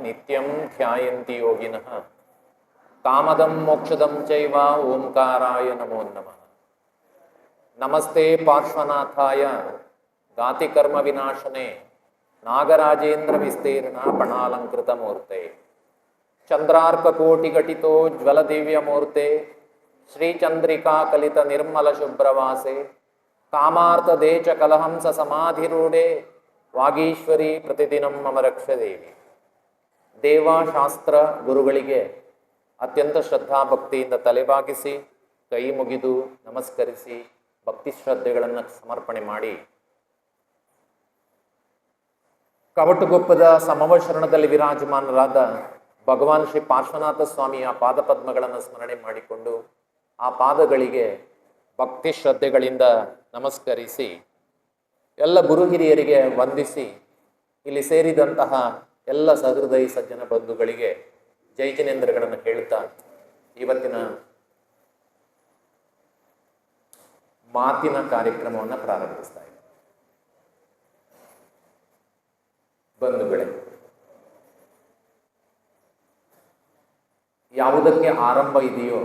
ನಿತ್ಯಂ ಧ್ಯಾಯಂತಿ ಯೋಗಿನಃ ಕಾಮದಂ ಮೋಕ್ಷದಂ ಚೈವ ಓಂಕಾರಾಯ ನಮೋ ನಮಃ. ನಮಸ್ತೆ ಪಾರ್ಶ್ವನಾಥಾಯ ಗಾತಿ ಕರ್ಮ ವಿನಾಶನೆ ನಾಗರಾಜೇಂದ್ರ ವಿಸ್ತೀರ್ಣ ಬಣಾಲಂಕೃತ ಮೂರ್ತೆ ಚಂದ್ರಾರ್ಕ ಕೋಟಿ ಘಟಿತೋ ಜ್ವಲ ದಿವ್ಯ ಮೂರ್ತೆ ಶ್ರೀಚಂದ್ರಿಕಾ ಕಲಿತ ನಿರ್ಮಲ ಶುಭ್ರವಾಸೆ ಕಾಮಾರ್ಥದೇ ಚ ಕಲಹಂಸ ಸಮಾಧಿರೂಢೆ ವಾಗೀಶ್ವರಿ ಪ್ರತಿದಿನಂ ಮಮ ರಕ್ಷ ದೇವಿ. ದೇವಶಾಸ್ತ್ರ ಗುರುಗಳಿಗೆ ಅತ್ಯಂತ ಶ್ರದ್ಧಾ ಭಕ್ತಿಯಿಂದ ತಲೆಬಾಗಿಸಿ ಕೈ ಮುಗಿದು ನಮಸ್ಕರಿಸಿ ಭಕ್ತಿ ಶ್ರದ್ಧೆಗಳನ್ನು ಸಮರ್ಪಣೆ ಮಾಡಿ ಕವಟುಗೊಪ್ಪದ ಸಮವಶರಣದಲ್ಲಿ ವಿರಾಜಮಾನರಾದ ಭಗವಾನ್ ಶ್ರೀ ಪಾರ್ಶ್ವನಾಥ ಸ್ವಾಮಿಯ ಪಾದಪದ್ಮಗಳನ್ನು ಸ್ಮರಣೆ ಮಾಡಿಕೊಂಡು ಆ ಪಾದಗಳಿಗೆ ಭಕ್ತಿ ಶ್ರದ್ಧೆಗಳಿಂದ ನಮಸ್ಕರಿಸಿ ಎಲ್ಲ ಗುರು ಹಿರಿಯರಿಗೆ ವಂದಿಸಿ ಇಲ್ಲಿ ಸೇರಿದಂತಹ ಎಲ್ಲ ಸಹೃದಯ ಸಜ್ಜನ ಬಂಧುಗಳಿಗೆ ಜೈ ಜಿನೇಂದ್ರಗಳನ್ನು ಹೇಳುತ್ತಾ ಇವತ್ತಿನ ಮಾತಿನ ಕಾರ್ಯಕ್ರಮವನ್ನು ಪ್ರಾರಂಭಿಸ್ತಾ ಇದ್ದೇವೆ. ಬಂಧುಗಳೇ, ಯಾವುದಕ್ಕೆ ಆರಂಭ ಇದೆಯೋ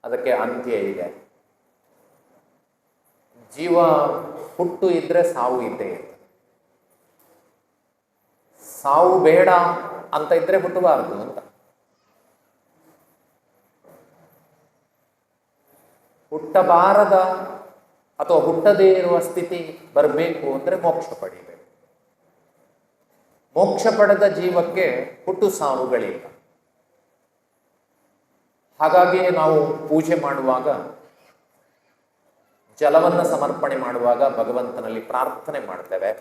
ಅದಕ್ಕೆ ಅಂತ್ಯ ಇದೆ. ಜೀವ ಹುಟ್ಟು ಇದ್ರೆ ಸಾವು ಇದ್ದೇ ಇದೆ. ಸಾವು ಬೇಡ ಅಂತ ಇದ್ರೆ ಹುಟ್ಟಬಾರದು ಅಂತ. ಹುಟ್ಟಬಾರದ ಅಥವಾ ಹುಟ್ಟದೇ ಇರುವ ಸ್ಥಿತಿ ಬರಬೇಕು ಅಂದ್ರೆ ಮೋಕ್ಷ ಪಡಿಬೇಕು. ಮೋಕ್ಷ ಪಡೆದ ಜೀವಕ್ಕೆ ಹುಟ್ಟು ಸಾವುಗಳಿಲ್ಲ. ಹಾಗಾಗಿ ನಾವು ಪೂಜೆ ಮಾಡುವಾಗ, ಜಲವನ್ನು ಸಮರ್ಪಣೆ ಮಾಡುವಾಗ ಭಗವಂತನಲ್ಲಿ ಪ್ರಾರ್ಥನೆ ಮಾಡ್ತೇವೆ.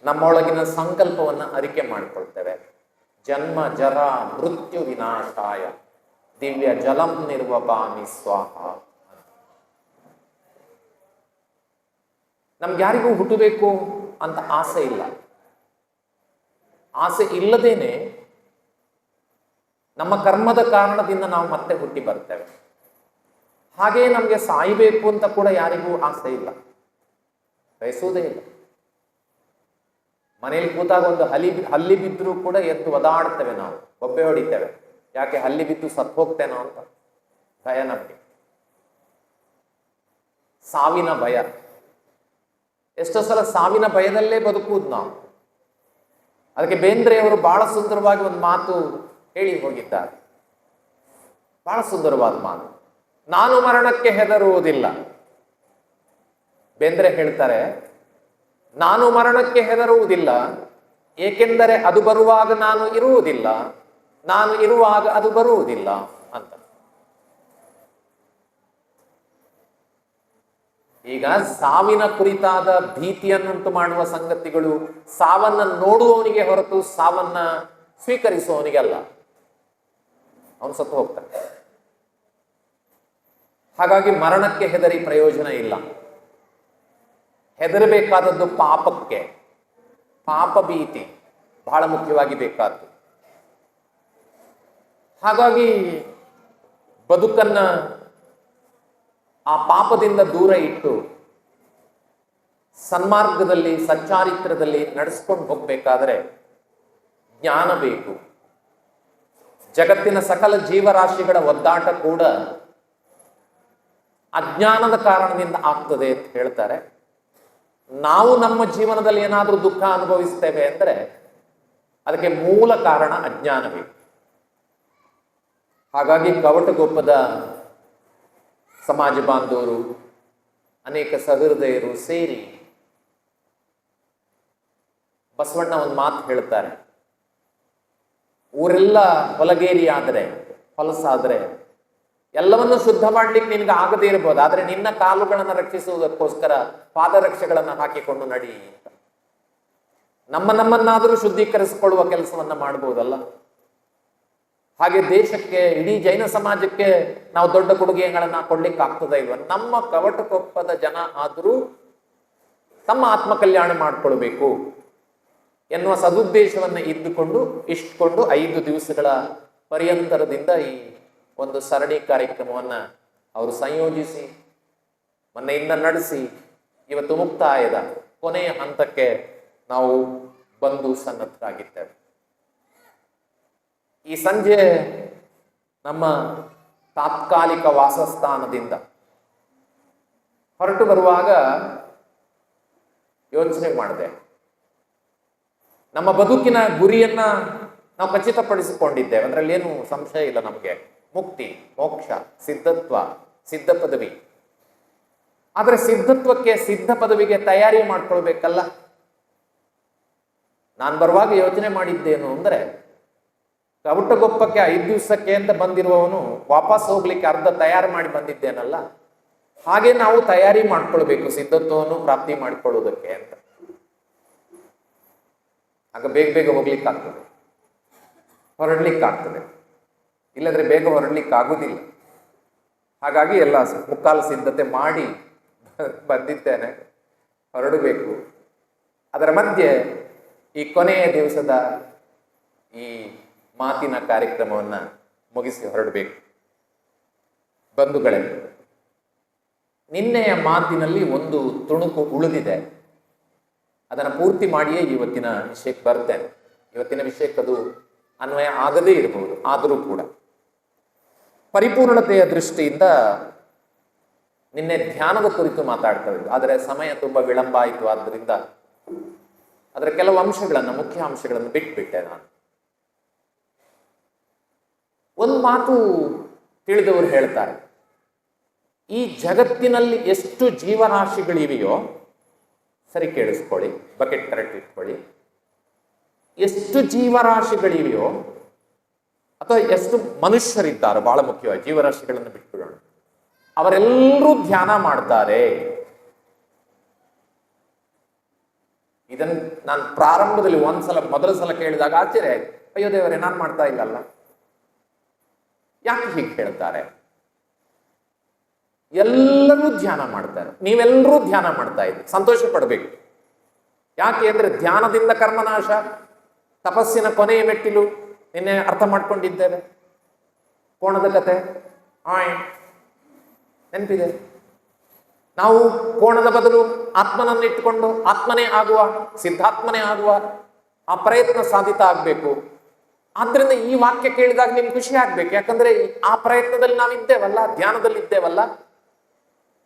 ನಮ್ಮೊಳಗಿನ ಸಂಕಲ್ಪವನ್ನು ಅರಿಕೆ ಮಾಡಿಕೊಳ್ತೇವೆ. ಜನ್ಮ ಜರ ಮೃತ್ಯು ವಿನಾಶಾಯ ದಿವ್ಯ ಜಲಂ ನಿರ್ವಪಾಮಿ ಸ್ವಾಹ. ನಮ್ಗೆ ಯಾರಿಗೂ ಹುಟ್ಟಬೇಕು ಅಂತ ಆಸೆ ಇಲ್ಲ. ಆಸೆ ಇಲ್ಲದೇನೆ ನಮ್ಮ ಕರ್ಮದ ಕಾರಣದಿಂದ ನಾವು ಮತ್ತೆ ಹುಟ್ಟಿ ಬರ್ತೇವೆ. ಹಾಗೆ ನಮಗೆ ಸಾಯಬೇಕು ಅಂತ ಕೂಡ ಯಾರಿಗೂ ಆಸೆ ಇಲ್ಲ, ಬಯಸುವುದೇ ಇಲ್ಲ. ಮನೇಲಿ ಕೂತಾಗ ಒಂದು ಹಲ್ಲಿ ಬಿದ್ದರೂ ಕೂಡ ಎದ್ದು ಒದಾಡ್ತೇವೆ, ನಾವು ಬೊಬ್ಬೆ ಹೊಡಿತೇವೆ. ಯಾಕೆ? ಹಲ್ಲಿ ಬಿದ್ದು ಸತ್ತು ಹೋಗ್ತೇನೋ ಅಂತ ಭಯ ನಮಗೆ. ಸಾವಿನ ಭಯ. ಎಷ್ಟೋ ಸಲ ಸಾವಿನ ಭಯದಲ್ಲೇ ಬದುಕುವುದು ನಾವು. ಅದಕ್ಕೆ ಬೇಂದ್ರೆಯವರು ಬಹಳ ಸುಂದರವಾಗಿ ಒಂದು ಮಾತು ಹೇಳಿ ಹೋಗಿದ್ದಾರೆ. ಬಹಳ ಸುಂದರವಾದ ಮಾತು. ನಾನು ಮರಣಕ್ಕೆ ಹೆದರುವುದಿಲ್ಲ. ಬೇಂದ್ರೆ ಹೇಳ್ತಾರೆ, ನಾನು ಮರಣಕ್ಕೆ ಹೆದರುವುದಿಲ್ಲ, ಏಕೆಂದರೆ ಅದು ಬರುವಾಗ ನಾನು ಇರುವುದಿಲ್ಲ, ನಾನು ಇರುವಾಗ ಅದು ಬರುವುದಿಲ್ಲ ಅಂತ. ಈಗ ಸಾವಿನ ಕುರಿತಾದ ಭೀತಿಯನ್ನುಂಟು ಮಾಡುವ ಸಂಗತಿಗಳು ಸಾವನ್ನ ನೋಡುವವನಿಗೆ ಹೊರತು ಸಾವನ್ನ ಸ್ವೀಕರಿಸುವವನಿಗಲ್ಲ. ಅವನು ಸತ್ತು ಹೋಗ್ತಾನೆ. ಹಾಗಾಗಿ ಮರಣಕ್ಕೆ ಹೆದರಿ ಪ್ರಯೋಜನ ಇಲ್ಲ. ಹೆದರಬೇಕಾದದ್ದು ಪಾಪಕ್ಕೆ. ಪಾಪ ಭೀತಿ ಬಹಳ ಮುಖ್ಯವಾಗಿ ಬೇಕಾದ್ದು. ಹಾಗಾಗಿ ಬದುಕನ್ನ ಆ ಪಾಪದಿಂದ ದೂರ ಇಟ್ಟು ಸನ್ಮಾರ್ಗದಲ್ಲಿ, ಸಚ್ಚಾರಿತ್ರದಲ್ಲಿ ನಡೆಸ್ಕೊಂಡು ಹೋಗ್ಬೇಕಾದ್ರೆ ಜ್ಞಾನ ಬೇಕು. ಜಗತ್ತಿನ ಸಕಲ ಜೀವರಾಶಿಗಳ ಒದ್ದಾಟ ಕೂಡ ಅಜ್ಞಾನದ ಕಾರಣದಿಂದ ಆಗ್ತದೆ ಅಂತ ಹೇಳ್ತಾರೆ. ನಾವು ನಮ್ಮ ಜೀವನದಲ್ಲಿ ಏನಾದರೂ ದುಃಖ ಅನುಭವಿಸ್ತೇವೆ ಅಂದರೆ ಅದಕ್ಕೆ ಮೂಲ ಕಾರಣ ಅಜ್ಞಾನವೇ. ಹಾಗಾಗಿ ಕವಟಗೊಪ್ಪದ ಸಮಾಜ ಬಾಂಧವರು, ಅನೇಕ ಸಹೃದಯರು ಸೇರಿ ಬಸವಣ್ಣ ಒಂದು ಮಾತು ಹೇಳ್ತಾರೆ. ಊರೆಲ್ಲ ಹೊಲಗೇರಿ ಆದರೆ, ಹೊಲಸಾದ್ರೆ ಎಲ್ಲವನ್ನು ಶುದ್ಧ ಮಾಡ್ಲಿಕ್ಕೆ ನಿನಗೆ ಆಗದೇ ಇರಬಹುದು, ಆದರೆ ನಿನ್ನ ಕಾಲುಗಳನ್ನು ರಕ್ಷಿಸುವುದಕ್ಕೋಸ್ಕರ ಪಾದರಕ್ಷೆಗಳನ್ನು ಹಾಕಿಕೊಂಡು ನಡಿ ಅಂತ. ನಮ್ಮನ್ನಾದರೂ ಶುದ್ಧೀಕರಿಸಿಕೊಳ್ಳುವ ಕೆಲಸವನ್ನ ಮಾಡಬಹುದಲ್ಲ. ಹಾಗೆ ದೇಶಕ್ಕೆ, ಇಡೀ ಜೈನ ಸಮಾಜಕ್ಕೆ ನಾವು ದೊಡ್ಡ ಕೊಡುಗೆಗಳನ್ನ ಕೊಡ್ಲಿಕ್ಕೆ ಆಗ್ತದ ಇಲ್ವ? ನಮ್ಮ ಕವಟಕೊಪ್ಪದ ಜನ ಆದರೂ ತಮ್ಮ ಆತ್ಮ ಕಲ್ಯಾಣ ಮಾಡಿಕೊಳ್ಬೇಕು ಎನ್ನುವ ಸದುದ್ದೇಶವನ್ನು ಇಷ್ಟುಕೊಂಡು 5 ದಿವಸಗಳ ಪರ್ಯಂತರದಿಂದ ಈ ಒಂದು ಸರಣಿ ಕಾರ್ಯಕ್ರಮವನ್ನ ಅವರು ಸಂಯೋಜಿಸಿ ಮೊನ್ನೆಯಿಂದ ನಡೆಸಿ ಇವತ್ತು ಮುಕ್ತಾಯದ ಕೊನೆಯ ಹಂತಕ್ಕೆ ನಾವು ಬಂದು ಸನ್ನದ್ಧರಾಗಿದ್ದೇವೆ. ಈ ಸಂಜೆ ನಮ್ಮ ತಾತ್ಕಾಲಿಕ ವಾಸಸ್ಥಾನದಿಂದ ಹೊರಟು ಬರುವಾಗ ಯೋಚನೆ ಮಾಡಿದೆ, ನಮ್ಮ ಬದುಕಿನ ಗುರಿಯನ್ನ ನಾವು ಖಚಿತಪಡಿಸಿಕೊಂಡಿದ್ದೇವೆ, ಅದರಲ್ಲಿ ಏನು ಸಂಶಯ ಇಲ್ಲ. ನಮಗೆ ಮುಕ್ತಿ, ಮೋಕ್ಷ, ಸಿದ್ಧತ್ವ, ಸಿದ್ಧ ಪದವಿ. ಆದರೆ ಸಿದ್ಧತ್ವಕ್ಕೆ, ಸಿದ್ಧ ಪದವಿಗೆ ತಯಾರಿ ಮಾಡ್ಕೊಳ್ಬೇಕಲ್ಲ. ನಾನು ಬರುವಾಗ ಯೋಚನೆ ಮಾಡಿದ್ದೇನು ಅಂದ್ರೆ, ಕವಟಗೊಪ್ಪಕ್ಕೆ 5 ದಿವಸಕ್ಕೆ ಅಂತ ಬಂದಿರುವವನು ವಾಪಸ್ ಹೋಗ್ಲಿಕ್ಕೆ ಅರ್ಧ ತಯಾರು ಮಾಡಿ ಬಂದಿದ್ದೇನಲ್ಲ, ಹಾಗೆ ನಾವು ತಯಾರಿ ಮಾಡ್ಕೊಳ್ಬೇಕು ಸಿದ್ಧತ್ವವನ್ನು ಪ್ರಾಪ್ತಿ ಮಾಡಿಕೊಳ್ಳುವುದಕ್ಕೆ ಅಂತ. ಆಗ ಬೇಗ ಬೇಗ ಹೋಗ್ಲಿಕ್ಕಾಗ್ತದೆ, ಹೊರಡ್ಲಿಕ್ಕಾಗ್ತದೆ. ಇಲ್ಲದ್ರೆ ಬೇಗ ಹೊರಡ್ಲಿಕ್ಕೆ ಆಗುದಿಲ್ಲ. ಹಾಗಾಗಿ ಎಲ್ಲ ಮುಕ್ಕಾಲು ಸಿದ್ಧತೆ ಮಾಡಿ ಬಂದಿದ್ದೇನೆ, ಹೊರಡಬೇಕು. ಅದರ ಮಧ್ಯೆ ಈ ಕೊನೆಯ ದಿವಸದ ಈ ಮಾತಿನ ಕಾರ್ಯಕ್ರಮವನ್ನ ಮುಗಿಸಿ ಹೊರಡಬೇಕು. ಬಂಧುಗಳೇ, ನಿನ್ನೆಯ ಮಾತಿನಲ್ಲಿ ಒಂದು ತುಣುಕು ಉಳಿದಿದೆ, ಅದನ್ನು ಪೂರ್ತಿ ಮಾಡಿಯೇ ಇವತ್ತಿನ ವಿಷಯಕ್ಕೆ ಬರ್ತೇನೆ. ಇವತ್ತಿನ ವಿಷಯಕ್ಕದು ಅನ್ವಯ ಆಗದೇ ಇರಬಹುದು, ಆದರೂ ಕೂಡ ಪರಿಪೂರ್ಣತೆಯ ದೃಷ್ಟಿಯಿಂದ ನಿನ್ನೆ ಧ್ಯಾನದ ಕುರಿತು ಮಾತಾಡ್ತಾ ಇದ್ದು, ಆದರೆ ಸಮಯ ತುಂಬಾ ವಿಳಂಬ ಆಯಿತು. ಆದ್ದರಿಂದ ಅದರ ಕೆಲವು ಅಂಶಗಳನ್ನು, ಮುಖ್ಯ ಅಂಶಗಳನ್ನು ಬಿಟ್ಬಿಟ್ಟೆ ನಾನು. ಒಂದು ಮಾತು ತಿಳಿದವರು ಹೇಳ್ತಾರೆ, ಈ ಜಗತ್ತಿನಲ್ಲಿ ಎಷ್ಟು ಜೀವರಾಶಿಗಳಿವೆಯೋ, ಸರಿ ಕೇಳಿಸ್ಕೊಳ್ಳಿ, ಬಕೆಟ್ ಕರೆಕ್ಟ್ ಇಟ್ಕೊಳ್ಳಿ, ಎಷ್ಟು ಜೀವರಾಶಿಗಳಿವೆಯೋ ಅಥವಾ ಎಷ್ಟು ಮನುಷ್ಯರಿದ್ದಾರೋ, ಬಹಳ ಮುಖ್ಯವಾಗಿ ಜೀವರಾಶಿಗಳನ್ನು ಬಿಟ್ಬಿಡೋಣ, ಅವರೆಲ್ಲರೂ ಧ್ಯಾನ ಮಾಡ್ತಾರೆ. ಇದನ್ನು ನಾನು ಪ್ರಾರಂಭದಲ್ಲಿ ಮೊದಲ ಸಲ ಕೇಳಿದಾಗ ಆಶ್ಚರ್ಯ ಆಯ್ತು. ಅಯ್ಯೋ ದೇವರೇ, ನಾನು ಮಾಡ್ತಾ ಇಲ್ಲಲ್ಲ, ಯಾಕೆ ಹೀಗೆ ಹೇಳ್ತಾರೆ? ಎಲ್ಲರೂ ಧ್ಯಾನ ಮಾಡ್ತಾರೆ, ನೀವೆಲ್ಲರೂ ಧ್ಯಾನ ಮಾಡ್ತಾ ಇದ್ದೀರಿ, ಸಂತೋಷ ಪಡಬೇಕು. ಯಾಕೆ ಅಂದ್ರೆ ಧ್ಯಾನದಿಂದ ಕರ್ಮನಾಶ, ತಪಸ್ಸಿನ ಕೊನೆಯ ಮೆಟ್ಟಿಲು. ನಿನ್ನೆ ಅರ್ಥ ಮಾಡ್ಕೊಂಡಿದ್ದೇವೆ ಕೋಣದ ಕತೆ, ನೆನಪಿದೆ. ನಾವು ಕೋಣದ ಬದಲು ಆತ್ಮನನ್ನು ಇಟ್ಟುಕೊಂಡು ಆತ್ಮನೇ ಆಗುವ, ಸಿದ್ಧಾತ್ಮನೇ ಆಗುವ ಆ ಪ್ರಯತ್ನ ಸಾಧಿತ ಆಗ್ಬೇಕು. ಆದ್ರಿಂದ ಈ ವಾಕ್ಯ ಕೇಳಿದಾಗ ನಿಮ್ಗೆ ಖುಷಿ ಆಗ್ಬೇಕು, ಯಾಕಂದ್ರೆ ಆ ಪ್ರಯತ್ನದಲ್ಲಿ ನಾವಿದ್ದೇವಲ್ಲ, ಧ್ಯಾನದಲ್ಲಿ ಇದ್ದೇವಲ್ಲ.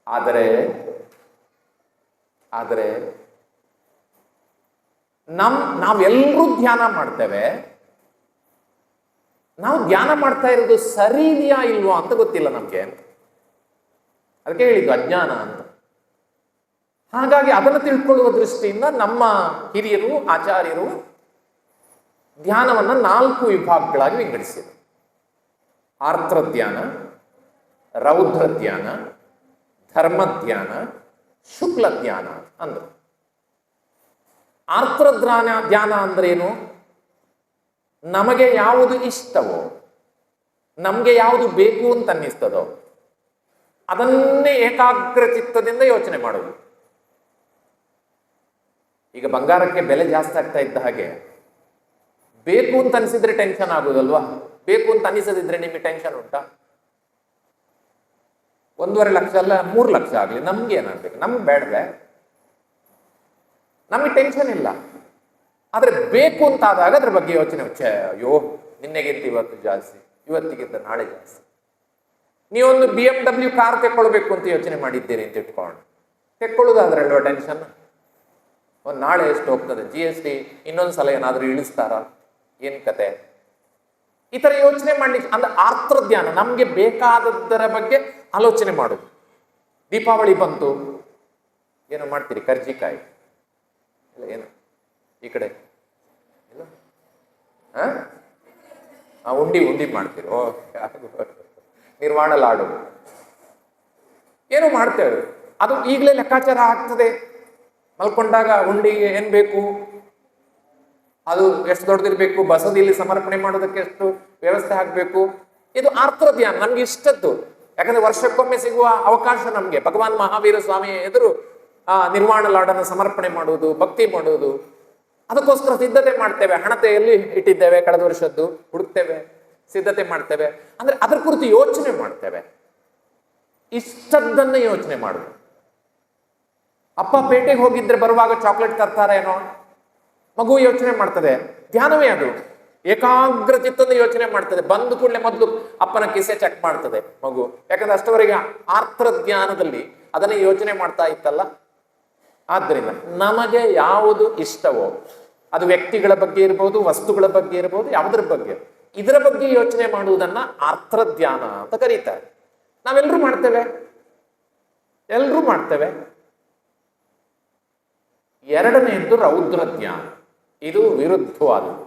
ಆದರೆ ನಾವೆಲ್ಲರೂ ಧ್ಯಾನ ಮಾಡ್ತೇವೆ, ನಾವು ಧ್ಯಾನ ಮಾಡ್ತಾ ಇರೋದು ಸರಿ ಇದೆಯಾ ಇಲ್ವಾ ಅಂತ ಗೊತ್ತಿಲ್ಲ ನಮ್ಗೆ ಅಂತ. ಅದಕ್ಕೆ ಹೇಳಿದ್ದು ಅಜ್ಞಾನ ಅಂತ. ಹಾಗಾಗಿ ಅದನ್ನು ತಿಳ್ಕೊಳ್ಳುವ ದೃಷ್ಟಿಯಿಂದ ನಮ್ಮ ಹಿರಿಯರು, ಆಚಾರ್ಯರು ಧ್ಯಾನವನ್ನ 4 ವಿಭಾಗಗಳಾಗಿ ವಿಂಗಡಿಸಿದರು. ಆರ್ದ್ರ ಧ್ಯಾನ, ರೌದ್ರ ಧ್ಯಾನ, ಧರ್ಮ ಧ್ಯಾನ, ಶುಕ್ಲ ಧ್ಯಾನ ಅಂದ್ರು. ಆರ್ದ್ರ ಧ್ಯಾನ ಅಂದ್ರೇನು? ನಮಗೆ ಯಾವುದು ಇಷ್ಟವೋ, ನಮಗೆ ಯಾವುದು ಬೇಕು ಅಂತ ಅನ್ನಿಸ್ತದೋ ಅದನ್ನೇ ಏಕಾಗ್ರ ಚಿತ್ತದಿಂದ ಯೋಚನೆ ಮಾಡೋದು. ಈಗ ಬಂಗಾರಕ್ಕೆ ಬೆಲೆ ಜಾಸ್ತಿ ಆಗ್ತಾ ಇದ್ದ ಹಾಗೆ ಬೇಕು ಅಂತ ಅನಿಸಿದ್ರೆ ಟೆನ್ಷನ್ ಆಗುದಲ್ವಾ? ಬೇಕು ಅಂತ ಅನಿಸದಿದ್ರೆ ನಿಮಗೆ ಟೆನ್ಷನ್ ಉಂಟಾ? 1.5 ಲಕ್ಷ ಅಲ್ಲ 3 ಲಕ್ಷ ಆಗ್ಲಿ, ನಮ್ಗೆ ಏನಾಗ್ಬೇಕು? ನಮ್ಗೆ ಬೇಡವೆ, ನಮಗೆ ಟೆನ್ಷನ್ ಇಲ್ಲ. ಆದ್ರೆ ಬೇಕು ಅಂತ ಆದಾಗ ಅದ್ರ ಬಗ್ಗೆ ಯೋಚನೆ, ಅಯ್ಯೋ ನಿನ್ನೆಗಿಂತ ಇವತ್ತು ಜಾಸ್ತಿ, ಇವತ್ತಿಗಿಂತ ನಾಳೆ ಜಾಸ್ತಿ. ನೀವೊಂದು BMW ಕಾರ್ ತೆಕ್ಕೊಳ್ಬೇಕು ಅಂತ ಯೋಚನೆ ಮಾಡಿದ್ದೀರಿ ಅಂತ ಇಟ್ಕೊಂಡು ತೆಕ್ಕೊಳ್ಳೋದಾದ್ರಲ್ವ ಟೆನ್ಷನ್. ನಾಳೆ ಎಷ್ಟು ಹೋಗ್ತದೆ, GST ಇನ್ನೊಂದ್ಸಲ ಏನಾದ್ರೂ ಇಳಿಸ್ತಾರ, ಏನ್ ಕತೆ? ಈ ತರ ಯೋಚನೆ ಮಾಡ್ಲಿಕ್ಕೆ ಅಂದ್ರೆ ಆರ್ದ್ರ ಧ್ಯಾನ, ನಮ್ಗೆ ಬೇಕಾದದ್ದರ ಬಗ್ಗೆ ಆಲೋಚನೆ ಮಾಡುದು. ದೀಪಾವಳಿ ಬಂತು, ಏನೋ ಮಾಡ್ತೀರಿ, ಕರ್ಜಿಕಾಯಿ ಇಲ್ಲ ಏನು ಈ ಕಡೆ ಇಲ್ಲ, ಉಂಡಿ ಮಾಡ್ತೀರಿ, ನಿರ್ವಾಣ ಲಾಡು ಏನೋ ಮಾಡ್ತೇವೆ. ಅದು ಈಗಲೇ ಲೆಕ್ಕಾಚಾರ ಆಗ್ತದೆ. ಮಲ್ಕೊಂಡಾಗ ಉಂಡಿಗೆ ಏನ್ ಬೇಕು, ಅದು ಎಷ್ಟು ದೊಡ್ಡದಿರ್ಬೇಕು, ಬಸದಿಯಲ್ಲಿ ಸಮರ್ಪಣೆ ಮಾಡೋದಕ್ಕೆ ಎಷ್ಟು ವ್ಯವಸ್ಥೆ ಆಗ್ಬೇಕು. ಇದು ಆರ್ದ್ರ ಧ್ಯಾನ, ನಮ್ಗೆ ಇಷ್ಟದ್ದು. ಯಾಕಂದ್ರೆ ವರ್ಷಕ್ಕೊಮ್ಮೆ ಸಿಗುವ ಅವಕಾಶ ನಮ್ಗೆ. ಭಗವಾನ್ ಮಹಾವೀರ ಸ್ವಾಮಿಯ ಎದುರು ನಿರ್ವಾಣ ಲಾಡನ್ನು ಸಮರ್ಪಣೆ ಮಾಡುವುದು, ಭಕ್ತಿ ಮಾಡುವುದು, ಅದಕ್ಕೋಸ್ಕರ ಸಿದ್ಧತೆ ಮಾಡ್ತೇವೆ. ಹಣತೆಯಲ್ಲಿ ಇಟ್ಟಿದ್ದೇವೆ, ಕಳೆದ ವರ್ಷದ್ದು ಹುಡುಕ್ತೇವೆ, ಸಿದ್ಧತೆ ಮಾಡ್ತೇವೆ. ಅಂದ್ರೆ ಅದ್ರ ಕುರಿತು ಯೋಚನೆ ಮಾಡ್ತೇವೆ. ಇಷ್ಟದ್ದನ್ನ ಯೋಚನೆ ಮಾಡುದು. ಅಪ್ಪ ಪೇಟೆಗೆ ಹೋಗಿದ್ರೆ ಬರುವಾಗ ಚಾಕ್ಲೇಟ್ ತರ್ತಾರೇನೋ, ಮಗು ಯೋಚನೆ ಮಾಡ್ತದೆ, ಧ್ಯಾನವೇ ಅದು. ಏಕಾಗ್ರ ಚಿತ್ತದ ಯೋಚನೆ ಮಾಡ್ತದೆ. ಬಂದು ಕೂಡಲೇ ಮೊದಲು ಅಪ್ಪನ ಕಿಸೆ ಚೆಕ್ ಮಾಡ್ತದೆ ಮಗು. ಯಾಕಂದ್ರೆ ಅಷ್ಟವರೆಗೆ ಆರ್ತ್ರ ಜ್ಞಾನದಲ್ಲಿ ಅದನ್ನೇ ಯೋಚನೆ ಮಾಡ್ತಾ ಇತ್ತಲ್ಲ. ಆದ್ದರಿಂದ ನಮಗೆ ಯಾವುದು ಇಷ್ಟವೋ, ಅದು ವ್ಯಕ್ತಿಗಳ ಬಗ್ಗೆ ಇರ್ಬೋದು, ವಸ್ತುಗಳ ಬಗ್ಗೆ ಇರ್ಬೋದು, ಯಾವುದ್ರ ಬಗ್ಗೆ, ಇದರ ಬಗ್ಗೆ ಯೋಚನೆ ಮಾಡುವುದನ್ನ ಆರ್ತ್ರ ಧ್ಯಾನ ಅಂತ ಕರೀತಾರೆ. ನಾವೆಲ್ಲರೂ ಮಾಡ್ತೇವೆ, ಎಲ್ಲರೂ ಮಾಡ್ತೇವೆ. ಎರಡನೆಯದ್ದು ರೌದ್ರ ಧ್ಯಾನ. ಇದು ವಿರುದ್ಧವಾದದ್ದು.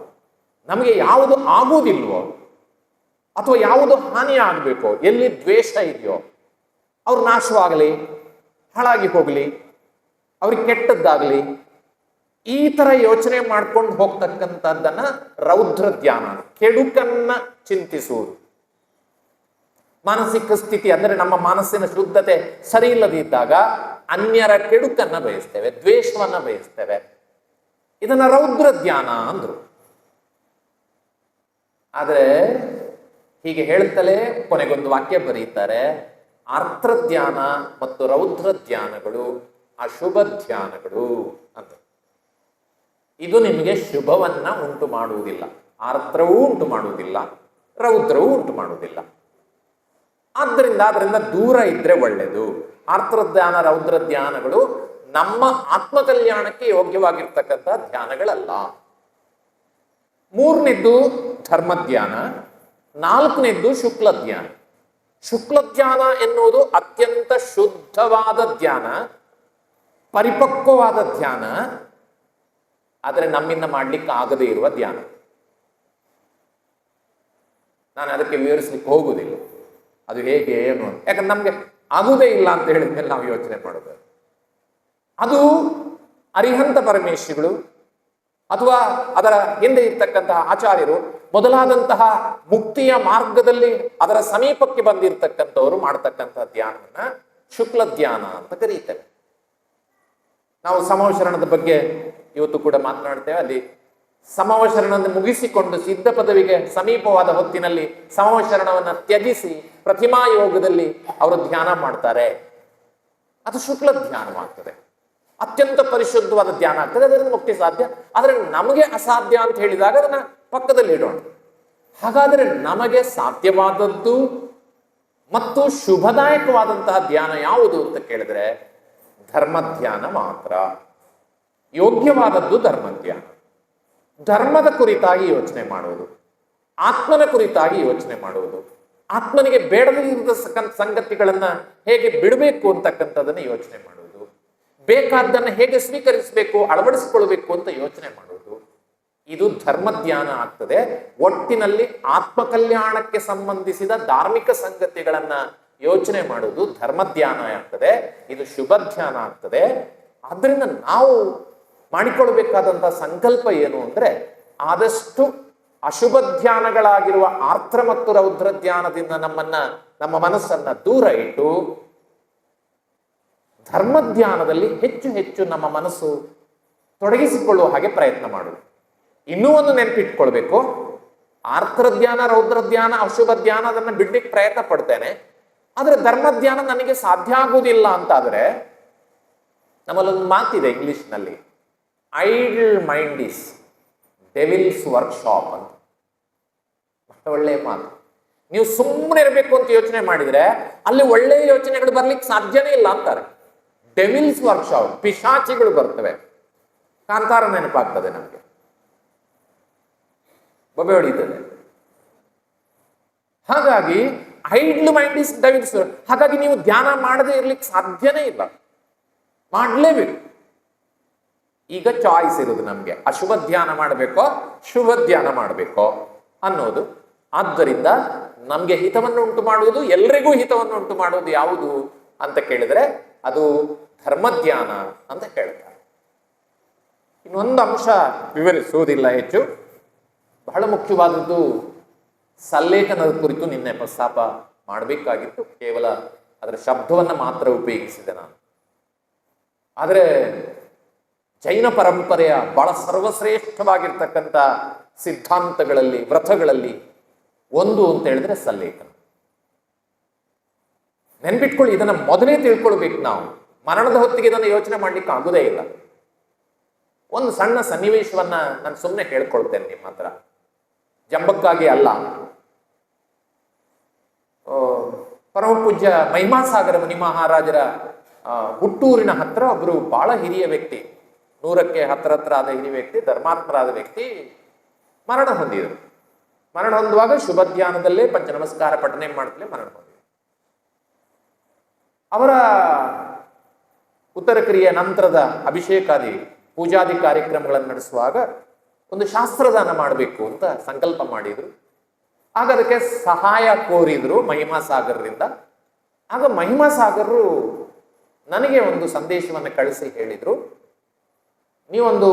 ನಮಗೆ ಯಾವುದು ಆಗುವುದಿಲ್ವೋ ಅಥವಾ ಯಾವುದು ಹಾನಿ ಆಗಬೇಕೋ, ಎಲ್ಲಿ ದ್ವೇಷ ಇದೆಯೋ ಅವ್ರು ನಾಶವಾಗಲಿ, ಹಾಳಾಗಿ ಹೋಗಲಿ, ಅವ್ರಿಗೆ ಕೆಟ್ಟದ್ದಾಗಲಿ, ಈ ತರ ಯೋಚನೆ ಮಾಡ್ಕೊಂಡು ಹೋಗ್ತಕ್ಕಂಥದ್ದನ್ನ ರೌದ್ರ ಧ್ಯಾನ, ಕೆಡುಕನ್ನ ಚಿಂತಿಸುವುದು. ಮಾನಸಿಕ ಸ್ಥಿತಿ ಅಂದರೆ ನಮ್ಮ ಮನಸ್ಸಿನ ಶುದ್ಧತೆ ಸರಿ ಇಲ್ಲದಿದ್ದಾಗ ಅನ್ಯರ ಕೆಡುಕನ್ನ ಬಯಸ್ತೇವೆ, ದ್ವೇಷವನ್ನ ಬಯಸ್ತೇವೆ. ಇದನ್ನ ರೌದ್ರ ಧ್ಯಾನ ಅಂದ್ರು. ಆದ್ರೆ ಹೀಗೆ ಹೇಳ್ತಲೇ ಕೊನೆಗೊಂದು ವಾಕ್ಯ ಬರೀತಾರೆ, ಆರ್ತ್ರ ಧ್ಯಾನ ಮತ್ತು ರೌದ್ರ ಧ್ಯಾನಗಳು ಅಶುಭ ಧ್ಯಾನಗಳು ಅಂತ. ಇದು ನಿಮಗೆ ಶುಭವನ್ನ ಉಂಟು ಮಾಡುವುದಿಲ್ಲ. ಆರ್ತ್ರವೂ ಉಂಟು ಮಾಡುವುದಿಲ್ಲ, ರೌದ್ರವೂ ಉಂಟು ಮಾಡುವುದಿಲ್ಲ. ಅದರಿಂದ ದೂರ ಇದ್ರೆ ಒಳ್ಳೆಯದು. ಆರ್ತ್ರ ಧ್ಯಾನ, ರೌದ್ರ ಧ್ಯಾನಗಳು ನಮ್ಮ ಆತ್ಮಕಲ್ಯಾಣಕ್ಕೆ ಯೋಗ್ಯವಾಗಿರ್ತಕ್ಕಂಥ ಧ್ಯಾನಗಳಲ್ಲ. ಮೂರನೇದ್ದು ಧರ್ಮ ಧ್ಯಾನ, ನಾಲ್ಕನೇದ್ದು ಶುಕ್ಲ ಧ್ಯಾನ. ಶುಕ್ಲ ಧ್ಯಾನ ಎನ್ನುವುದು ಅತ್ಯಂತ ಶುದ್ಧವಾದ ಧ್ಯಾನ, ಪರಿಪಕ್ವವಾದ ಧ್ಯಾನ, ಆದರೆ ನಮ್ಮಿಂದ ಮಾಡ್ಲಿಕ್ಕೆ ಆಗದೇ ಇರುವ ಧ್ಯಾನ. ನಾನು ಅದಕ್ಕೆ ವಿವರಿಸ್ಲಿಕ್ಕೆ ಹೋಗುವುದಿಲ್ಲ, ಅದು ಹೇಗೆ ಏನು. ಯಾಕಂದ್ರೆ ನಮ್ಗೆ ಆಗುವುದೇ ಇಲ್ಲ ಅಂತ ಹೇಳಿದ್ಮೇಲೆ ನಾವು ಯೋಚನೆ ಮಾಡೋದು. ಅದು ಅರಿಹಂತ ಪರಮೇಶ್ವರಿಗಳು ಅಥವಾ ಅದರ ಹಿಂದೆ ಇರ್ತಕ್ಕಂತಹ ಆಚಾರ್ಯರು ಮೊದಲಾದಂತಹ ಮುಕ್ತಿಯ ಮಾರ್ಗದಲ್ಲಿ ಅದರ ಸಮೀಪಕ್ಕೆ ಬಂದಿರತಕ್ಕಂಥವರು ಮಾಡತಕ್ಕಂತಹ ಧ್ಯಾನವನ್ನ ಶುಕ್ಲ ಧ್ಯಾನ ಅಂತ ಕರೀತೇವೆ. ನಾವು ಸಮವಶರಣದ ಬಗ್ಗೆ ಇವತ್ತು ಕೂಡ ಮಾತನಾಡ್ತೇವೆ. ಅಲ್ಲಿ ಸಮವಶರಣವನ್ನು ಮುಗಿಸಿಕೊಂಡು ಸಿದ್ಧ ಪದವಿಗೆ ಸಮೀಪವಾದ ಹೊತ್ತಿನಲ್ಲಿ ಸಮವಶರಣವನ್ನು ತ್ಯಜಿಸಿ ಪ್ರತಿಮಾ ಯೋಗದಲ್ಲಿ ಅವರು ಧ್ಯಾನ ಮಾಡ್ತಾರೆ. ಅದು ಶುಕ್ಲ ಧ್ಯಾನವಾಗ್ತದೆ, ಅತ್ಯಂತ ಪರಿಶುದ್ಧವಾದ ಧ್ಯಾನ ಆಗ್ತದೆ. ಅದರಿಂದ ಮುಕ್ತಿ ಸಾಧ್ಯ. ಆದರೆ ನಮಗೆ ಅಸಾಧ್ಯ ಅಂತ ಹೇಳಿದಾಗ ಅದನ್ನ ಪಕ್ಕದಲ್ಲಿ ಇಡೋಣ. ಹಾಗಾದರೆ ನಮಗೆ ಸಾಧ್ಯವಾದದ್ದು ಮತ್ತು ಶುಭದಾಯಕವಾದಂತಹ ಧ್ಯಾನ ಯಾವುದು ಅಂತ ಕೇಳಿದ್ರೆ ಧರ್ಮ ಧ್ಯಾನ ಮಾತ್ರ. ಯೋಗ್ಯವಾದದ್ದು ಧರ್ಮ ಧ್ಯಾನ. ಧರ್ಮದ ಕುರಿತಾಗಿ ಯೋಚನೆ ಮಾಡುವುದು, ಆತ್ಮನ ಕುರಿತಾಗಿ ಯೋಚನೆ ಮಾಡುವುದು, ಆತ್ಮನಿಗೆ ಬೇಡದಿದ್ದ ಸಂಗತಿಗಳನ್ನ ಹೇಗೆ ಬಿಡಬೇಕು ಅಂತಕ್ಕಂಥದನ್ನ ಯೋಚನೆ ಮಾಡುವುದು, ಬೇಕಾದ್ದನ್ನು ಹೇಗೆ ಸ್ವೀಕರಿಸಬೇಕು, ಅಳವಡಿಸಿಕೊಳ್ಬೇಕು ಅಂತ ಯೋಚನೆ ಮಾಡುವುದು, ಇದು ಧರ್ಮ ಧ್ಯಾನ ಆಗ್ತದೆ. ಒಟ್ಟಿನಲ್ಲಿ ಆತ್ಮ ಕಲ್ಯಾಣಕ್ಕೆ ಸಂಬಂಧಿಸಿದ ಧಾರ್ಮಿಕ ಸಂಗತಿಗಳನ್ನ ಯೋಚನೆ ಮಾಡುವುದು ಧರ್ಮ ಧ್ಯಾನ ಆಗ್ತದೆ. ಇದು ಶುಭ ಧ್ಯಾನ ಆಗ್ತದೆ. ಆದ್ರಿಂದ ನಾವು ಮಾಡಿಕೊಳ್ಬೇಕಾದಂತಹ ಸಂಕಲ್ಪ ಏನು ಅಂದ್ರೆ, ಆದಷ್ಟು ಅಶುಭ ಧ್ಯಾನಗಳಾಗಿರುವ ಆರ್ತ್ರ ಮತ್ತು ರೌದ್ರ ಧ್ಯಾನದಿಂದ ನಮ್ಮ ಮನಸ್ಸನ್ನ ದೂರ ಇಟ್ಟು ಧರ್ಮ ಧ್ಯಾನದಲ್ಲಿ ಹೆಚ್ಚು ಹೆಚ್ಚು ನಮ್ಮ ಮನಸ್ಸು ತೊಡಗಿಸಿಕೊಳ್ಳುವ ಹಾಗೆ ಪ್ರಯತ್ನ ಮಾಡುವುದು. ಇನ್ನೂ ಒಂದು ನೆನಪಿಟ್ಕೊಳ್ಬೇಕು, ಆರ್ತ್ರ ಧ್ಯಾನ, ರೌದ್ರ ಧ್ಯಾನ, ಅಶುಭ ಧ್ಯಾನ ಅದನ್ನ ಬಿಡ್ಲಿಕ್ಕೆ ಪ್ರಯತ್ನ ಪಡ್ತೇನೆ, ಆದ್ರೆ ಧರ್ಮ ಧ್ಯಾನ ನನಗೆ ಸಾಧ್ಯ ಆಗುವುದಿಲ್ಲ ಅಂತಾದ್ರೆ ನಮ್ಮಲ್ಲೊಂದು ಮಾತಿದೆ ಇಂಗ್ಲಿಷ್ನಲ್ಲಿ, idle mind is devil's workshop ಅಂತ. ಒಳ್ಳೆಯ ಮಾತು. ನೀವು ಸುಮ್ಮನೆ ಇರಬೇಕು ಅಂತ ಯೋಚನೆ ಮಾಡಿದ್ರೆ ಅಲ್ಲಿ ಒಳ್ಳೆಯ ಯೋಚನೆಗಳು ಬರ್ಲಿಕ್ಕೆ ಸಾಧ್ಯನೇ ಇಲ್ಲ ಅಂತಾರೆ. ಡೆವಿಲ್ಸ್ ವರ್ಕ್ಶಾಪ್, ಪಿಶಾಚಿಗಳು ಬರ್ತವೆ. ಕಾಂತಾರ ನೆನಪಾಗ್ತದೆ ನಮಗೆ, ಬೊಬ್ಬೆ ಹೊಡೀತದೆ. ಹಾಗಾಗಿ ಐಡ್ಲ್ ಮೈಂಡ್ ಇಸ್ ಡೆವಿಲ್ಸ್. ಹಾಗಾಗಿ ನೀವು ಧ್ಯಾನ ಮಾಡದೇ ಇರ್ಲಿಕ್ಕೆ ಸಾಧ್ಯನೇ ಇಲ್ಲ, ಮಾಡಲೇಬೇಕು. ಈಗ ಚಾಯ್ಸ್ ಇರೋದು ನಮ್ಗೆ, ಅಶುಭ ಧ್ಯಾನ ಮಾಡಬೇಕೋ ಶುಭ ಧ್ಯಾನ ಮಾಡಬೇಕೋ ಅನ್ನೋದು. ಆದ್ದರಿಂದ ನಮ್ಗೆ ಹಿತವನ್ನು ಉಂಟು ಮಾಡುವುದು, ಎಲ್ರಿಗೂ ಹಿತವನ್ನು ಉಂಟು ಮಾಡುವುದು ಯಾವುದು ಅಂತ ಕೇಳಿದ್ರೆ ಅದು ಧರ್ಮ ಧ್ಯಾನ ಅಂತ ಹೇಳ್ತಾರೆ. ಇನ್ನೊಂದು ಅಂಶ ವಿವರಿಸುವುದಿಲ್ಲ ಹೆಚ್ಚು, ಬಹಳ ಮುಖ್ಯವಾದದ್ದು ಸಲ್ಲೇಖನದ ಕುರಿತು ನಿನ್ನೆ ಪ್ರಸ್ತಾಪ ಮಾಡಬೇಕಾಗಿತ್ತು. ಕೇವಲ ಅದರ ಶಬ್ದವನ್ನು ಮಾತ್ರ ಉಪಯೋಗಿಸಿದೆ ನಾನು. ಆದರೆ ಜೈನ ಪರಂಪರೆಯ ಬಹಳ ಸರ್ವಶ್ರೇಷ್ಠವಾಗಿರ್ತಕ್ಕಂಥ ಸಿದ್ಧಾಂತಗಳಲ್ಲಿ, ವ್ರತಗಳಲ್ಲಿ ಒಂದು ಅಂತ ಹೇಳಿದ್ರೆ ಸಲ್ಲೇಖನ. ನೆನ್ಪಿಟ್ಕೊಳ್ಳಿ, ಇದನ್ನ ಮೊದಲೇ ತಿಳ್ಕೊಳ್ಬೇಕು ನಾವು. ಮರಣದ ಹೊತ್ತಿಗೆ ಇದನ್ನು ಯೋಚನೆ ಮಾಡ್ಲಿಕ್ಕೆ ಆಗುದೇ ಇಲ್ಲ. ಒಂದು ಸಣ್ಣ ಸನ್ನಿವೇಶವನ್ನ ನಾನು ಸುಮ್ಮನೆ ಹೇಳ್ಕೊಳ್ತೇನೆ ನಿಮ್ಮ ಹತ್ರ, ಜಂಬಕ್ಕಾಗಿ ಅಲ್ಲ. ಪರಮ ಪೂಜ್ಯ ಮಹಿಮಾಸಾಗರ ಮುನಿ ಮಹಾರಾಜರ ಹುಟ್ಟೂರಿನ ಹತ್ರ ಒಬ್ರು ಬಹಳ ಹಿರಿಯ ವ್ಯಕ್ತಿ, 100ಕ್ಕೆ ಹತ್ರ ಆದ ಹಿರಿಯ ವ್ಯಕ್ತಿ, ಧರ್ಮಾತ್ಮರಾದ ವ್ಯಕ್ತಿ ಮರಣ ಹೊಂದಿದರು. ಮರಣ ಹೊಂದುವಾಗ ಶುಭ ಧ್ಯಾನದಲ್ಲೇ ಪಂಚ ನಮಸ್ಕಾರ ಪಠನೆ ಮಾಡ್ತಲೇ ಮರಣ ಹೊಂದಿದರು. ಅವರ ಉತ್ತರ ಕ್ರಿಯೆ ನಂತರದ ಅಭಿಷೇಕಾದಿ ಪೂಜಾದಿ ಕಾರ್ಯಕ್ರಮಗಳನ್ನು ನಡೆಸುವಾಗ ಒಂದು ಶಾಸ್ತ್ರದಾನ ಮಾಡಬೇಕು ಅಂತ ಸಂಕಲ್ಪ ಮಾಡಿದ್ರು. ಆಗ ಅದಕ್ಕೆ ಸಹಾಯ ಕೋರಿದ್ರು ಮಹಿಮಾಸಾಗರರಿಂದ. ಆಗ ಮಹಿಮಾಸಾಗರರು ನನಗೆ ಒಂದು ಸಂದೇಶವನ್ನು ಕಳಿಸಿ ಹೇಳಿದ್ರು, ನೀವೊಂದು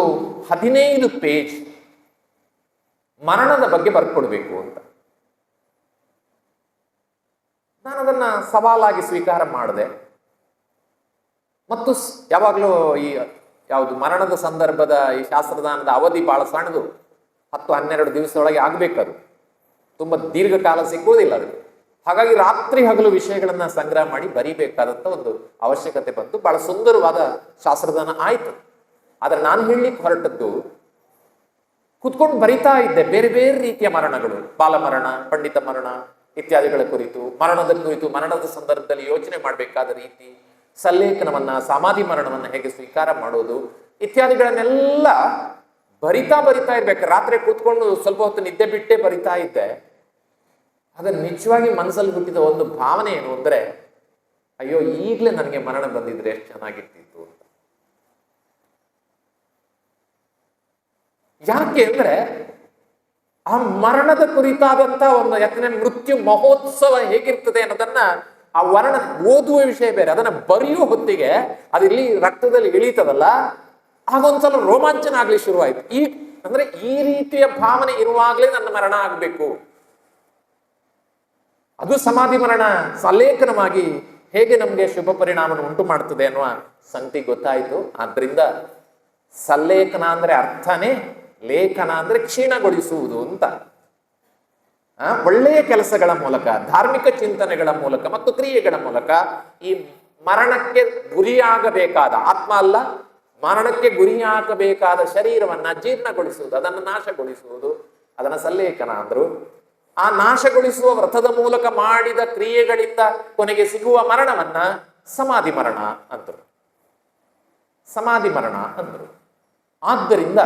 15 ಪೇಜ್ ಮರಣದ ಬಗ್ಗೆ ಬರ್ಕೊಡ್ಬೇಕು ಅಂತ. ನಾನು ಅದನ್ನ ಸವಾಲಾಗಿ ಸ್ವೀಕಾರ ಮಾಡಿದೆ. ಮತ್ತು ಯಾವಾಗಲೂ ಈ ಯಾವುದು ಮರಣದ ಸಂದರ್ಭದ ಈ ಶಾಸ್ತ್ರದಾನದ ಅವಧಿ ಬಹಳ ಸಣ್ಣದು, 10-12 ದಿವಸದೊಳಗೆ ಆಗ್ಬೇಕದು, ತುಂಬಾ ದೀರ್ಘಕಾಲ ಸಿಗುವುದಿಲ್ಲ ಅದಕ್ಕೆ. ಹಾಗಾಗಿ ರಾತ್ರಿ ಹಗಲು ವಿಷಯಗಳನ್ನ ಸಂಗ್ರಹ ಮಾಡಿ ಬರಿಬೇಕಾದಂತ ಒಂದು ಅವಶ್ಯಕತೆ ಬಂತು. ಬಹಳ ಸುಂದರವಾದ ಶಾಸ್ತ್ರದಾನ ಆಯ್ತು. ಆದ್ರೆ ನಾನು ಹೇಳಲಿಕ್ಕೆ ಹೊರಟದ್ದು, ಕುತ್ಕೊಂಡು ಬರಿತಾ ಇದ್ದೆ ಬೇರೆ ಬೇರೆ ರೀತಿಯ ಮರಣಗಳು, ಬಾಲಮರಣ, ಪಂಡಿತ ಮರಣ ಇತ್ಯಾದಿಗಳ ಕುರಿತು, ಮರಣದ ಸಂದರ್ಭದಲ್ಲಿ ಯೋಚನೆ ಮಾಡಬೇಕಾದ ರೀತಿ, ಸಲ್ಲೇಖನವನ್ನ, ಸಮಾಧಿ ಮರಣವನ್ನ ಹೇಗೆ ಸ್ವೀಕಾರ ಮಾಡೋದು ಇತ್ಯಾದಿಗಳನ್ನೆಲ್ಲ ಬರಿತಾ ಇರ್ಬೇಕು. ರಾತ್ರಿ ಕೂತ್ಕೊಂಡು ಸ್ವಲ್ಪ ಹೊತ್ತು ನಿದ್ದೆ ಬಿಟ್ಟೆ ಬರಿತಾ ಇದ್ದೆ. ಅದನ್ನ ನಿಜವಾಗಿ ಮನಸ್ಸಲ್ಲಿ ಹುಟ್ಟಿದ ಒಂದು ಭಾವನೆ ಏನು ಅಂದ್ರೆ, ಅಯ್ಯೋ ಈಗಲೇ ನನಗೆ ಮರಣ ಬಂದಿದ್ರೆ ಎಷ್ಟು ಚೆನ್ನಾಗಿರ್ತಿತ್ತು ಅಂತ. ಯಾಕೆ ಅಂದ್ರೆ ಆ ಮರಣದ ಕುರಿತಾದಂತ ಒಂದು ಯಾಕಂದ್ರೆ ಮೃತ್ಯು ಮಹೋತ್ಸವ ಹೇಗಿರ್ತದೆ ಅನ್ನೋದನ್ನ ಆ ವರ್ಣ ಓದುವ ವಿಷಯ ಬೇರೆ, ಅದನ್ನ ಬರೆಯುವ ಹೊತ್ತಿಗೆ ಅದಿಲ್ಲಿ ರಕ್ತದಲ್ಲಿ ಇಳೀತದಲ್ಲ, ಆಗೊಂದ್ಸಲ ರೋಮಾಂಚನ ಆಗ್ಲಿ ಶುರುವಾಯ್ತು. ಅಂದ್ರೆ ಈ ರೀತಿಯ ಭಾವನೆ ಇರುವಾಗಲೇ ನನ್ನ ಮರಣ ಆಗ್ಬೇಕು, ಅದು ಸಮಾಧಿ ಮರಣ ಸಲ್ಲೇಖನವಾಗಿ ಹೇಗೆ ನಮ್ಗೆ ಶುಭ ಪರಿಣಾಮ ಉಂಟು ಮಾಡ್ತದೆ ಅನ್ನುವ ಸಂಗತಿ ಗೊತ್ತಾಯ್ತು. ಆದ್ರಿಂದ ಸಲ್ಲೇಖನ ಅಂದ್ರೆ ಅರ್ಥನೇ, ಲೇಖನ ಅಂದ್ರೆ ಕ್ಷೀಣಗೊಳಿಸುವುದು ಅಂತ. ಒಳ್ಳೆಯ ಕೆಲಸಗಳ ಮೂಲಕ, ಧಾರ್ಮಿಕ ಚಿಂತನೆಗಳ ಮೂಲಕ ಮತ್ತು ಕ್ರಿಯೆಗಳ ಮೂಲಕ ಈ ಮರಣಕ್ಕೆ ಗುರಿಯಾಗಬೇಕಾದ ಆತ್ಮ ಅಲ್ಲ, ಮರಣಕ್ಕೆ ಗುರಿಯಾಗಬೇಕಾದ ಶರೀರವನ್ನ ಜೀರ್ಣಗೊಳಿಸುವುದು, ಅದನ್ನು ನಾಶಗೊಳಿಸುವುದು, ಅದನ್ನ ಸಲ್ಲೇಖನ ಅಂದ್ರು. ಆ ನಾಶಗೊಳಿಸುವ ವ್ರತದ ಮೂಲಕ ಮಾಡಿದ ಕ್ರಿಯೆಗಳಿಂದ ಕೊನೆಗೆ ಸಿಗುವ ಮರಣವನ್ನ ಸಮಾಧಿ ಮರಣ ಅಂದ್ರು. ಸಮಾಧಿ ಮರಣ ಅಂದ್ರು. ಆದ್ದರಿಂದ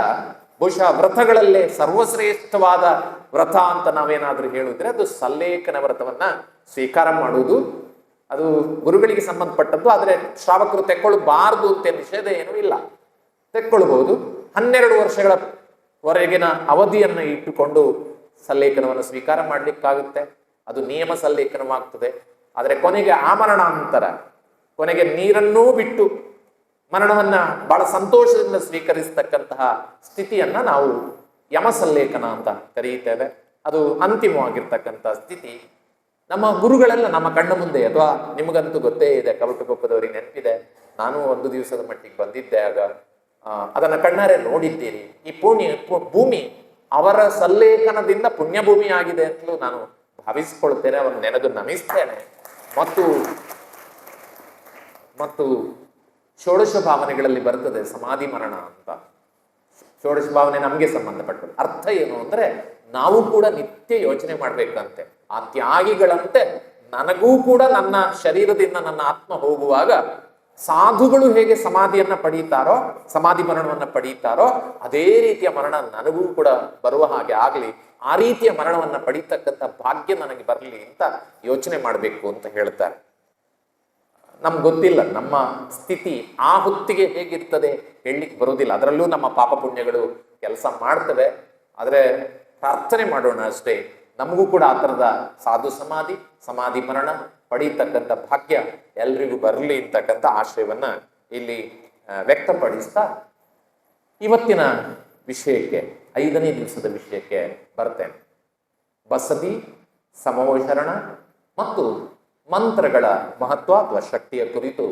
ಬಹುಶಃ ವ್ರತಗಳಲ್ಲೇ ಸರ್ವಶ್ರೇಷ್ಠವಾದ ವ್ರತ ಅಂತ ನಾವೇನಾದ್ರೂ ಹೇಳಿದ್ರೆ ಅದು ಸಲ್ಲೇಖನ ವ್ರತವನ್ನ ಸ್ವೀಕಾರ ಮಾಡುವುದು. ಅದು ಗುರುಗಳಿಗೆ ಸಂಬಂಧಪಟ್ಟದ್ದು. ಆದ್ರೆ ಶ್ರಾವಕರು ತೆಕ್ಕೊಳ್ಬಾರ್ದು ಅಂತ ನಿಷೇಧ ಏನೂ ಇಲ್ಲ, ತೆಕ್ಕೊಳ್ಬಹುದು. 12 ವರ್ಷಗಳವರೆಗಿನ ಅವಧಿಯನ್ನು ಇಟ್ಟುಕೊಂಡು ಸಲ್ಲೇಖನವನ್ನು ಸ್ವೀಕಾರ ಮಾಡ್ಲಿಕ್ಕಾಗುತ್ತೆ. ಅದು ನಿಯಮ ಸಲ್ಲೇಖನವಾಗ್ತದೆ. ಆದರೆ ಕೊನೆಗೆ ಆ ಮರಣಾಂತರ, ಕೊನೆಗೆ ನೀರನ್ನೂ ಬಿಟ್ಟು ಮರಣವನ್ನ ಬಹಳ ಸಂತೋಷದಿಂದ ಸ್ವೀಕರಿಸತಕ್ಕಂತಹ ಸ್ಥಿತಿಯನ್ನ ನಾವು ಯಮಸಲ್ಲೇಖನ ಅಂತ ಕರೆಯುತ್ತೇವೆ. ಅದು ಅಂತಿಮವಾಗಿರ್ತಕ್ಕಂಥ ಸ್ಥಿತಿ. ನಮ್ಮ ಗುರುಗಳೆಲ್ಲ ನಮ್ಮ ಕಣ್ಣ ಮುಂದೆ, ಅಥವಾ ನಿಮಗಂತೂ ಗೊತ್ತೇ ಇದೆ, ಕವಟುಕೊಪ್ಪದವರಿಗೆ ನೆನಪಿದೆ, ನಾನು ಒಂದು ದಿವಸದ ಮಟ್ಟಿಗೆ ಬಂದಿದ್ದೆ, ಆಗ ಅದನ್ನ ಕಣ್ಣಾರೆ ನೋಡಿದ್ದೀರಿ. ಈ ಭೂಮಿ ಅವರ ಸಲ್ಲೇಖನದಿಂದ ಪುಣ್ಯಭೂಮಿ ಆಗಿದೆ ಅಂತಲೂ ನಾನು ಭಾವಿಸ್ಕೊಳ್ತೇನೆ, ಅವರನ್ನು ನೆನೆದು ನಮಿಸ್ತೇನೆ. ಮತ್ತು ಷೋಡಶ ಭಾವನೆಗಳಲ್ಲಿ ಬರ್ತದೆ ಸಮಾಧಿ ಮರಣ ಅಂತ. ಷೋಡಶ ಭಾವನೆ ನಮಗೆ ಸಂಬಂಧಪಟ್ಟದ್ದು. ಅರ್ಥ ಏನು ಅಂದ್ರೆ, ನಾವು ಕೂಡ ನಿತ್ಯ ಯೋಚನೆ ಮಾಡ್ಬೇಕಂತೆ, ಆ ತ್ಯಾಗಿಗಳಂತೆ ನನಗೂ ಕೂಡ ನನ್ನ ಶರೀರದಿಂದ ನನ್ನ ಆತ್ಮ ಹೋಗುವಾಗ ಸಾಧುಗಳು ಹೇಗೆ ಸಮಾಧಿಯನ್ನ ಪಡೀತಾರೋ, ಸಮಾಧಿ ಮರಣವನ್ನ ಪಡೀತಾರೋ, ಅದೇ ರೀತಿಯ ಮರಣ ನನಗೂ ಕೂಡ ಬರುವ ಹಾಗೆ ಆಗ್ಲಿ, ಆ ರೀತಿಯ ಮರಣವನ್ನ ಪಡೀತಕ್ಕಂಥ ಭಾಗ್ಯ ನನಗೆ ಬರಲಿ ಅಂತ ಯೋಚನೆ ಮಾಡಬೇಕು ಅಂತ ಹೇಳ್ತಾರೆ. ನಮ್ಗೆ ಗೊತ್ತಿಲ್ಲ ನಮ್ಮ ಸ್ಥಿತಿ ಆ ಹೊತ್ತಿಗೆ ಹೇಗಿರ್ತದೆ ಹೇಳಲಿಕ್ಕೆ ಬರೋದಿಲ್ಲ. ಅದರಲ್ಲೂ ನಮ್ಮ ಪಾಪ ಪುಣ್ಯಗಳು ಕೆಲಸ ಮಾಡ್ತವೆ. ಆದರೆ ಪ್ರಾರ್ಥನೆ ಮಾಡೋಣ ಅಷ್ಟೇ, ನಮಗೂ ಕೂಡ ಆ ಥರದ ಸಾಧು ಸಮಾಧಿ ಮರಣ ಪಡೀತಕ್ಕಂಥ ಭಾಗ್ಯ ಎಲ್ರಿಗೂ ಬರಲಿ ಅಂತಕ್ಕಂಥ ಆಶಯವನ್ನ ಇಲ್ಲಿ ವ್ಯಕ್ತಪಡಿಸ್ತಾ ಇವತ್ತಿನ ವಿಷಯಕ್ಕೆ, 5ನೇ ದಿವಸದ ವಿಷಯಕ್ಕೆ ಬರ್ತೇನೆ. ಬಸದಿ, ಸಮವಶರಣ ಮತ್ತು ಮಂತ್ರಗಳ ಮಹತ್ವ ಅಥವಾ ಶಕ್ತಿಯ ಕುರಿತು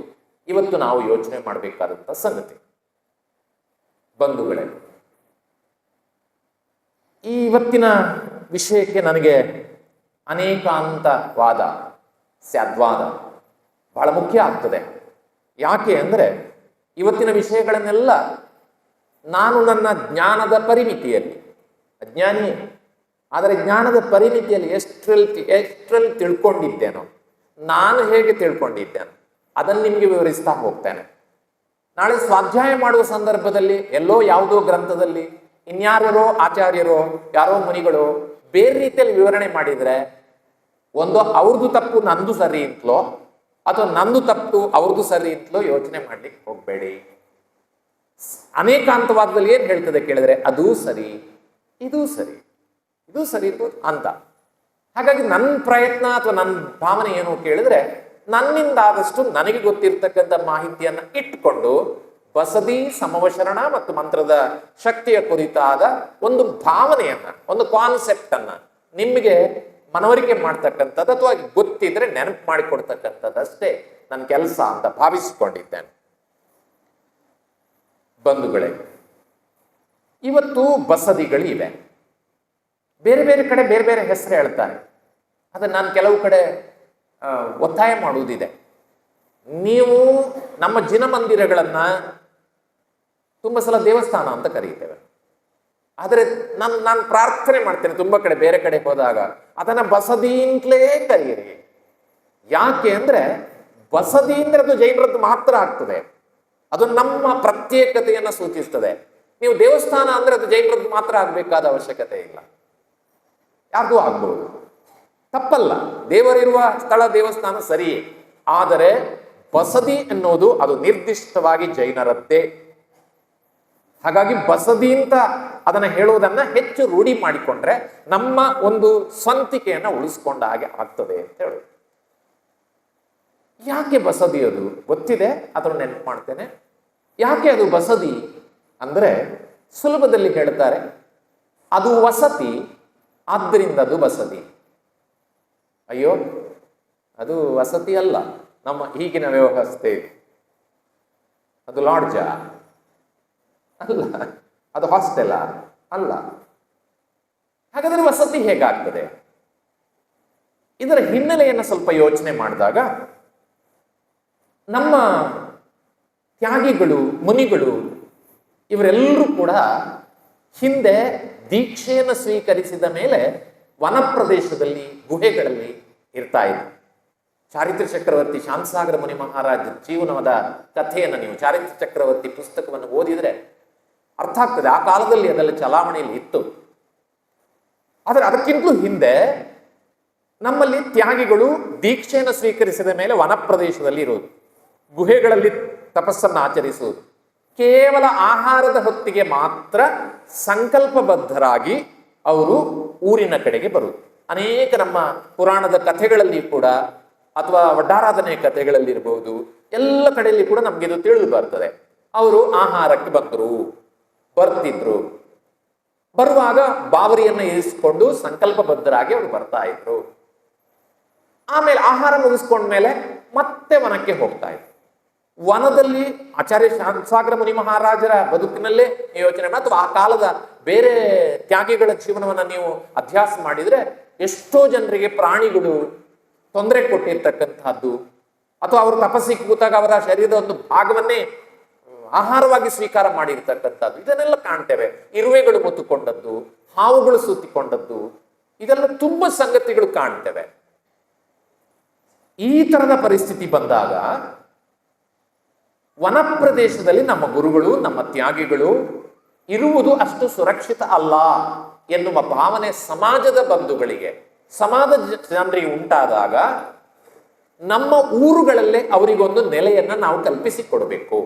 ಇವತ್ತು ನಾವು ಯೋಚನೆ ಮಾಡಬೇಕಾದಂಥ ಸಂಗತಿ. ಬಂಧುಗಳೇ, ಈ ಇವತ್ತಿನ ವಿಷಯಕ್ಕೆ ನನಗೆ ಅನೇಕಾಂತವಾದ ಸ್ಯಾದ್ವಾದ ಬಹಳ ಮುಖ್ಯ ಆಗ್ತದೆ. ಯಾಕೆ ಅಂದರೆ ಇವತ್ತಿನ ವಿಷಯಗಳನ್ನೆಲ್ಲ ನಾನು ನನ್ನ ಜ್ಞಾನದ ಪರಿಮಿತಿಯಲ್ಲಿ ಅಜ್ಞಾನಿಯೇ, ಆದರೆ ಜ್ಞಾನದ ಪರಿಮಿತಿಯಲ್ಲಿ ಎಷ್ಟರಲ್ಲಿ ತಿಳ್ಕೊಂಡಿದ್ದೇನೋ, ನಾನು ಹೇಗೆ ತಿಳ್ಕೊಂಡಿದ್ದೇನೋ ಅದನ್ನು ನಿಮಗೆ ವಿವರಿಸ್ತಾ ಹೋಗ್ತೇನೆ. ನಾಳೆ ಸ್ವಾಧ್ಯಾಯ ಮಾಡುವ ಸಂದರ್ಭದಲ್ಲಿ ಎಲ್ಲೋ ಯಾವುದೋ ಗ್ರಂಥದಲ್ಲಿ ಇನ್ಯಾರೋ ಆಚಾರ್ಯರೋ ಯಾರೋ ಮುನಿಗಳು ಬೇರೆ ರೀತಿಯಲ್ಲಿ ವಿವರಣೆ ಮಾಡಿದರೆ ಒಂದು ಅವ್ರದ್ದು ತಪ್ಪು ನಂದು ಸರಿ ಅಂತಲೋ ಅಥವಾ ನಂದು ತಪ್ಪು ಅವ್ರದ್ದು ಸರಿ ಅಂತಲೋ ಯೋಚನೆ ಮಾಡ್ಲಿಕ್ಕೆ ಹೋಗಬೇಡಿ. ಅನೇಕಾಂತವಾದದಲ್ಲಿ ಏನ್ ಹೇಳ್ತದೆ ಕೇಳಿದ್ರೆ ಅದೂ ಸರಿ, ಇದೂ ಸರಿ, ಇದು ಸರಿ ಅಂತ. ಹಾಗಾಗಿ ನನ್ನ ಪ್ರಯತ್ನ ಅಥವಾ ನನ್ನ ಭಾವನೆ ಏನು ಕೇಳಿದ್ರೆ, ನನ್ನಿಂದ ಆದಷ್ಟು ನನಗೆ ಗೊತ್ತಿರ್ತಕ್ಕಂಥ ಮಾಹಿತಿಯನ್ನ ಇಟ್ಕೊಂಡು ಬಸದಿ ಸಮವಶರಣ ಮತ್ತು ಮಂತ್ರದ ಶಕ್ತಿಯ ಕುರಿತಾದ ಒಂದು ಭಾವನೆಯನ್ನ, ಒಂದು ಕಾನ್ಸೆಪ್ಟ್ ಅನ್ನ ನಿಮಗೆ ಮನವರಿಕೆ ಮಾಡ್ತಕ್ಕಂಥದ್ದು ಅಥವಾ ಗೊತ್ತಿದ್ರೆ ನೆನಪು ಮಾಡಿಕೊಡ್ತಕ್ಕಂಥದ್ದಷ್ಟೇ ನನ್ನ ಕೆಲಸ ಅಂತ ಭಾವಿಸಿಕೊಂಡಿದ್ದೇನೆ. ಬಂಧುಗಳೇ, ಇವತ್ತು ಬಸದಿಗಳು ಇವೆ, ಬೇರೆ ಬೇರೆ ಕಡೆ ಬೇರೆ ಬೇರೆ ಹೆಸರು ಹೇಳ್ತಾರೆ. ಅದನ್ನು ನಾನು ಕೆಲವು ಕಡೆ ಒತ್ತಾಯ ಮಾಡುವುದಿದೆ. ನೀವು ನಮ್ಮ ಜಿನಮಂದಿರಗಳನ್ನ ತುಂಬ ಸಲ ದೇವಸ್ಥಾನ ಅಂತ ಕರೀತೇವೆ, ಆದರೆ ನಾನು ಪ್ರಾರ್ಥನೆ ಮಾಡ್ತೇನೆ ತುಂಬ ಕಡೆ ಬೇರೆ ಕಡೆ ಹೋದಾಗ ಅದನ್ನ ಬಸದಿ ಅಂತಲೇ ಕರೀರಿ. ಯಾಕೆ ಅಂದ್ರೆ ಬಸದಿ ಅಂದ್ರೆ ಅದು ಜೈನರದ್ದು ಮಾತ್ರ ಆಗ್ತದೆ, ಅದು ನಮ್ಮ ಪ್ರತ್ಯೇಕತೆಯನ್ನು ಸೂಚಿಸ್ತದೆ. ನೀವು ದೇವಸ್ಥಾನ ಅಂದ್ರೆ ಅದು ಜೈನರದ್ದು ಮಾತ್ರ ಆಗ್ಬೇಕಾದ ಅವಶ್ಯಕತೆ ಇಲ್ಲ, ಯಾರ್ದು ಆಗ್ಬಹುದು, ತಪ್ಪಲ್ಲ. ದೇವರಿರುವ ಸ್ಥಳ ದೇವಸ್ಥಾನ ಸರಿಯೇ, ಆದರೆ ಬಸದಿ ಎನ್ನುವುದು ಅದು ನಿರ್ದಿಷ್ಟವಾಗಿ ಜೈನರದ್ದೇ. ಹಾಗಾಗಿ ಬಸದಿ ಅಂತ ಅದನ್ನ ಹೇಳುವುದನ್ನ ಹೆಚ್ಚು ರೂಢಿ ಮಾಡಿಕೊಂಡ್ರೆ ನಮ್ಮ ಒಂದು ಸ್ವಂತಿಕೆಯನ್ನ ಉಳಿಸ್ಕೊಂಡ ಹಾಗೆ ಆಗ್ತದೆ ಅಂತ ಹೇಳುದು. ಯಾಕೆ ಬಸದಿ ಅದು ಗೊತ್ತಿದೆ, ಅದನ್ನು ನೆನಪು ಮಾಡ್ತೇನೆ. ಯಾಕೆ ಅದು ಬಸದಿ ಅಂದ್ರೆ ಸುಲಭದಲ್ಲಿ ಹೇಳ್ತಾರೆ, ಅದು ವಸತಿ ಆದ್ದರಿಂದ ಅದು ಬಸದಿ. ಅಯ್ಯೋ, ಅದು ವಸತಿ ಅಲ್ಲ, ನಮ್ಮ ಈಗಿನ ವ್ಯವಸ್ಥೆ. ಅದು ಲಾಡ್ಜಾ ಅಲ್ಲ, ಅದು ಹಾಸ್ಟೆಲ ಅಲ್ಲ. ಹಾಗಾದ್ರೆ ವಸತಿ ಹೇಗಾಗ್ತದೆ? ಇದರ ಹಿನ್ನೆಲೆಯನ್ನು ಸ್ವಲ್ಪ ಯೋಚನೆ ಮಾಡಿದಾಗ ನಮ್ಮ ತ್ಯಾಗಿಗಳು, ಮುನಿಗಳು ಇವರೆಲ್ಲರೂ ಕೂಡ ಹಿಂದೆ ದೀಕ್ಷೆಯನ್ನು ಸ್ವೀಕರಿಸಿದ ಮೇಲೆ ವನ ಪ್ರದೇಶದಲ್ಲಿ ಗುಹೆಗಳಲ್ಲಿ ಇರ್ತಾ ಇದ್ರು. ಚಾರಿತ್ರ ಚಕ್ರವರ್ತಿ ಶಾಂತಸಾಗರ ಮುನಿ ಮಹಾರಾಜ ಜೀವನದ ಕಥೆಯನ್ನು ನೀವು ಚಾರಿತ್ರ ಚಕ್ರವರ್ತಿ ಪುಸ್ತಕವನ್ನು ಓದಿದ್ರೆ ಅರ್ಥ ಆಗ್ತದೆ. ಆ ಕಾಲದಲ್ಲಿ ಅದೆಲ್ಲ ಚಲಾವಣೆಯಲ್ಲಿ ಇತ್ತು. ಆದರೆ ಅದಕ್ಕಿಂತಲೂ ಹಿಂದೆ ನಮ್ಮಲ್ಲಿ ತ್ಯಾಗಿಗಳು ದೀಕ್ಷೆಯನ್ನು ಸ್ವೀಕರಿಸಿದ ಮೇಲೆ ವನ ಪ್ರದೇಶದಲ್ಲಿ ಇರುವುದು, ಗುಹೆಗಳಲ್ಲಿ ತಪಸ್ಸನ್ನು ಆಚರಿಸುವುದು, ಕೇವಲ ಆಹಾರದ ಹೊತ್ತಿಗೆ ಮಾತ್ರ ಸಂಕಲ್ಪಬದ್ಧರಾಗಿ ಅವರು ಊರಿನ ಕಡೆಗೆ ಬರುವುದು. ಅನೇಕ ನಮ್ಮ ಪುರಾಣದ ಕಥೆಗಳಲ್ಲಿ ಕೂಡ ಅಥವಾ ವಡ್ಡಾರಾಧನೆಯ ಕಥೆಗಳಲ್ಲಿ ಇರಬಹುದು, ಎಲ್ಲ ಕಡೆಯಲ್ಲಿ ಕೂಡ ನಮ್ಗೆ ಇದು ತಿಳಿದು ಬರ್ತದೆ. ಅವರು ಆಹಾರಕ್ಕೆ ಬರ್ತಿದ್ರು, ಬರುವಾಗ ಬಾವರಿಯನ್ನು ಇರಿಸಿಕೊಂಡು ಸಂಕಲ್ಪಬದ್ಧರಾಗಿ ಅವರು ಬರ್ತಾ ಇದ್ರು. ಆಮೇಲೆ ಆಹಾರ ಮುಗಿಸ್ಕೊಂಡ್ಮೇಲೆ ಮತ್ತೆ ವನಕ್ಕೆ ಹೋಗ್ತಾ ಇದ್ರು. ವನದಲ್ಲಿ ಆಚಾರ್ಯ ಶಾಂತಸಾಗರ ಮುನಿ ಮಹಾರಾಜರ ಬದುಕಿನಲ್ಲೇ ಯೋಚನೆ ಮಾಡಿ ಅಥವಾ ಆ ಕಾಲದ ಬೇರೆ ತ್ಯಾಗಿಗಳ ಜೀವನವನ್ನು ನೀವು ಅಭ್ಯಾಸ ಮಾಡಿದ್ರೆ ಎಷ್ಟೋ ಜನರಿಗೆ ಪ್ರಾಣಿಗಳು ತೊಂದರೆ ಕೊಟ್ಟಿರ್ತಕ್ಕಂಥದ್ದು ಅಥವಾ ಅವರು ತಪಸ್ಸಿಗೆ ಕೂತಾಗ ಅವರ ಶರೀರದ ಒಂದು ಭಾಗವನ್ನೇ ಆಹಾರವಾಗಿ ಸ್ವೀಕಾರ ಮಾಡಿರ್ತಕ್ಕಂಥದ್ದು ಇದನ್ನೆಲ್ಲ ಕಾಣ್ತೇವೆ. ಇರುವೆಗಳು ಮುತ್ತುಕೊಂಡದ್ದು, ಹಾವುಗಳು ಸುತ್ತಿಕೊಂಡದ್ದು, ಇದೆಲ್ಲ ತುಂಬಾ ಸಂಗತಿಗಳು ಕಾಣ್ತೇವೆ. ಈ ತರದ ಪರಿಸ್ಥಿತಿ ಬಂದಾಗ ವನ ಪ್ರದೇಶದಲ್ಲಿ ನಮ್ಮ ಗುರುಗಳು, ನಮ್ಮ ತ್ಯಾಗಿಗಳು ಇರುವುದು ಅಷ್ಟು ಸುರಕ್ಷಿತ ಅಲ್ಲ ಎನ್ನುವ ಭಾವನೆ ಸಮಾಜದ ಬಂಧುಗಳಿಗೆ, ಸಮಾಜದ ಜನರಿಗೆ ಉಂಟಾದಾಗ ನಮ್ಮ ಊರುಗಳಲ್ಲೇ ಅವರಿಗೊಂದು ನೆಲೆಯನ್ನ ನಾವು ಕಲ್ಪಿಸಿಕೊಡ್ಬೇಕು.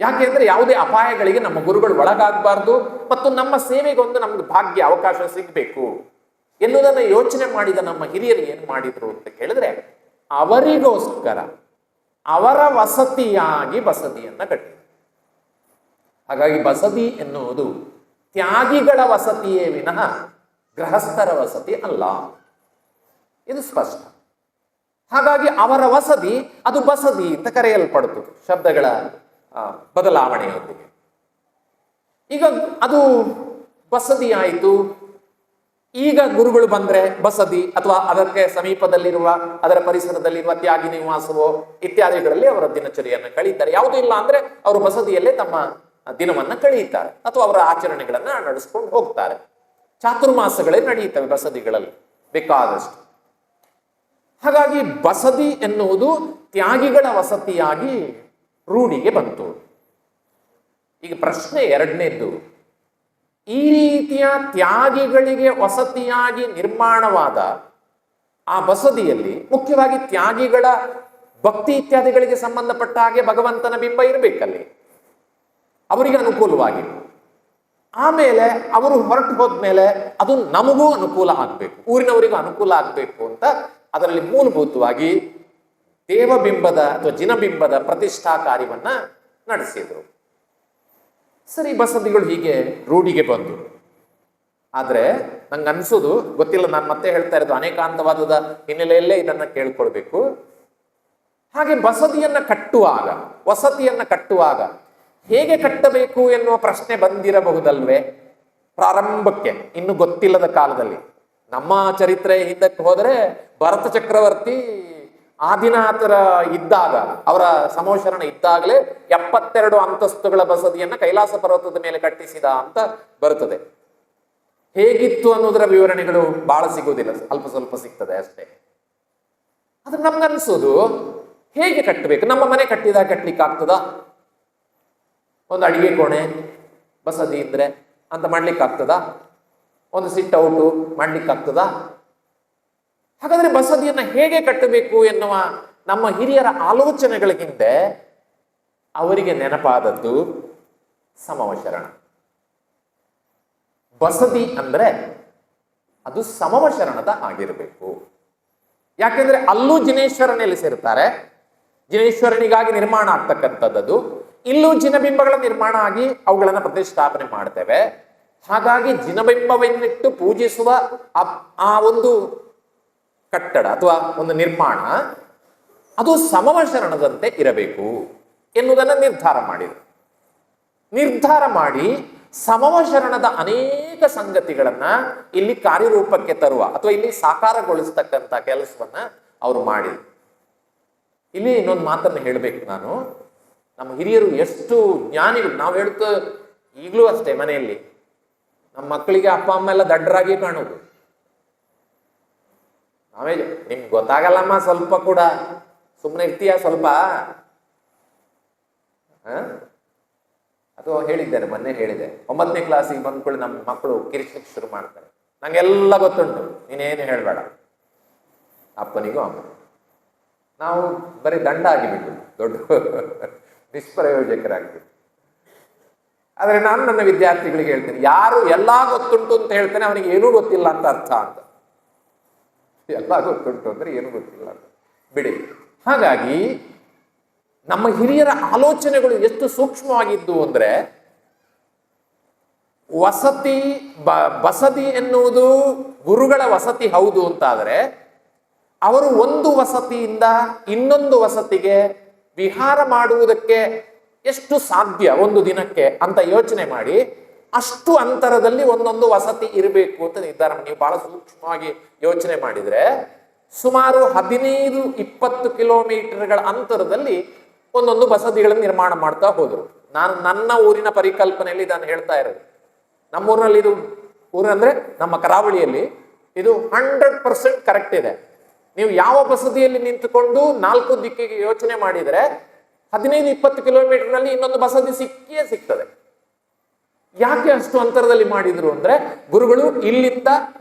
ಯಾಕೆಂದ್ರೆ ಯಾವುದೇ ಅಪಾಯಗಳಿಗೆ ನಮ್ಮ ಗುರುಗಳು ಒಳಗಾಗಬಾರ್ದು ಮತ್ತು ನಮ್ಮ ಸೇವೆಗೊಂದು ನಮ್ಗೆ ಭಾಗ್ಯ ಅವಕಾಶ ಸಿಗ್ಬೇಕು ಎನ್ನುವುದನ್ನು ಯೋಚನೆ ಮಾಡಿದ ನಮ್ಮ ಹಿರಿಯರು ಏನ್ ಮಾಡಿದ್ರು ಅಂತ ಕೇಳಿದ್ರೆ, ಅವರಿಗೋಸ್ಕರ ಅವರ ವಸತಿಯಾಗಿ ಬಸದಿಯನ್ನ ಕಟ್ಟಿದ್ರು. ಹಾಗಾಗಿ ಬಸದಿ ಎನ್ನುವುದು ತ್ಯಾಗಿಗಳ ವಸತಿಯೇ ವಿನಃ ಗೃಹಸ್ಥರ ವಸತಿ ಅಲ್ಲ, ಇದು ಸ್ಪಷ್ಟ. ಹಾಗಾಗಿ ಅವರ ವಸತಿ ಅದು ಬಸದಿ ಅಂತ ಕರೆಯಲ್ಪಡುತ್ತದೆ ಶಬ್ದಗಳ ಬದಲಾವಣೆಯೊಂದಿಗೆ. ಈಗ ಅದು ಬಸದಿ ಆಯಿತು. ಈಗ ಗುರುಗಳು ಬಂದ್ರೆ ಬಸದಿ ಅಥವಾ ಅದಕ್ಕೆ ಸಮೀಪದಲ್ಲಿರುವ ಅದರ ಪರಿಸರದಲ್ಲಿರುವ ತ್ಯಾಗಿ ನಿವಾಸವೋ ಇತ್ಯಾದಿಗಳಲ್ಲಿ ಅವರ ದಿನಚರಿಯನ್ನು ಕಳೀತಾರೆ. ಯಾವುದೂ ಇಲ್ಲ ಅಂದ್ರೆ ಅವರು ಬಸದಿಯಲ್ಲೇ ತಮ್ಮ ದಿನವನ್ನ ಕಳೆಯುತ್ತಾರೆ ಅಥವಾ ಅವರ ಆಚರಣೆಗಳನ್ನ ನಡೆಸ್ಕೊಂಡು ಹೋಗ್ತಾರೆ. ಚಾತುರ್ಮಾಸಗಳೇ ನಡೆಯುತ್ತವೆ ಬಸದಿಗಳಲ್ಲಿ ಬೇಕಾದಷ್ಟು. ಹಾಗಾಗಿ ಬಸದಿ ಎನ್ನುವುದು ತ್ಯಾಗಿಗಳ ವಸತಿಯಾಗಿ ರೂಢಿಗೆ ಬಂತು. ಈಗ ಪ್ರಶ್ನೆ ಎರಡನೇದ್ದು, ಈ ರೀತಿಯ ತ್ಯಾಗಿಗಳಿಗೆ ವಸತಿಯಾಗಿ ನಿರ್ಮಾಣವಾದ ಆ ಬಸದಿಯಲ್ಲಿ ಮುಖ್ಯವಾಗಿ ತ್ಯಾಗಿಗಳ ಭಕ್ತಿ ಇತ್ಯಾದಿಗಳಿಗೆ ಸಂಬಂಧಪಟ್ಟ ಹಾಗೆ ಭಗವಂತನ ಬಿಂಬ ಇರಬೇಕಲ್ಲಿ, ಅವರಿಗೆ ಅನುಕೂಲವಾಗಿ. ಆಮೇಲೆ ಅವರು ಹೊರಟು ಹೋದ್ಮೇಲೆ ಅದು ನಮಗೂ ಅನುಕೂಲ ಆಗ್ಬೇಕು, ಊರಿನವರಿಗೂ ಅನುಕೂಲ ಆಗ್ಬೇಕು ಅಂತ ಅದರಲ್ಲಿ ಮೂಲಭೂತವಾಗಿ ದೇವಬಿಂಬದ ಅಥವಾ ಜಿನಬಿಂಬದ ಪ್ರತಿಷ್ಠಾ ಕಾರ್ಯವನ್ನ ನಡೆಸಿದ್ರು. ಸರಿ, ಬಸದಿಗಳು ಹೀಗೆ ರೂಢಿಗೆ ಬಂದು. ಆದ್ರೆ ನಂಗೆ ಅನ್ಸೋದು ಗೊತ್ತಿಲ್ಲ, ನಾನು ಮತ್ತೆ ಹೇಳ್ತಾ ಇರೋದು ಅನೇಕಾಂತವಾದದ ಹಿನ್ನೆಲೆಯಲ್ಲೇ ಇದನ್ನ ಕೇಳ್ಕೊಳ್ಬೇಕು. ಹಾಗೆ ಬಸದಿಯನ್ನ ಕಟ್ಟುವಾಗ, ವಸತಿಯನ್ನ ಕಟ್ಟುವಾಗ ಹೇಗೆ ಕಟ್ಟಬೇಕು ಎನ್ನುವ ಪ್ರಶ್ನೆ ಬಂದಿರಬಹುದಲ್ವೇ ಪ್ರಾರಂಭಕ್ಕೆ, ಇನ್ನು ಗೊತ್ತಿಲ್ಲದ ಕಾಲದಲ್ಲಿ. ನಮ್ಮ ಚರಿತ್ರೆ ಹಿಂದಕ್ಕೆ ಹೋದರೆ ಭರತ ಚಕ್ರವರ್ತಿ ಆದಿನಾಥರ ಇದ್ದಾಗ, ಅವರ ಸಮೋಶರಣ ಇದ್ದಾಗಲೇ 72 ಅಂತಸ್ತುಗಳ ಬಸದಿಯನ್ನ ಕೈಲಾಸ ಪರ್ವತದ ಮೇಲೆ ಕಟ್ಟಿಸಿದ ಅಂತ ಬರುತ್ತದೆ. ಹೇಗಿತ್ತು ಅನ್ನೋದರ ವಿವರಣೆಗಳು ಬಹಳ ಸಿಗುವುದಿಲ್ಲ, ಅಲ್ಪ ಸ್ವಲ್ಪ ಸಿಗ್ತದೆ ಅಷ್ಟೇ. ಆದ್ರೆ ನಮ್ಗನ್ಸೋದು ಹೇಗೆ ಕಟ್ಟಬೇಕು, ನಮ್ಮ ಮನೆ ಕಟ್ಟಿದಾಗ ಕಟ್ಲಿಕ್ಕೆ ಆಗ್ತದ? ಒಂದು ಅಡಿಗೆ ಕೋಣೆ ಬಸದಿ ಇದ್ರೆ ಅಂತ ಮಾಡ್ಲಿಕ್ಕೆ ಆಗ್ತದ? ಒಂದು ಸಿಟ್ ಔಟು ಮಾಡ್ಲಿಕ್ಕೆ ಆಗ್ತದ? ಹಾಗಾದ್ರೆ ಬಸದಿಯನ್ನ ಹೇಗೆ ಕಟ್ಟಬೇಕು ಎನ್ನುವ ನಮ್ಮ ಹಿರಿಯರ ಆಲೋಚನೆಗಳ ಹಿಂದೆ ಅವರಿಗೆ ನೆನಪಾದದ್ದು ಸಮವಶರಣ. ಬಸದಿ ಅಂದ್ರೆ ಅದು ಸಮವಶರಣದ ಆಗಿರಬೇಕು. ಯಾಕೆಂದ್ರೆ ಅಲ್ಲೂ ಜಿನೇಶ್ವರ ನೆಲೆಸಿರ್ತಾರೆ, ಜಿನೇಶ್ವರನಿಗಾಗಿ ನಿರ್ಮಾಣ ಆಗ್ತಕ್ಕಂಥದ್ದು. ಇಲ್ಲೂ ಜಿನಬಿಂಬಗಳ ನಿರ್ಮಾಣ ಆಗಿ ಅವುಗಳನ್ನ ಪ್ರತಿಷ್ಠಾಪನೆ ಮಾಡ್ತೇವೆ. ಹಾಗಾಗಿ ಜಿನಬಿಂಬವನ್ನಿಟ್ಟು ಪೂಜಿಸುವ ಆ ಒಂದು ಕಟ್ಟಡ ಅಥವಾ ಒಂದು ನಿರ್ಮಾಣ ಅದು ಸಮವಶರಣದಂತೆ ಇರಬೇಕು ಎನ್ನುವುದನ್ನು ನಿರ್ಧಾರ ಮಾಡಿ ಸಮವಶರಣದ ಅನೇಕ ಸಂಗತಿಗಳನ್ನ ಇಲ್ಲಿ ಕಾರ್ಯರೂಪಕ್ಕೆ ತರುವ ಅಥವಾ ಇಲ್ಲಿ ಸಾಕಾರಗೊಳಿಸ್ತಕ್ಕಂಥ ಕೆಲಸವನ್ನ ಅವರು ಮಾಡಿದ್ರು. ಇಲ್ಲಿ ಇನ್ನೊಂದು ಮಾತನ್ನು ಹೇಳಬೇಕು ನಾನು. ನಮ್ಮ ಹಿರಿಯರು ಎಷ್ಟು ಜ್ಞಾನಿಗಳು. ನಾವು ಹೇಳ್ತಾ ಈಗಲೂ ಅಷ್ಟೇ, ಮನೆಯಲ್ಲಿ ನಮ್ಮ ಮಕ್ಕಳಿಗೆ ಅಪ್ಪ ಅಮ್ಮ ಎಲ್ಲ ದಡ್ಡರಾಗಿ ಕಾಣೋದು. ನಾವೇ ನಿಮ್ಗೆ ಗೊತ್ತಾಗಲ್ಲಮ್ಮ, ಸ್ವಲ್ಪ ಕೂಡ ಸುಮ್ಮನೆ ಇರ್ತೀಯ ಸ್ವಲ್ಪ. ಅಥವಾ ಹೇಳಿದ್ದೇನೆ, ಮೊನ್ನೆ ಹೇಳಿದೆ, 9ನೇ ಕ್ಲಾಸಿಗೆ ಬಂದ್ಕೊಳ್ಳಿ ನಮ್ಮ ಮಕ್ಕಳು ಕಿರಿಸ್ಲಿಕ್ಕೆ ಶುರು ಮಾಡ್ತಾರೆ. ನಂಗೆಲ್ಲ ಗೊತ್ತುಂಟು, ನೀನೇನು ಹೇಳಬೇಡ. ಅಪ್ಪನಿಗೂ ಅಮ್ಮ ನಾವು ಬರೀ ದಂಡ ಆಗಿಬಿಟ್ಟು ದೊಡ್ಡ ನಿಷ್ಪ್ರಯೋಜಕರಾಗ್ಬಿಟ್ಟು. ಆದ್ರೆ ನಾನು ನನ್ನ ವಿದ್ಯಾರ್ಥಿಗಳಿಗೆ ಹೇಳ್ತೇನೆ, ಯಾರು ಎಲ್ಲಾ ಗೊತ್ತುಂಟು ಅಂತ ಹೇಳ್ತೇನೆ ಅವನಿಗೆ ಏನೂ ಗೊತ್ತಿಲ್ಲ ಅಂತ ಅರ್ಥ ಅಂತ. ಎಲ್ಲ ಗೊತ್ತುಂಟು ಅಂದ್ರೆ ಏನೂ ಗೊತ್ತಿಲ್ಲ ಅಂತ ಬಿಡಿ. ಹಾಗಾಗಿ ನಮ್ಮ ಹಿರಿಯರ ಆಲೋಚನೆಗಳು ಎಷ್ಟು ಸೂಕ್ಷ್ಮವಾಗಿದ್ದು ಅಂದ್ರೆ, ಬಸದಿ ಎನ್ನುವುದು ಗುರುಗಳ ವಸತಿ ಹೌದು ಅಂತಾದರೆ ಅವರು ಒಂದು ವಸತಿಯಿಂದ ಇನ್ನೊಂದು ವಸತಿಗೆ ವಿಹಾರ ಮಾಡುವುದಕ್ಕೆ ಎಷ್ಟು ಸಾಧ್ಯ ಒಂದು ದಿನಕ್ಕೆ ಅಂತ ಯೋಚನೆ ಮಾಡಿ ಅಷ್ಟು ಅಂತರದಲ್ಲಿ ಒಂದೊಂದು ವಸತಿ ಇರಬೇಕು ಅಂತ ನಿರ್ಧಾರ. ನೀವು ಬಹಳ ಸೂಕ್ಷ್ಮವಾಗಿ ಯೋಚನೆ ಮಾಡಿದ್ರೆ ಸುಮಾರು 15-20 ಕಿಲೋಮೀಟರ್ಗಳ ಅಂತರದಲ್ಲಿ ಒಂದೊಂದು ಬಸದಿಗಳನ್ನು ನಿರ್ಮಾಣ ಮಾಡ್ತಾ ಹೋದ್ರು. ನಾನು ನನ್ನ ಊರಿನ ಪರಿಕಲ್ಪನೆಯಲ್ಲಿ ನಾನು ಹೇಳ್ತಾ ಇರೋದು. ನಮ್ಮೂರಿನಲ್ಲಿ ಇದು ಊರು ಅಂದ್ರೆ ನಮ್ಮ ಕರಾವಳಿಯಲ್ಲಿ ಇದು 100% ಕರೆಕ್ಟ್ ಇದೆ. ನೀವು ಯಾವ ಬಸದಿಯಲ್ಲಿ ನಿಂತುಕೊಂಡು 4 ದಿಕ್ಕಿಗೆ ಯೋಚನೆ ಮಾಡಿದರೆ 15-20 ಕಿಲೋಮೀಟರ್ನಲ್ಲಿ ಇನ್ನೊಂದು ಬಸದಿ ಸಿಕ್ಕಿಯೇ ಸಿಗ್ತದೆ. ಯಾಕೆ ಅಷ್ಟು ಅಂತರದಲ್ಲಿ ಮಾಡಿದ್ರು ಅಂದ್ರೆ, ಗುರುಗಳು ಇಲ್ಲಿಂದ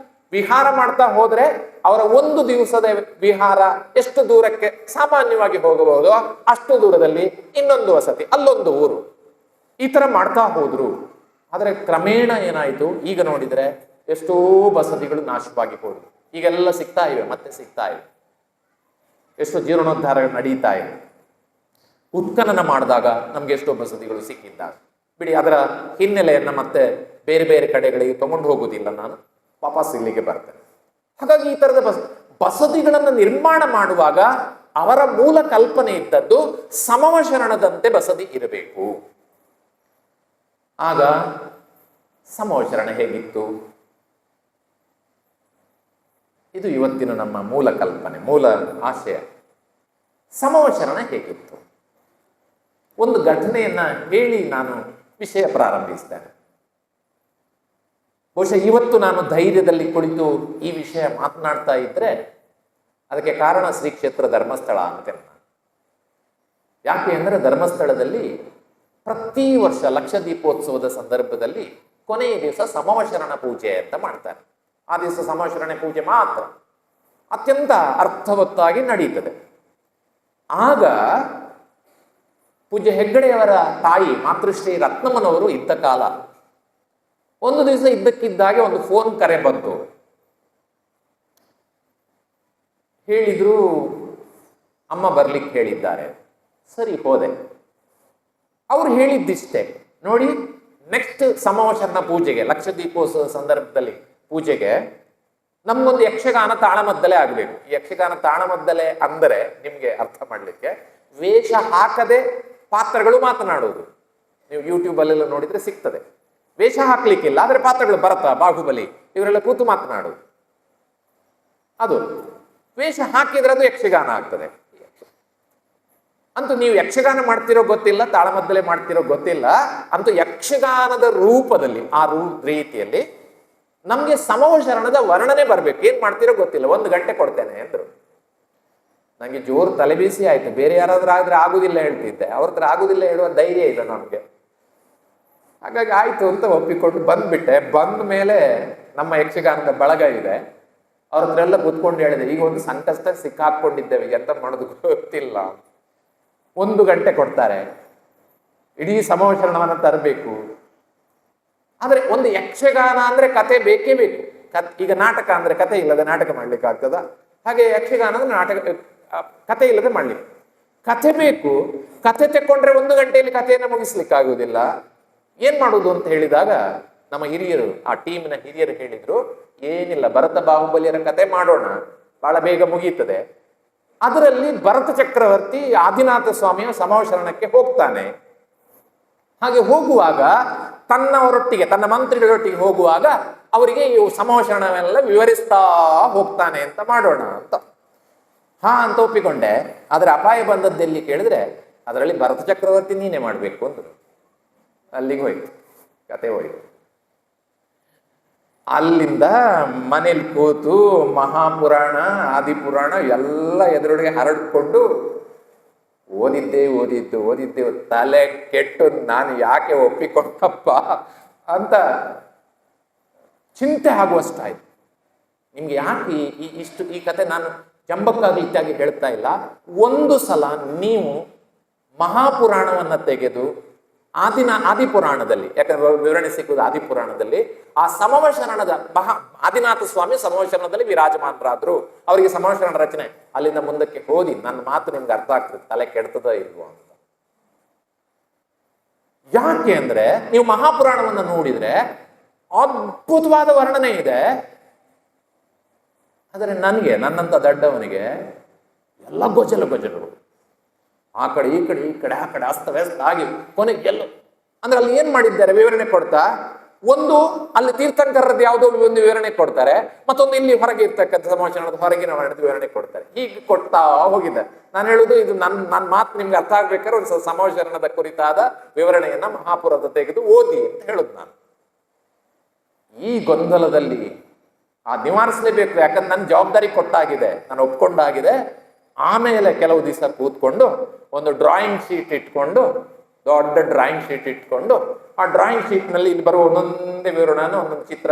ವಿಹಾರ ಮಾಡ್ತಾ ಹೋದ್ರೆ ಅವರ ಒಂದು ದಿವಸದ ವಿಹಾರ ಎಷ್ಟು ದೂರಕ್ಕೆ ಸಾಮಾನ್ಯವಾಗಿ ಹೋಗಬಹುದು ಅಷ್ಟು ದೂರದಲ್ಲಿ ಇನ್ನೊಂದು ವಸತಿ, ಅಲ್ಲೊಂದು ಊರು, ಈ ತರ ಮಾಡ್ತಾ ಹೋದ್ರು. ಆದ್ರೆ ಕ್ರಮೇಣ ಏನಾಯ್ತು, ಈಗ ನೋಡಿದ್ರೆ ಎಷ್ಟೋ ಬಸದಿಗಳು ನಾಶವಾಗಿ ಹೋದ್ರು. ಈಗೆಲ್ಲ ಸಿಗ್ತಾ ಇವೆ, ಮತ್ತೆ ಸಿಗ್ತಾ ಇವೆ. ಎಷ್ಟೋ ಜೀರ್ಣೋದ್ಧಾರಗಳು ನಡೀತಾ ಇವೆ. ಉತ್ಖನನ ಮಾಡಿದಾಗ ನಮ್ಗೆ ಎಷ್ಟೋ ಬಸದಿಗಳು ಸಿಕ್ಕಿದ್ದಾಗ ಬಿಡಿ, ಅದರ ಹಿನ್ನೆಲೆಯನ್ನ ಮತ್ತೆ ಬೇರೆ ಬೇರೆ ಕಡೆಗಳಿಗೆ ತಗೊಂಡು ಹೋಗುವುದಿಲ್ಲ, ನಾನು ವಾಪಸ್ ಇಲ್ಲಿಗೆ ಬರ್ತೇನೆ. ಹಾಗಾಗಿ ಈ ತರದ ಬಸದಿಗಳನ್ನು ನಿರ್ಮಾಣ ಮಾಡುವಾಗ ಅವರ ಮೂಲ ಕಲ್ಪನೆ ಇದ್ದದ್ದು ಸಮವಶರಣದಂತೆ ಬಸದಿ ಇರಬೇಕು. ಆಗ ಸಮವಶರಣ ಹೇಗಿತ್ತು? ಇದು ಇವತ್ತಿನ ನಮ್ಮ ಮೂಲ ಕಲ್ಪನೆ, ಮೂಲ ಆಶಯ. ಸಮವಶರಣ ಹೇಗಿತ್ತು? ಒಂದು ಘಟನೆಯನ್ನ ಹೇಳಿ ನಾನು ವಿಷಯ ಪ್ರಾರಂಭಿಸ್ತಾನೆ. ಬಹುಶಃ ಇವತ್ತು ನಾನು ಧೈರ್ಯದಲ್ಲಿ ಕುಳಿತು ಈ ವಿಷಯ ಮಾತನಾಡ್ತಾ ಇದ್ರೆ ಅದಕ್ಕೆ ಕಾರಣ ಶ್ರೀ ಕ್ಷೇತ್ರ ಧರ್ಮಸ್ಥಳ ಅಂತೇನೆ. ಯಾಕೆ ಅಂದರೆ ಧರ್ಮಸ್ಥಳದಲ್ಲಿ ಪ್ರತಿ ವರ್ಷ ಲಕ್ಷ ದೀಪೋತ್ಸವದ ಸಂದರ್ಭದಲ್ಲಿ ಕೊನೆಯ ದಿವಸ ಸಮವಶರಣ ಪೂಜೆ ಅಂತ ಮಾಡ್ತಾರೆ. ಆ ದಿವಸ ಸಮವಶರಣ ಪೂಜೆ ಮಾತ್ರ ಅತ್ಯಂತ ಅರ್ಥವತ್ತಾಗಿ ನಡೀತದೆ. ಆಗ ಪೂಜ್ಯ ಹೆಗ್ಗಡೆಯವರ ತಾಯಿ ಮಾತೃಶ್ರೀ ರತ್ನಮ್ಮನವರು ಇದ್ದ ಕಾಲ. ಒಂದು ದಿವಸ ಇದ್ದಕ್ಕಿದ್ದಾಗೆ ಒಂದು ಫೋನ್ ಕರೆ ಬಂತು. ಹೇಳಿದ್ರು ಅಮ್ಮ ಬರ್ಲಿಕ್ಕೆ ಹೇಳಿದ್ದಾರೆ. ಸರಿ, ಹೋದೆ. ಅವ್ರು ಹೇಳಿದ್ದಿಷ್ಟೇ, ನೋಡಿ ನೆಕ್ಸ್ಟ್ ಸಮವಶರಣ ಪೂಜೆಗೆ, ಲಕ್ಷ ದೀಪೋತ್ಸವ ಸಂದರ್ಭದಲ್ಲಿ ಪೂಜೆಗೆ ನಮ್ಗೊಂದು ಯಕ್ಷಗಾನ ತಾಳಮದ್ದಲೆ ಆಗಬೇಕು. ಈ ಯಕ್ಷಗಾನ ತಾಳಮದ್ದಲೆ ಅಂದರೆ ನಿಮ್ಗೆ ಅರ್ಥ ಮಾಡ್ಲಿಕ್ಕೆ ವೇಷ ಹಾಕದೆ ಪಾತ್ರಗಳು ಮಾತನಾಡುವುದು. ನೀವು ಯೂಟ್ಯೂಬಲ್ಲೆಲ್ಲ ನೋಡಿದ್ರೆ ಸಿಗ್ತದೆ. ವೇಷ ಹಾಕ್ಲಿಕ್ಕಿಲ್ಲ, ಆದ್ರೆ ಪಾತ್ರಗಳು ಭರತ, ಬಾಹುಬಲಿ ಇವರೆಲ್ಲ ಕೂತು ಮಾತನಾಡುವುದು. ಅದು ವೇಷ ಹಾಕಿದ್ರೆ ಅದು ಯಕ್ಷಗಾನ ಆಗ್ತದೆ. ಅಂತೂ ನೀವು ಯಕ್ಷಗಾನ ಮಾಡ್ತಿರೋ ಗೊತ್ತಿಲ್ಲ, ತಾಳಮದ್ದಲೆ ಮಾಡ್ತಿರೋ ಗೊತ್ತಿಲ್ಲ, ಅಂತೂ ಯಕ್ಷಗಾನದ ರೂಪದಲ್ಲಿ ಆ ರೀತಿಯಲ್ಲಿ ನಮ್ಗೆ ಸಮವಶರಣದ ವರ್ಣನೆ ಬರ್ಬೇಕು. ಏನ್ ಮಾಡ್ತಿರೋ ಗೊತ್ತಿಲ್ಲ, 1 ಗಂಟೆ ಕೊಡ್ತೇನೆ ಅಂದ್ರು. ನಂಗೆ ಜೋರು ತಲೆಬೀಸಿ ಆಯ್ತು. ಬೇರೆ ಯಾರಾದ್ರೂ ಆದ್ರೆ ಆಗುದಿಲ್ಲ ಹೇಳ್ತಿದ್ದೆ, ಅವ್ರ ಹತ್ರ ಆಗುದಿಲ್ಲ ಹೇಳುವ ಧೈರ್ಯ ಇಲ್ಲ ನಮ್ಗೆ. ಹಾಗಾಗಿ ಆಯ್ತು ಅಂತ ಒಪ್ಪಿಕೊಂಡು ಬಂದ್ಬಿಟ್ಟೆ. ಬಂದ ಮೇಲೆ ನಮ್ಮ ಯಕ್ಷಗಾನದ ಬಳಗ ಇದೆ, ಅವ್ರ ಹತ್ರ ಎಲ್ಲ ಕೂತ್ಕೊಂಡು ಹೇಳಿದೆ, ಈಗ ಒಂದು ಸಂಕಷ್ಟ ಸಿಕ್ಕಾಕೊಂಡಿದ್ದೇವೆ, ಎಂತ ಮಾಡೋದು ಗೊತ್ತಿಲ್ಲ. 1 ಗಂಟೆ ಕೊಡ್ತಾರೆ, ಇಡೀ ಸಮವಶರಣವನ್ನ ತರಬೇಕು. ಆದ್ರೆ ಒಂದು ಯಕ್ಷಗಾನ ಅಂದ್ರೆ ಕತೆ ಬೇಕೇ ಬೇಕು. ಈಗ ನಾಟಕ ಅಂದ್ರೆ ಕತೆ ಇಲ್ಲದೆ ನಾಟಕ ಮಾಡ್ಲಿಕ್ಕೆ ಆಗ್ತದ? ಹಾಗೆ ಯಕ್ಷಗಾನ ಅಂದ್ರೆ ನಾಟಕ ಕತೆ ಇಲ್ಲದೆ ಮಾಡ್ಲಿಕ್ಕೆ ಕತೆ ಬೇಕು. ಕತೆ ತೆಕ್ಕೊಂಡ್ರೆ 1 ಗಂಟೆಯಲ್ಲಿ ಕಥೆಯನ್ನು ಮುಗಿಸ್ಲಿಕ್ಕೆ ಆಗುವುದಿಲ್ಲ. ಏನ್ ಮಾಡುದು ಅಂತ ಹೇಳಿದಾಗ ನಮ್ಮ ಹಿರಿಯರು, ಆ ಟೀಮಿನ ಹಿರಿಯರು ಹೇಳಿದ್ರು, ಏನಿಲ್ಲ, ಭರತ ಬಾಹುಬಲಿಯರ ಕತೆ ಮಾಡೋಣ, ಬಹಳ ಬೇಗ ಮುಗೀತದೆ. ಅದರಲ್ಲಿ ಭರತ ಚಕ್ರವರ್ತಿ ಆದಿನಾಥ ಸ್ವಾಮಿಯ ಸಮವಶರಣಕ್ಕೆ ಹೋಗ್ತಾನೆ. ಹಾಗೆ ಹೋಗುವಾಗ ತನ್ನವರೊಟ್ಟಿಗೆ, ತನ್ನ ಮಂತ್ರಿಗಳೊಟ್ಟಿಗೆ ಹೋಗುವಾಗ ಅವರಿಗೆ ಈ ಸಮವಶರಣವೆಲ್ಲ ವಿವರಿಸ್ತಾ ಹೋಗ್ತಾನೆ ಅಂತ ಮಾಡೋಣ ಅಂತ. ಹಾ ಅಂತ ಒಪ್ಪಿಕೊಂಡೆ. ಆದ್ರೆ ಅಪಾಯ ಬಂದದ್ದೆಲ್ಲಿ ಕೇಳಿದ್ರೆ ಅದರಲ್ಲಿ ಭರತ ಚಕ್ರವರ್ತಿ ನೀನೇ ಮಾಡ್ಬೇಕು ಅಂದ್ರು. ಅಲ್ಲಿಗೆ ಹೋಯ್ತು, ಕತೆ ಹೋಯ್ತು. ಅಲ್ಲಿಂದ ಮನೇಲಿ ಕೂತು ಮಹಾಪುರಾಣ, ಆದಿಪುರಾಣ ಎಲ್ಲ ಎದುರುಡಿಗೆ ಹರಡ್ಕೊಂಡು ಓದಿದ್ದೆ ತಲೆ ಕೆಟ್ಟು ನಾನು ಯಾಕೆ ಒಪ್ಪಿಕೊಂಡಪ್ಪ ಅಂತ ಚಿಂತೆ ಆಗುವಷ್ಟಾಯ್ತು. ನಿಮ್ಗೆ ಯಾಕೆ ಈ ಕತೆ ನಾನು ಜಂಬಕ್ಕಾಗಿ ಹೇಳ್ತಾ ಇಲ್ಲ. ಒಂದು ಸಲ ನೀವು ಮಹಾಪುರಾಣವನ್ನ ತೆಗೆದು ಆದಿಪುರಾಣದಲ್ಲಿ, ಯಾಕಂದ್ರೆ ವಿವರಣೆ ಸಿಕ್ಕುವುದು ಆದಿಪುರಾಣದಲ್ಲಿ, ಆ ಸಮವಶರಣದ ಆದಿನಾಥ ಸ್ವಾಮಿ ಸಮವಶರಣದಲ್ಲಿ ವಿರಾಜಮಾನರಾದ್ರು. ಅವರಿಗೆ ಸಮವಶರಣ ರಚನೆ ಅಲ್ಲಿಂದ ಮುಂದಕ್ಕೆ ಹೋದಿ ನನ್ನ ಮಾತು ನಿಮ್ಗೆ ಅರ್ಥ ಆಗ್ತದೆ, ತಲೆ ಕೆಡ್ತದ ಇಲ್ವೋ ಅಂತ. ಯಾಕೆ ಅಂದ್ರೆ ನೀವು ಮಹಾಪುರಾಣವನ್ನ ನೋಡಿದ್ರೆ ಅದ್ಭುತವಾದ ವರ್ಣನೆ ಇದೆ. ಆದರೆ ನನ್ನಂತ ದಡ್ಡವನಿಗೆ ಎಲ್ಲ ಗೊಜಲಗಳು, ಆ ಕಡೆ ಈ ಕಡೆ ಅಸ್ತವ್ಯಸ್ತ ಆಗಿ ಕೊನೆಗೆ ಎಲ್ಲ ಅಂದ್ರೆ ಅಲ್ಲಿ ಏನ್ ಮಾಡಿದ್ದಾರೆ ವಿವರಣೆ ಕೊಡ್ತಾ, ಒಂದು ಅಲ್ಲಿ ತೀರ್ಥಂಕರದ್ದು ಯಾವುದೋ ಒಂದು ವಿವರಣೆ ಕೊಡ್ತಾರೆ, ಮತ್ತೊಂದು ಇಲ್ಲಿ ಹೊರಗೆ ಇರ್ತಕ್ಕಂಥ ಸಮವಶರಣದ ಹೊರಗಿನ ವರ್ಣದ ವಿವರಣೆ ಕೊಡ್ತಾರೆ. ಹೀಗೆ ಕೊಡ್ತಾ ಹೋಗಿದೆ. ನಾನು ಹೇಳುದು ಇದು ನನ್ನ ಮಾತು ನಿಮ್ಗೆ ಅರ್ಥ ಆಗ್ಬೇಕಾದ್ರೆ ಒಂದು ಸಮವಶರಣದ ಕುರಿತಾದ ವಿವರಣೆಯನ್ನ ಮಹಾಪುರದ ತೆಗೆದು ಓದಿ ಅಂತ ಹೇಳುದು ನಾನು. ಈ ಗೊಂದಲದಲ್ಲಿ ನಿವಾರಿಸಲೇಬೇಕು, ಯಾಕಂದ್ರೆ ನನ್ನ ಜವಾಬ್ದಾರಿ ಕೊಟ್ಟಾಗಿದೆ, ನಾನು ಒಪ್ಕೊಂಡಾಗಿದೆ. ಆಮೇಲೆ ಕೆಲವು ದಿವಸ ಕೂತ್ಕೊಂಡು ಒಂದು ಡ್ರಾಯಿಂಗ್ ಶೀಟ್ ಇಟ್ಕೊಂಡು, ದೊಡ್ಡ ಡ್ರಾಯಿಂಗ್ ಶೀಟ್ ಇಟ್ಕೊಂಡು, ಆ ಡ್ರಾಯಿಂಗ್ ಶೀಟ್ ನಲ್ಲಿ ಇಲ್ಲಿ ಬರುವ ಒಂದೊಂದೇ ವಿವರಣೆಯನ್ನು ಒಂದೊಂದು ಚಿತ್ರ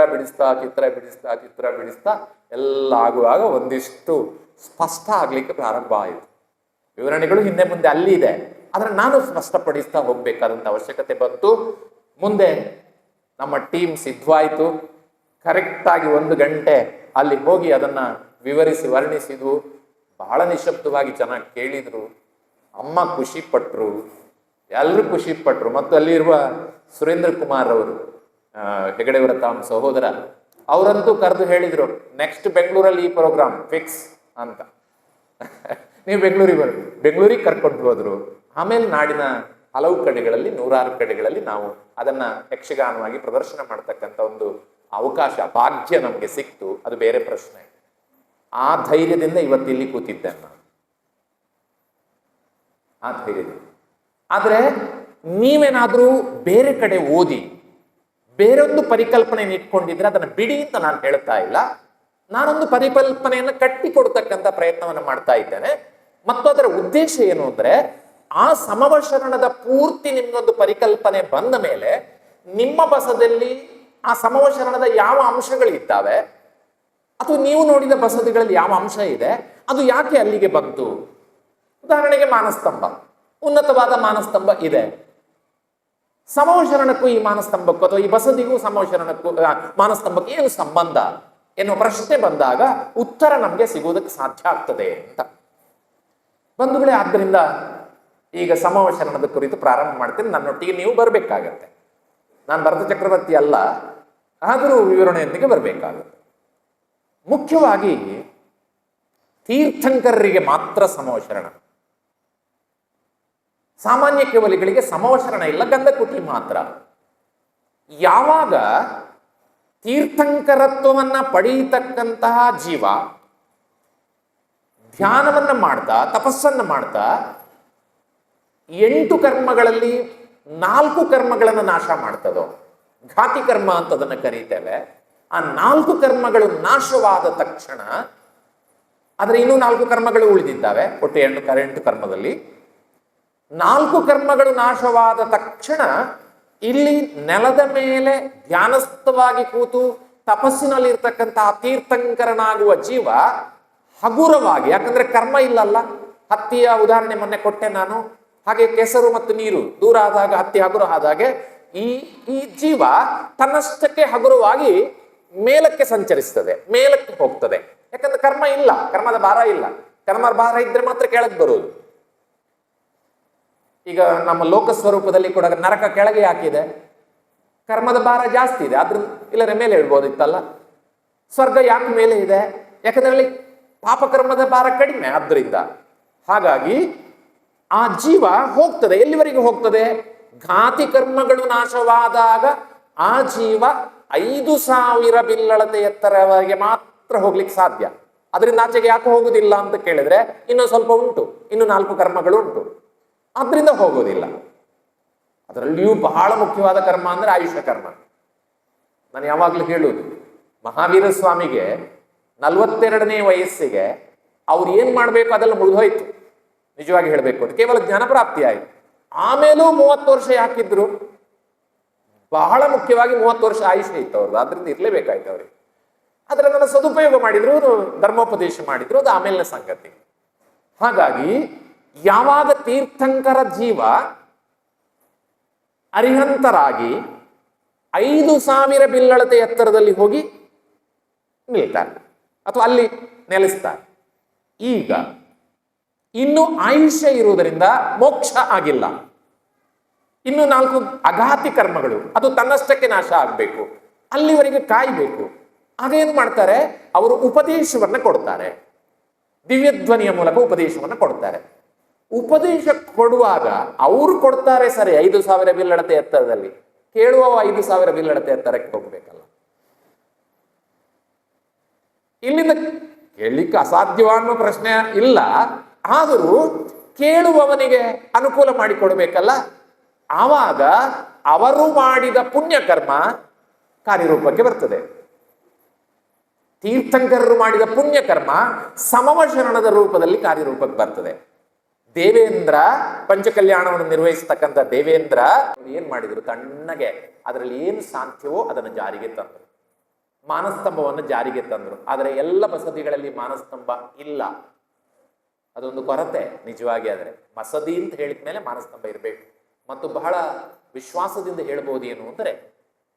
ಬಿಡಿಸ್ತಾ ಎಲ್ಲ ಆಗುವಾಗ ಒಂದಿಷ್ಟು ಸ್ಪಷ್ಟ ಆಗ್ಲಿಕ್ಕೆ ಪ್ರಾರಂಭ ಆಯಿತು. ವಿವರಣೆಗಳು ಹಿಂದೆ ಮುಂದೆ ಅಲ್ಲಿ ಇದೆ, ಆದ್ರೆ ನಾನು ಸ್ಪಷ್ಟಪಡಿಸ್ತಾ ಹೋಗ್ಬೇಕಾದಂತ ಅವಶ್ಯಕತೆ ಬಂತು. ಮುಂದೆ ನಮ್ಮ ಟೀಮ್ ಸಿದ್ಧವಾಯಿತು. ಕರೆಕ್ಟಾಗಿ 1 ಗಂಟೆ ಅಲ್ಲಿ ಹೋಗಿ ಅದನ್ನ ವಿವರಿಸಿ ವರ್ಣಿಸಿದ್ವು. ಬಹಳ ನಿಶಬ್ದವಾಗಿ ಚೆನ್ನಾಗಿ ಕೇಳಿದ್ರು. ಅಮ್ಮ ಖುಷಿ ಪಟ್ರು, ಎಲ್ಲರೂ ಖುಷಿ ಪಟ್ರು. ಮತ್ತು ಅಲ್ಲಿರುವ ಸುರೇಂದ್ರ ಕುಮಾರ್ ಅವರು, ಹೆಗಡೆಯವರ ತಾಮ ಸಹೋದರ, ಅವರಂತೂ ಕರೆದು ಹೇಳಿದ್ರು, ನೆಕ್ಸ್ಟ್ ಬೆಂಗಳೂರಲ್ಲಿ ಈ ಪ್ರೋಗ್ರಾಮ್ ಫಿಕ್ಸ್ ಅಂತ. ನೀವು ಬೆಂಗಳೂರಿಗೆ ಕರ್ಕೊಂಡು ಹೋದ್ರು. ಆಮೇಲೆ ನಾಡಿನ ಹಲವು ಕಡೆಗಳಲ್ಲಿ, 100 ಕಡೆಗಳಲ್ಲಿ ನಾವು ಅದನ್ನ ಯಕ್ಷಗಾನವಾಗಿ ಪ್ರದರ್ಶನ ಮಾಡ್ತಕ್ಕಂಥ ಒಂದು ಅವಕಾಶ, ಭಾಗ್ಯ ನಮಗೆ ಸಿಕ್ತು. ಅದು ಬೇರೆ ಪ್ರಶ್ನೆ. ಆ ಧೈರ್ಯದಿಂದ ಇವತ್ತು ಇಲ್ಲಿ ಕೂತಿದ್ದೇನೆ ನಾನು, ಆ ಧೈರ್ಯದಿಂದ. ಆದ್ರೆ ನೀವೇನಾದ್ರೂ ಬೇರೆ ಕಡೆ ಓದಿ ಬೇರೊಂದು ಪರಿಕಲ್ಪನೆ ಇಟ್ಕೊಂಡಿದ್ರೆ ಅದನ್ನು ಬಿಡಿ ಅಂತ ನಾನು ಹೇಳ್ತಾ ಇಲ್ಲ. ನಾನೊಂದು ಪರಿಕಲ್ಪನೆಯನ್ನು ಕಟ್ಟಿಕೊಡ್ತಕ್ಕಂಥ ಪ್ರಯತ್ನವನ್ನು ಮಾಡ್ತಾ ಇದ್ದೇನೆ. ಮತ್ತು ಅದರ ಉದ್ದೇಶ ಏನು ಅಂದ್ರೆ, ಆ ಸಮವಶರಣದ ಪೂರ್ತಿ ನಿಮ್ಗೊಂದು ಪರಿಕಲ್ಪನೆ ಬಂದ ಮೇಲೆ ನಿಮ್ಮ ಬಸದಲ್ಲಿ ಆ ಸಮವಶರಣದ ಯಾವ ಅಂಶಗಳಿದ್ದಾವೆ ಅಥವಾ ನೀವು ನೋಡಿದ ಬಸದಿಗಳಲ್ಲಿ ಯಾವ ಅಂಶ ಇದೆ, ಅದು ಯಾಕೆ ಅಲ್ಲಿಗೆ ಬಂತು. ಉದಾಹರಣೆಗೆ ಮಾನಸ್ತಂಭ, ಉನ್ನತವಾದ ಮಾನಸ್ತಂಭ ಇದೆ. ಸಮವಶರಣಕ್ಕೂ ಈ ಮಾನಸ್ತಂಭಕ್ಕೂ ಅಥವಾ ಈ ಬಸದಿಗೂ ಸಮವಶರಣಕ್ಕೂ ಮಾನಸ್ತಂಭಕ್ಕೆ ಏನು ಸಂಬಂಧ ಎನ್ನುವ ಪ್ರಶ್ನೆ ಬಂದಾಗ ಉತ್ತರ ನಮಗೆ ಸಿಗುವುದಕ್ಕೆ ಸಾಧ್ಯ ಆಗ್ತದೆ ಅಂತ. ಬಂಧುಗಳೇ, ಆದ್ದರಿಂದ ಈಗ ಸಮವಶರಣದ ಕುರಿತು ಪ್ರಾರಂಭ ಮಾಡ್ತೀನಿ. ನನ್ನೊಟ್ಟಿಗೆ ನೀವು ಬರಬೇಕಾಗತ್ತೆ. ನಾನು ಭರತ ಚಕ್ರವರ್ತಿ ಅಲ್ಲ, ಆದರೂ ವಿವರಣೆಯೊಂದಿಗೆ ಬರಬೇಕಾಗುತ್ತೆ. ಮುಖ್ಯವಾಗಿ ತೀರ್ಥಂಕರರಿಗೆ ಮಾತ್ರ ಸಮವಶರಣ, ಸಾಮಾನ್ಯ ಕೇವಲಿಗಳಿಗೆ ಸಮವಶರಣ ಇಲ್ಲ, ಗಂಧಕುಟಿ ಮಾತ್ರ. ಯಾವಾಗ ತೀರ್ಥಂಕರತ್ವವನ್ನ ಪಡೆಯತಕ್ಕಂತಹ ಜೀವ ಧ್ಯಾನವನ್ನ ಮಾಡ್ತಾ ತಪಸ್ಸನ್ನ ಮಾಡ್ತಾ 8 ಕರ್ಮಗಳಲ್ಲಿ 4 ಕರ್ಮಗಳನ್ನು ನಾಶ ಮಾಡ್ತದೋ, ಘಾತಿ ಕರ್ಮ ಅಂತ ಅದನ್ನು ಕರೀತೇವೆ. ಆ 4 ಕರ್ಮಗಳು ನಾಶವಾದ ತಕ್ಷಣ, ಆದರೆ ಇನ್ನೂ 4 ಕರ್ಮಗಳು ಉಳಿದಿದ್ದಾವೆ. ಒಟ್ಟು 8 ಕರ್ಮದಲ್ಲಿ 4 ಕರ್ಮಗಳು ನಾಶವಾದ ತಕ್ಷಣ ಇಲ್ಲಿ ನೆಲದ ಮೇಲೆ ಧ್ಯಾನಸ್ಥವಾಗಿ ಕೂತು ತಪಸ್ಸಿನಲ್ಲಿ ಇರ್ತಕ್ಕಂತಹ ತೀರ್ಥಂಕರನಾಗುವ ಜೀವ ಹಗುರವಾಗಿ, ಯಾಕಂದ್ರೆ ಕರ್ಮ ಇಲ್ಲಲ್ಲ. ಹತ್ತಿಯ ಉದಾಹರಣೆ ಮೊನ್ನೆ ಕೊಟ್ಟೆ ನಾನು. ಹಾಗೆ ಕೆಸರು ಮತ್ತು ನೀರು ದೂರ ಆದಾಗ ಹತ್ತಿ ಹಗುರ ಆದಾಗೆ ಈ ಜೀವ ತನ್ನಷ್ಟಕ್ಕೆ ಹಗುರವಾಗಿ ಮೇಲಕ್ಕೆ ಸಂಚರಿಸ್ತದೆ, ಮೇಲಕ್ಕೆ ಹೋಗ್ತದೆ. ಯಾಕಂದ್ರೆ ಕರ್ಮ ಇಲ್ಲ, ಕರ್ಮದ ಭಾರ ಇಲ್ಲ. ಕರ್ಮದ ಭಾರ ಇದ್ರೆ ಮಾತ್ರ ಕೆಳಗೆ ಬರುವುದು. ಈಗ ನಮ್ಮ ಲೋಕ ಸ್ವರೂಪದಲ್ಲಿ ಕೂಡ ನರಕ ಕೆಳಗೆ ಹಾಕಿದೆ, ಕರ್ಮದ ಭಾರ ಜಾಸ್ತಿ ಇದೆ, ಆದ್ರೂ ಇಲ್ಲರೆ ಮೇಲೆ ಹೇಳ್ಬೋದಿತ್ತಲ್ಲ. ಸ್ವರ್ಗ ಯಾಕೆ ಮೇಲೆ ಇದೆ? ಯಾಕಂದ್ರೆ ಅಲ್ಲಿ ಪಾಪಕರ್ಮದ ಭಾರ ಕಡಿಮೆ. ಆದ್ರಿಂದ ಹಾಗಾಗಿ ಆ ಜೀವ ಹೋಗ್ತದೆ. ಎಲ್ಲಿವರೆಗೆ ಹೋಗ್ತದೆ? ಘಾತಿ ಕರ್ಮಗಳು ನಾಶವಾದಾಗ ಆ ಜೀವ 5,000 ಬಿಲ್ಲಳತೆ ಎತ್ತರವರೆಗೆ ಮಾತ್ರ ಹೋಗ್ಲಿಕ್ಕೆ ಸಾಧ್ಯ. ಅದರಿಂದ ಆಚೆಗೆ ಯಾಕೆ ಹೋಗುದಿಲ್ಲ ಅಂತ ಕೇಳಿದ್ರೆ, ಇನ್ನೂ ಸ್ವಲ್ಪ ಉಂಟು, ಇನ್ನು 4 ಕರ್ಮಗಳು ಉಂಟು, ಆದ್ರಿಂದ ಹೋಗೋದಿಲ್ಲ. ಅದರಲ್ಲಿಯೂ ಬಹಳ ಮುಖ್ಯವಾದ ಕರ್ಮ ಅಂದ್ರೆ ಆಯುಷ್ಯ ಕರ್ಮ. ನಾನು ಯಾವಾಗ್ಲೂ ಹೇಳುವುದು, ಮಹಾವೀರ ಸ್ವಾಮಿಗೆ 42ನೇ ವಯಸ್ಸಿಗೆ ಅವ್ರು ಏನ್ ಮಾಡ್ಬೇಕು ಅದೆಲ್ಲ ಮುಗಿದೋಯ್ತು. ನಿಜವಾಗಿ ಹೇಳ್ಬೇಕು ಅಂತ ಕೇವಲ ಜ್ಞಾನಪ್ರಾಪ್ತಿ ಆಯ್ತು. ಆಮೇಲೂ 30 ವರ್ಷ ಯಾಕಿದ್ರು? ಬಹಳ ಮುಖ್ಯವಾಗಿ 30 ವರ್ಷ ಆಯುಷ್ಯ ಇತ್ತು ಅವ್ರದ್ದು, ಆದ್ರಿಂದ ಇರ್ಲೇಬೇಕಾಯ್ತು ಅವ್ರಿಗೆ. ಆದ್ರೆ ಅದನ್ನು ಸದುಪಯೋಗ ಮಾಡಿದ್ರು, ಧರ್ಮೋಪದೇಶ ಮಾಡಿದ್ರು, ಅದು ಆಮೇಲಿನ ಸಂಗತಿ. ಹಾಗಾಗಿ ಯಾವಾಗ ತೀರ್ಥಂಕರ ಜೀವ ಅರಿಹಂತರಾಗಿ 5,000 ಬಿಲ್ಲಳತೆ ಎತ್ತರದಲ್ಲಿ ಹೋಗಿ ನಿಲ್ತಾರೆ ಅಥವಾ ಅಲ್ಲಿ ನೆಲೆಸ್ತಾರೆ. ಈಗ ಇನ್ನು ಆಯುಷ್ಯ ಇರುವುದರಿಂದ ಮೋಕ್ಷ ಆಗಿಲ್ಲ, ಇನ್ನು 4 ಅಘಾತಿ ಕರ್ಮಗಳು, ಅದು ತನ್ನಷ್ಟಕ್ಕೆ ನಾಶ ಆಗಬೇಕು, ಅಲ್ಲಿವರೆಗೆ ಕಾಯಬೇಕು. ಅದೇನ್ ಮಾಡ್ತಾರೆ? ಅವರು ಉಪದೇಶವನ್ನ ಕೊಡ್ತಾರೆ, ದಿವ್ಯಧ್ವನಿಯ ಮೂಲಕ ಉಪದೇಶವನ್ನ ಕೊಡ್ತಾರೆ. ಉಪದೇಶ ಕೊಡುವಾಗ ಅವರು ಕೊಡ್ತಾರೆ ಸರಿ 5,000 ಬಿಲ್ಲಳತೆ ಎತ್ತರದಲ್ಲಿ, ಕೇಳುವ 5,000 ಬಿಲ್ಲಳತೆ ಎತ್ತರಕ್ಕೆ ಹೋಗ್ಬೇಕಲ್ಲ. ಇಲ್ಲಿಂದ ಕೇಳಲಿಕ್ಕೆ ಅಸಾಧ್ಯ ಅನ್ನೋ ಪ್ರಶ್ನೆ ಇಲ್ಲ, ಆದರೂ ಕೇಳುವವನಿಗೆ ಅನುಕೂಲ ಮಾಡಿಕೊಡ್ಬೇಕಲ್ಲ. ಆವಾಗ ಅವರು ಮಾಡಿದ ಪುಣ್ಯಕರ್ಮ ಕಾರ್ಯರೂಪಕ್ಕೆ ಬರ್ತದೆ. ತೀರ್ಥಂಕರರು ಮಾಡಿದ ಪುಣ್ಯಕರ್ಮ ಸಮವಶರಣದ ರೂಪದಲ್ಲಿ ಕಾರ್ಯರೂಪಕ್ಕೆ ಬರ್ತದೆ. ದೇವೇಂದ್ರ ಪಂಚಕಲ್ಯಾಣವನ್ನು ನಿರ್ವಹಿಸತಕ್ಕಂಥ ದೇವೇಂದ್ರ ಏನ್ ಮಾಡಿದ್ರು? ತಣ್ಣಗೆ ಅದರಲ್ಲಿ ಏನು ಸಾಧ್ಯವೋ ಅದನ್ನು ಜಾರಿಗೆ ತಂದರು, ಮಾನಸ್ತಂಭವನ್ನು ಜಾರಿಗೆ ತಂದರು. ಆದರೆ ಎಲ್ಲ ಬಸದಿಗಳಲ್ಲಿ ಮಾನಸ್ತಂಭ ಇಲ್ಲ, ಅದೊಂದು ಕೊರತೆ ನಿಜವಾಗಿ. ಆದರೆ ಮಸದಿ ಅಂತ ಹೇಳಿದ ಮೇಲೆ ಮಾನಸ್ತಂಭ ಇರಬೇಕು. ಮತ್ತು ಬಹಳ ವಿಶ್ವಾಸದಿಂದ ಹೇಳ್ಬೋದು ಏನು ಅಂದರೆ,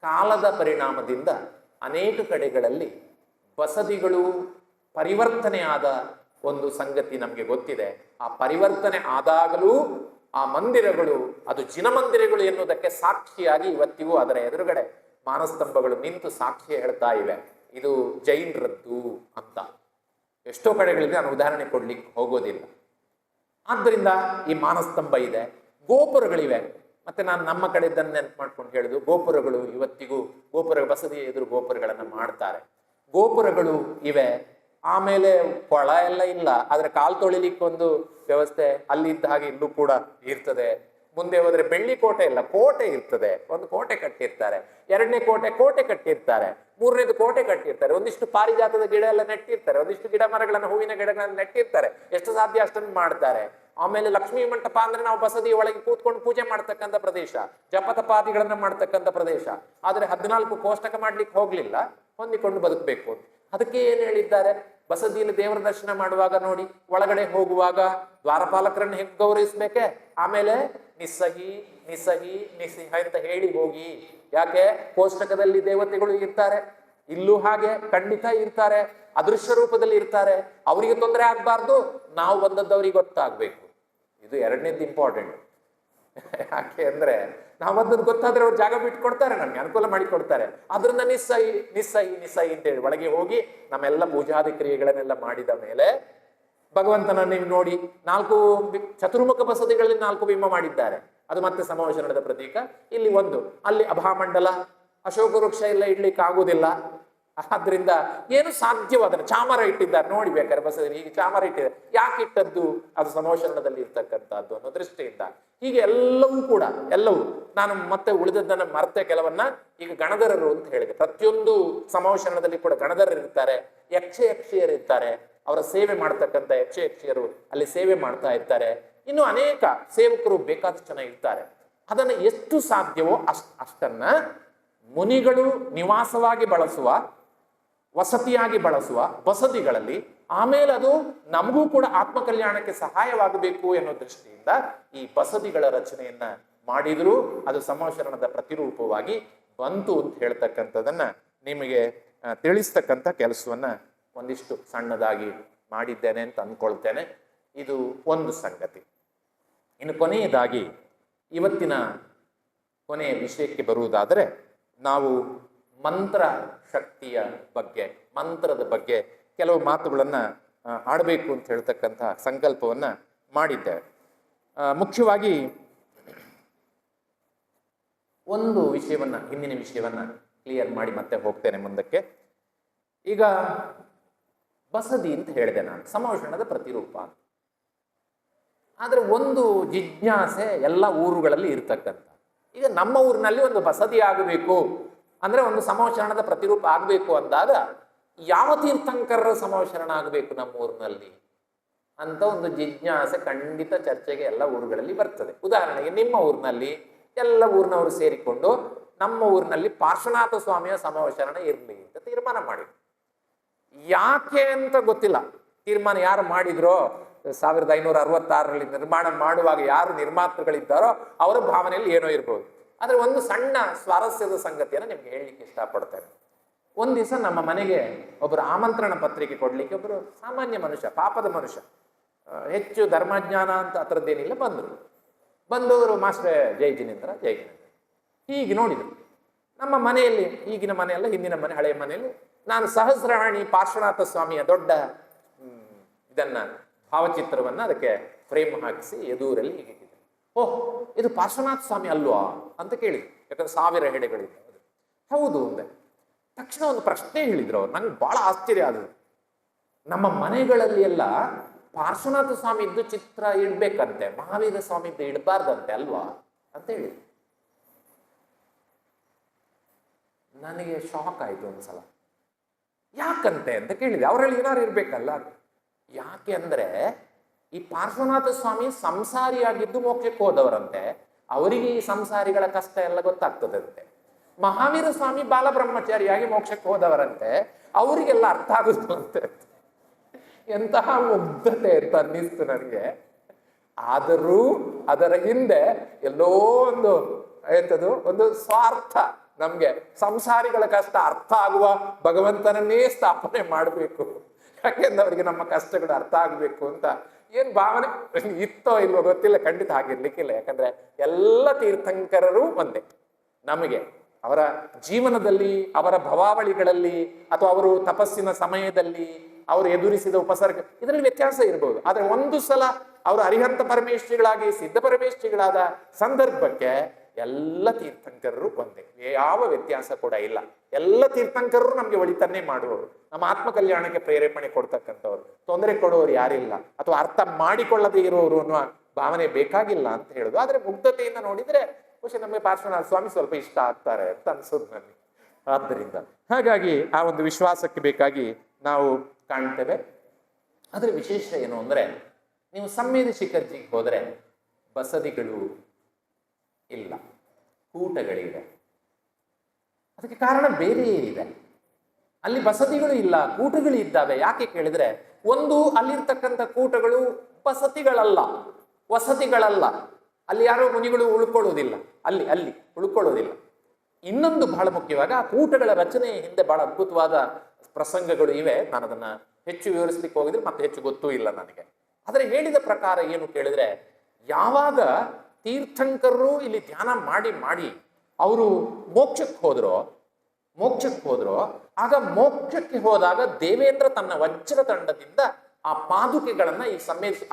ಕಾಲದ ಪರಿಣಾಮದಿಂದ ಅನೇಕ ಕಡೆಗಳಲ್ಲಿ ಬಸದಿಗಳು ಪರಿವರ್ತನೆ ಆದ ಒಂದು ಸಂಗತಿ ನಮಗೆ ಗೊತ್ತಿದೆ. ಆ ಪರಿವರ್ತನೆ ಆದಾಗಲೂ ಆ ಮಂದಿರಗಳು ಅದು ಜಿನಮಂದಿರಗಳು ಎನ್ನುವುದಕ್ಕೆ ಸಾಕ್ಷಿಯಾಗಿ ಇವತ್ತಿಗೂ ಅದರ ಎದುರುಗಡೆ ಮಾನಸ್ತಂಭಗಳು ನಿಂತು ಸಾಕ್ಷಿ ಹೇಳ್ತಾ ಇವೆ, ಇದು ಜೈನರದ್ದು ಅಂತ. ಎಷ್ಟೋ ಕಡೆಗಳಿಗೆ ನಾನು ಉದಾಹರಣೆ ಕೊಡ್ಲಿಕ್ಕೆ ಹೋಗೋದಿಲ್ಲ. ಆದ್ದರಿಂದ ಈ ಮಾನಸ್ತಂಭ ಇದೆ, ಗೋಪುರಗಳಿವೆ. ಮತ್ತೆ ನಾನು ನಮ್ಮ ಕಡೆದನ್ನು ನೆನ್ಪು ಮಾಡ್ಕೊಂಡು ಹೇಳುದು, ಗೋಪುರಗಳು ಇವತ್ತಿಗೂ ಗೋಪುರ ಬಸದಿಯ ಎದುರು ಗೋಪುರಗಳನ್ನು ಮಾಡ್ತಾರೆ, ಗೋಪುರಗಳು ಇವೆ. ಆಮೇಲೆ ಕೊಳ ಎಲ್ಲ ಇಲ್ಲ, ಆದ್ರೆ ಕಾಲು ತೊಳಿಲಿಕ್ಕೆ ಒಂದು ವ್ಯವಸ್ಥೆ ಅಲ್ಲಿದ್ದ ಹಾಗೆ ಇಲ್ಲೂ ಕೂಡ ಇರ್ತದೆ. ಮುಂದೆ ಹೋದ್ರೆ ಬೆಳ್ಳಿ ಕೋಟೆ ಇಲ್ಲ, ಕೋಟೆ ಇರ್ತದೆ. ಒಂದು ಕೋಟೆ ಕಟ್ಟಿರ್ತಾರೆ, ಎರಡನೇ ಕೋಟೆ ಕಟ್ಟಿರ್ತಾರೆ, ಮೂರನೇದು ಕೋಟೆ ಕಟ್ಟಿರ್ತಾರೆ, ಒಂದಿಷ್ಟು ಪಾರಿಜಾತದ ಗಿಡ ಎಲ್ಲ ನೆಟ್ಟಿರ್ತಾರೆ, ಒಂದಿಷ್ಟು ಗಿಡ ಮರಗಳನ್ನು, ಹೂವಿನ ಗಿಡಗಳನ್ನು ನೆಟ್ಟಿರ್ತಾರೆ, ಎಷ್ಟು ಸಾಧ್ಯ ಅಷ್ಟನ್ನು ಮಾಡ್ತಾರೆ. ಆಮೇಲೆ ಲಕ್ಷ್ಮೀ ಮಂಟಪ ಅಂದ್ರೆ ನಾವು ಬಸದಿ ಒಳಗೆ ಕೂತ್ಕೊಂಡು ಪೂಜೆ ಮಾಡ್ತಕ್ಕಂಥ ಪ್ರದೇಶ, ಜಪತಪಾದಿಗಳನ್ನ ಮಾಡ್ತಕ್ಕಂಥ ಪ್ರದೇಶ. ಆದ್ರೆ 14 ಕೋಷ್ಟಕ ಮಾಡ್ಲಿಕ್ಕೆ ಹೋಗ್ಲಿಲ್ಲ, ಹೊಂದಿಕೊಂಡು ಬದುಕಬೇಕು. ಅದಕ್ಕೆ ಏನ್ ಹೇಳಿದ್ದಾರೆ, ಬಸದಿಯಲ್ಲಿ ದೇವರ ದರ್ಶನ ಮಾಡುವಾಗ ನೋಡಿ, ಒಳಗಡೆ ಹೋಗುವಾಗ ದ್ವಾರಪಾಲಕರನ್ನು ಹೇಗೆ ಗೌರವಿಸ್ಬೇಕೆ, ಆಮೇಲೆ ನಿಸ್ಸಹಿ ನಿಸ್ಸಹಿ ನಿಸ್ಸಿಹ ಅಂತ ಹೇಳಿ ಹೋಗಿ. ಯಾಕೆ, ಕೋಷ್ಟಕದಲ್ಲಿ ದೇವತೆಗಳು ಇರ್ತಾರೆ, ಇಲ್ಲೂ ಹಾಗೆ ಖಂಡಿತ ಇರ್ತಾರೆ, ಅದೃಶ್ಯ ರೂಪದಲ್ಲಿ ಇರ್ತಾರೆ, ಅವರಿಗೆ ತೊಂದರೆ ಆಗ್ಬಾರ್ದು, ನಾವು ಬಂದದ್ದವ್ರಿಗೆ ಗೊತ್ತಾಗ್ಬೇಕು. ಇದು ಎರಡನೇದು ಇಂಪಾರ್ಟೆಂಟ್. ಯಾಕೆ ಅಂದ್ರೆ ನಾವು ಬಂದದ್ದು ಗೊತ್ತಾದ್ರೆ ಅವ್ರು ಜಾಗ ಬಿಟ್ಕೊಡ್ತಾರೆ, ನಮ್ಗೆ ಅನುಕೂಲ ಮಾಡಿ ಕೊಡ್ತಾರೆ. ಅದ್ರಿಂದ ನಿಸ್ಸಹಿ ನಿಸ್ಸಹಿ ನಿಸ್ಸಹಿ ಅಂತೇಳಿ ಒಳಗೆ ಹೋಗಿ ನಮ್ಮೆಲ್ಲ ಪೂಜಾದಿ ಕ್ರಿಯೆಗಳನ್ನೆಲ್ಲ ಮಾಡಿದ ಮೇಲೆ ಭಗವಂತನ ನೀವು ನೋಡಿ, 4 ಚತುರ್ಮುಖ ಬಸದಿಗಳಲ್ಲಿ 4 ಬಿಂಬ ಮಾಡಿದ್ದಾರೆ. ಅದು ಮತ್ತೆ ಸಮಾವೇಶನದ ಪ್ರತೀಕ. ಇಲ್ಲಿ ಒಂದು, ಅಲ್ಲಿ ಅಭಾಮಂಡಲ, ಅಶೋಕ ವೃಕ್ಷ ಎಲ್ಲ ಇಡ್ಲಿಕ್ಕೆ ಆಗುವುದಿಲ್ಲ. ಆದ್ರಿಂದ ಏನು ಸಾಧ್ಯವಾದ ಚಾಮರ ಇಟ್ಟಿದ್ದಾರೆ ನೋಡಿ, ಬೇಕಾದ್ರೆ ಬಸದಿ ಹೀಗೆ ಚಾಮರ ಇಟ್ಟಿದ್ದಾರೆ. ಯಾಕೆ ಇಟ್ಟದ್ದು, ಅದು ಸಮಾವೇಶನದಲ್ಲಿ ಇರ್ತಕ್ಕಂಥದ್ದು ಅನ್ನೋ ದೃಷ್ಟಿಯಿಂದ. ಹೀಗೆ ಎಲ್ಲವೂ ನಾನು ಮತ್ತೆ ಉಳಿದದ್ದನ್ನ ಮರ್ತೆ ಕೆಲವನ್ನ. ಈಗ ಗಣಧರರು ಅಂತ ಹೇಳಿದೆ, ಪ್ರತಿಯೊಂದು ಸಮಾವೇಶನದಲ್ಲಿ ಕೂಡ ಗಣಧರರು ಇರ್ತಾರೆ, ಯಕ್ಷಿಯರು ಇರ್ತಾರೆ, ಅವರ ಸೇವೆ ಮಾಡ್ತಕ್ಕಂಥ ಯಕ್ಷಿಯರು ಅಲ್ಲಿ ಸೇವೆ ಮಾಡ್ತಾ ಇರ್ತಾರೆ. ಇನ್ನು ಅನೇಕ ಸೇವಕರು ಬೇಕಾದಷ್ಟು ಜನ ಇರ್ತಾರೆ. ಅದನ್ನ ಎಷ್ಟು ಸಾಧ್ಯವೋ ಅಷ್ಟನ್ನ ಮುನಿಗಳು ನಿವಾಸವಾಗಿ ಬಳಸುವ, ವಸತಿಯಾಗಿ ಬಳಸುವ ಬಸದಿಗಳಲ್ಲಿ, ಆಮೇಲೆ ಅದು ನಮಗೂ ಕೂಡ ಆತ್ಮಕಲ್ಯಾಣಕ್ಕೆ ಸಹಾಯವಾಗಬೇಕು ಎನ್ನುವ ದೃಷ್ಟಿಯಿಂದ ಈ ಬಸದಿಗಳ ರಚನೆಯನ್ನ ಮಾಡಿದ್ರು. ಅದು ಸಮಾಚರಣದ ಪ್ರತಿರೂಪವಾಗಿ ಬಂತು ಅಂತ ಹೇಳ್ತಕ್ಕಂಥದನ್ನ ನಿಮಗೆ ತಿಳಿಸ್ತಕ್ಕಂಥ ಕೆಲಸವನ್ನ ಒಂದಿಷ್ಟು ಸಣ್ಣದಾಗಿ ಮಾಡಿದ್ದೇನೆ ಅಂತ ಅಂದ್ಕೊಳ್ತೇನೆ. ಇದು ಒಂದು ಸಂಗತಿ. ಇನ್ನು ಕೊನೆಯದಾಗಿ ಇವತ್ತಿನ ಕೊನೆಯ ವಿಷಯಕ್ಕೆ ಬರುವುದಾದರೆ, ನಾವು ಮಂತ್ರ ಶಕ್ತಿಯ ಬಗ್ಗೆ, ಮಂತ್ರದ ಬಗ್ಗೆ ಕೆಲವು ಮಾತುಗಳನ್ನ ಆಡಬೇಕು ಅಂತ ಹೇಳ್ತಕ್ಕಂಥ ಸಂಕಲ್ಪವನ್ನ ಮಾಡಿದ್ದೇವೆ. ಮುಖ್ಯವಾಗಿ ಒಂದು ವಿಷಯವನ್ನ, ಹಿಂದಿನ ವಿಷಯವನ್ನ ಕ್ಲಿಯರ್ ಮಾಡಿ ಮತ್ತೆ ಹೋಗ್ತೇನೆ ಮುಂದಕ್ಕೆ. ಈಗ ಬಸದಿ ಅಂತ ಹೇಳಿದೆ ನಾನು, ಸಮಾವೇಶನದ ಪ್ರತಿರೂಪ. ಆದ್ರೆ ಒಂದು ಜಿಜ್ಞಾಸೆ ಎಲ್ಲ ಊರುಗಳಲ್ಲಿ ಇರ್ತಕ್ಕಂಥ, ಈಗ ನಮ್ಮ ಊರಿನಲ್ಲಿ ಒಂದು ಬಸದಿ ಆಗಬೇಕು ಅಂದ್ರೆ, ಒಂದು ಸಮಾವೇಶನದ ಪ್ರತಿರೂಪ ಆಗಬೇಕು ಅಂದಾಗ ಯಾವ ತೀರ್ಥಂಕರರ ಸಮಾವೇಶನ ಆಗಬೇಕು ನಮ್ಮ ಊರಿನಲ್ಲಿ ಅಂತ ಒಂದು ಜಿಜ್ಞಾಸೆ ಖಂಡಿತ ಚರ್ಚೆಗೆ ಎಲ್ಲ ಊರುಗಳಲ್ಲಿ ಬರ್ತದೆ. ಉದಾಹರಣೆಗೆ ನಿಮ್ಮ ಊರಿನಲ್ಲಿ ಎಲ್ಲ ಊರಿನವರು ಸೇರಿಕೊಂಡು ನಮ್ಮ ಊರಿನಲ್ಲಿ ಪಾರ್ಶ್ವನಾಥ ಸ್ವಾಮಿಯ ಸಮಾವೇಶನ ಇರಲಿ ಅಂತ ತೀರ್ಮಾನ ಮಾಡಿ. ಯಾಕೆ ಅಂತ ಗೊತ್ತಿಲ್ಲ, ತೀರ್ಮಾನ ಯಾರು ಮಾಡಿದ್ರೋ, 1566ರಲ್ಲಿ ನಿರ್ಮಾಣ ಮಾಡುವಾಗ ಯಾರು ನಿರ್ಮಾತೃಗಳಿದ್ದಾರೋ ಅವರ ಭಾವನೆಯಲ್ಲಿ ಏನೋ ಇರ್ಬೋದು. ಆದ್ರೆ ಒಂದು ಸಣ್ಣ ಸ್ವಾರಸ್ಯದ ಸಂಗತಿಯನ್ನು ನಿಮ್ಗೆ ಹೇಳಲಿಕ್ಕೆ ಇಷ್ಟಪಡ್ತೇನೆ. ಒಂದ್ ದಿವಸ ನಮ್ಮ ಮನೆಗೆ ಒಬ್ಬರು ಆಮಂತ್ರಣ ಪತ್ರಿಕೆ ಕೊಡ್ಲಿಕ್ಕೆ ಒಬ್ಬರು ಸಾಮಾನ್ಯ ಮನುಷ್ಯ, ಪಾಪದ ಮನುಷ್ಯ, ಹೆಚ್ಚು ಧರ್ಮಜ್ಞಾನ ಅಂತ ಅತ್ರದ್ದೇನಿಲ್ಲ, ಬಂದವರು ಮಾಸ್ಟರ್ ಜೈ ಜಿನೇಂದ್ರ ಹೀಗೆ ನೋಡಿದ್ರು. ನಮ್ಮ ಮನೆಯಲ್ಲಿ, ಈಗಿನ ಮನೆಯಲ್ಲ ಹಿಂದಿನ ಮನೆ, ಹಳೆಯ ಮನೆಯಲ್ಲಿ ನಾನು ಸಹಸ್ರವಾಣಿ ಪಾರ್ಶ್ವನಾಥ ಸ್ವಾಮಿಯ ದೊಡ್ಡ ಇದನ್ನ ಭಾವಚಿತ್ರವನ್ನ ಅದಕ್ಕೆ ಫ್ರೇಮ್ ಹಾಕಿಸಿ ಎದುರಲ್ಲಿ ಹೀಗೆ ಇಟ್ಟಿದ್ದೆ. ಓಹ್, ಇದು ಪಾರ್ಶ್ವನಾಥ ಸ್ವಾಮಿ ಅಲ್ವಾ ಅಂತ ಕೇಳಿದ್ರು, ಯಾಕಂದ್ರೆ 1000 ಹೆಡೆಗಳಿದ್ದ. ಹೌದು ಅಂದೆ. ತಕ್ಷಣ ಒಂದು ಪ್ರಶ್ನೆ ಹೇಳಿದ್ರು ಅವ್ರು, ನಂಗೆ ಬಹಳ ಆಶ್ಚರ್ಯ ಆದದ್ದು. ನಮ್ಮ ಮನೆಗಳಲ್ಲಿ ಎಲ್ಲ ಪಾರ್ಶ್ವನಾಥ ಸ್ವಾಮಿ ಇದ್ದು ಚಿತ್ರ ಇಡ್ಬೇಕಂತೆ, ಮಹಾವೀರ ಸ್ವಾಮಿ ಇದ್ದು ಇಡಬಾರ್ದಂತೆ ಅಲ್ವಾ ಅಂತ ಹೇಳಿ. ನನಗೆ ಶಾಕ್ ಆಯ್ತು ಒಂದ್ಸಲ. ಯಾಕಂತೆ ಅಂತ ಕೇಳಿದೆ. ಅವರಲ್ಲಿ ಏನಾರು ಇರ್ಬೇಕಲ್ಲ. ಯಾಕೆ ಅಂದ್ರೆ ಈ ಪಾರ್ಶ್ವನಾಥ ಸ್ವಾಮಿ ಸಂಸಾರಿಯಾಗಿದ್ದು ಮೋಕ್ಷಕ್ಕೆ ಹೋದವರಂತೆ, ಅವರಿಗೆ ಈ ಸಂಸಾರಿಗಳ ಕಷ್ಟ ಎಲ್ಲ ಗೊತ್ತಾಗ್ತದಂತೆ. ಮಹಾವೀರ ಸ್ವಾಮಿ ಬಾಲಬ್ರಹ್ಮಚಾರಿಯಾಗಿ ಮೋಕ್ಷಕ್ಕೆ ಹೋದವರಂತೆ, ಅವರಿಗೆಲ್ಲ ಅರ್ಥ ಆಗುತ್ತಂತೆ. ಎಂತಹ ಮುಗ್ಧತೆ ಅಂತ ಅನ್ನಿಸ್ತು ನನಗೆ. ಆದರೂ ಅದರ ಹಿಂದೆ ಎಲ್ಲೋ ಒಂದು ಎಂಥದ್ದು, ಒಂದು ಸ್ವಾರ್ಥ. ನಮ್ಗೆ ಸಂಸಾರಿಗಳ ಕಷ್ಟ ಅರ್ಥ ಆಗುವ ಭಗವಂತನನ್ನೇ ಸ್ಥಾಪನೆ ಮಾಡಬೇಕು, ಯಾಕೆಂದ್ರೆ ಅವರಿಗೆ ನಮ್ಮ ಕಷ್ಟಗಳು ಅರ್ಥ ಆಗ್ಬೇಕು ಅಂತ ಏನ್ ಭಾವನೆ ಇತ್ತೋ ಇಲ್ವೋ ಗೊತ್ತಿಲ್ಲ, ಖಂಡಿತ ಆಗಿರ್ಲಿಕ್ಕಿಲ್ಲ. ಯಾಕಂದ್ರೆ ಎಲ್ಲ ತೀರ್ಥಂಕರರು ಒಂದೇ. ನಮಗೆ ಅವರ ಜೀವನದಲ್ಲಿ, ಅವರ ಭವಾವಳಿಗಳಲ್ಲಿ, ಅಥವಾ ಅವರು ತಪಸ್ಸಿನ ಸಮಯದಲ್ಲಿ ಅವರು ಎದುರಿಸಿದ ಉಪಸರ್ಗ, ಇದರಲ್ಲಿ ವ್ಯತ್ಯಾಸ ಇರ್ಬೋದು. ಆದ್ರೆ ಒಂದು ಸಲ ಅವರು ಅರಿಹಂತ ಪರಮೇಶ್ವರಿಗಳಾಗಿ ಸಿದ್ಧ ಪರಮೇಶ್ವರಿಗಳಾದ ಸಂದರ್ಭಕ್ಕೆ ಎಲ್ಲ ತೀರ್ಥಂಕರರು ಒಂದೇ, ಯಾವ ವ್ಯತ್ಯಾಸ ಕೂಡ ಇಲ್ಲ. ಎಲ್ಲ ತೀರ್ಥಂಕರರು ನಮ್ಗೆ ಒಳಿತನ್ನೇ ಮಾಡುವವರು, ನಮ್ಮ ಆತ್ಮ ಕಲ್ಯಾಣಕ್ಕೆ ಪ್ರೇರೇಪಣೆ ಕೊಡ್ತಕ್ಕಂಥವ್ರು, ತೊಂದರೆ ಕೊಡೋರು ಯಾರಿಲ್ಲ, ಅಥವಾ ಅರ್ಥ ಮಾಡಿಕೊಳ್ಳದೇ ಇರೋರು ಅನ್ನುವ ಭಾವನೆ ಬೇಕಾಗಿಲ್ಲ ಅಂತ ಹೇಳುದು. ಆದ್ರೆ ಮುಗ್ಧತೆಯಿಂದ ನೋಡಿದ್ರೆ ಬಹುಶಃ ನಮಗೆ ಪಾರ್ಶ್ವನಾಥ ಸ್ವಾಮಿ ಸ್ವಲ್ಪ ಇಷ್ಟ ಆಗ್ತಾರೆ ಅಂತ ಅನ್ಸೋದು ನನಗೆ. ಆದ್ದರಿಂದ ಹಾಗಾಗಿ ಆ ಒಂದು ವಿಶ್ವಾಸಕ್ಕೆ ಬೇಕಾಗಿ ನಾವು ಕಾಣ್ತೇವೆ. ಆದ್ರೆ ವಿಶೇಷ ಏನು ಅಂದ್ರೆ, ನೀವು ಸಂವೇದಿ ಶಿಖರ್ಜಿಗೆ ಹೋದ್ರೆ ಬಸದಿಗಳು ಇಲ್ಲ, ಕೂಟಗಳಿವೆ. ಅದಕ್ಕೆ ಕಾರಣ ಬೇರೆ ಏನಿದೆ. ಅಲ್ಲಿ ಬಸದಿಗಳು ಇಲ್ಲ, ಕೂಟಗಳು ಇದ್ದಾವೆ. ಯಾಕೆ ಕೇಳಿದ್ರೆ, ಒಂದು ಅಲ್ಲಿರ್ತಕ್ಕಂಥ ಕೂಟಗಳು ಬಸತಿಗಳಲ್ಲ, ವಸತಿಗಳಲ್ಲ. ಅಲ್ಲಿ ಯಾರೋ ಮುನಿಗಳು ಉಳ್ಕೊಳ್ಳೋದಿಲ್ಲ, ಅಲ್ಲಿ ಅಲ್ಲಿ ಉಳ್ಕೊಳ್ಳೋದಿಲ್ಲ. ಇನ್ನೊಂದು ಬಹಳ ಮುಖ್ಯವಾಗಿ ಆ ಕೂಟಗಳ ರಚನೆ ಹಿಂದೆ ಬಹಳ ಅದ್ಭುತವಾದ ಪ್ರಸಂಗಗಳು ಇವೆ. ನಾನು ಅದನ್ನ ಹೆಚ್ಚು ವಿವರಿಸ್ಲಿಕ್ಕೆ ಹೋಗಿದ್ರೆ ಮತ್ತೆ ಹೆಚ್ಚು ಗೊತ್ತೂ ಇಲ್ಲ ನನಗೆ. ಆದರೆ ಹೇಳಿದ ಪ್ರಕಾರ ಏನು ಕೇಳಿದ್ರೆ, ಯಾವಾಗ ತೀರ್ಥಂಕರರು ಇಲ್ಲಿ ಧ್ಯಾನ ಮಾಡಿ ಮಾಡಿ ಅವರು ಮೋಕ್ಷಕ್ಕೆ ಹೋದ್ರೋ ಆಗ ಮೋಕ್ಷಕ್ಕೆ ಹೋದಾಗ ದೇವೇಂದ್ರ ತನ್ನ ವಜ್ರದಂಡದಿಂದ ಆ ಪಾದುಕೆಗಳನ್ನ ಈ